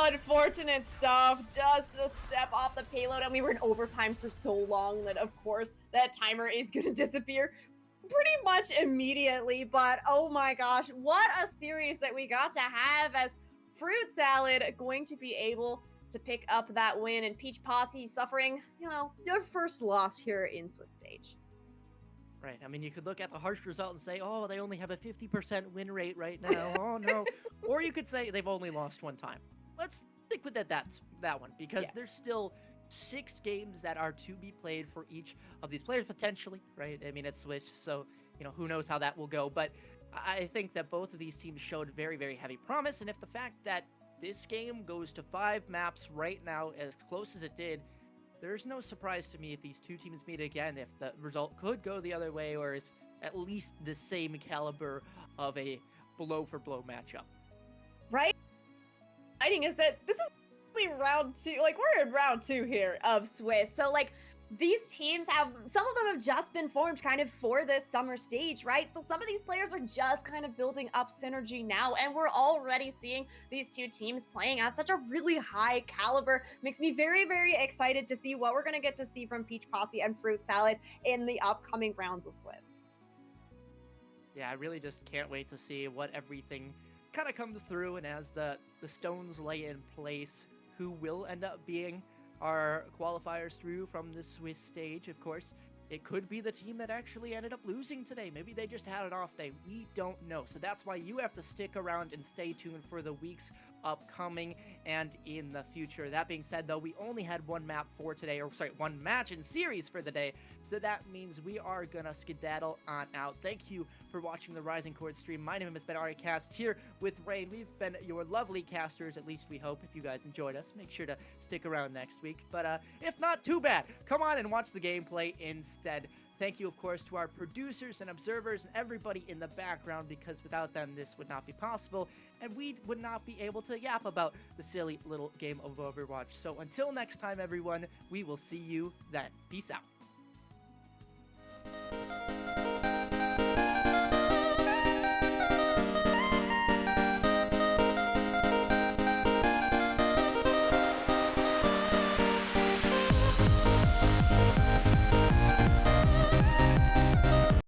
unfortunate stuff, just a step off the payload, and we were in overtime for so long that, of course, that timer is going to disappear pretty much immediately. But oh my gosh, what a series that we got to have, as Fruit Salad going to be able to pick up that win, and Peach Posse suffering, you know, their first loss here in Swiss stage. Right, I mean, you could look at the harsh result and say, oh, they only have a 50% win rate right now, oh no. Or you could say they've only lost 1 time. Let's stick with that one, because there's still 6 games that are to be played for each of these players, potentially, right? I mean, it's Swiss, so, you know, who knows how that will go, but I think that both of these teams showed very, very heavy promise, and if the fact that this game goes to 5 maps right now, as close as it did, there's no surprise to me if these 2 teams meet again, if the result could go the other way, or is at least the same caliber of a blow-for-blow matchup. Right? Exciting is that this is round 2, like, we're in round 2 here of Swiss, so, like, these teams have, some of them have just been formed kind of for this summer stage, right? So some of these players are just kind of building up synergy now, and we're already seeing these 2 teams playing at such a really high caliber. Makes me very, very excited to see what we're going to get to see from Peach Posse and Fruit Salad in the upcoming rounds of Swiss. Yeah, I really just can't wait to see what everything kind of comes through, and as the stones lay in place, who will end up being our qualifiers through from the Swiss stage, of course. it could be the team that actually ended up losing today. Maybe they just had an off day. We don't know. So that's why you have to stick around and stay tuned for the weeks upcoming and in the future. That being said, though, we only had one map for today, or sorry, one match in series for the day. So that means we are gonna skedaddle on out. Thank you for watching the Risingcord stream. My name has been AriCast here with Rain. We've been your lovely casters, at least we hope. If you guys enjoyed us, make sure to stick around next week. But if not, too bad. Come on and watch the gameplay instead. Thank you, of course, to our producers and observers and everybody in the background, because without them, this would not be possible, and we would not be able to yap about the silly little game of Overwatch. So until next time, everyone, we will see you then. Peace out.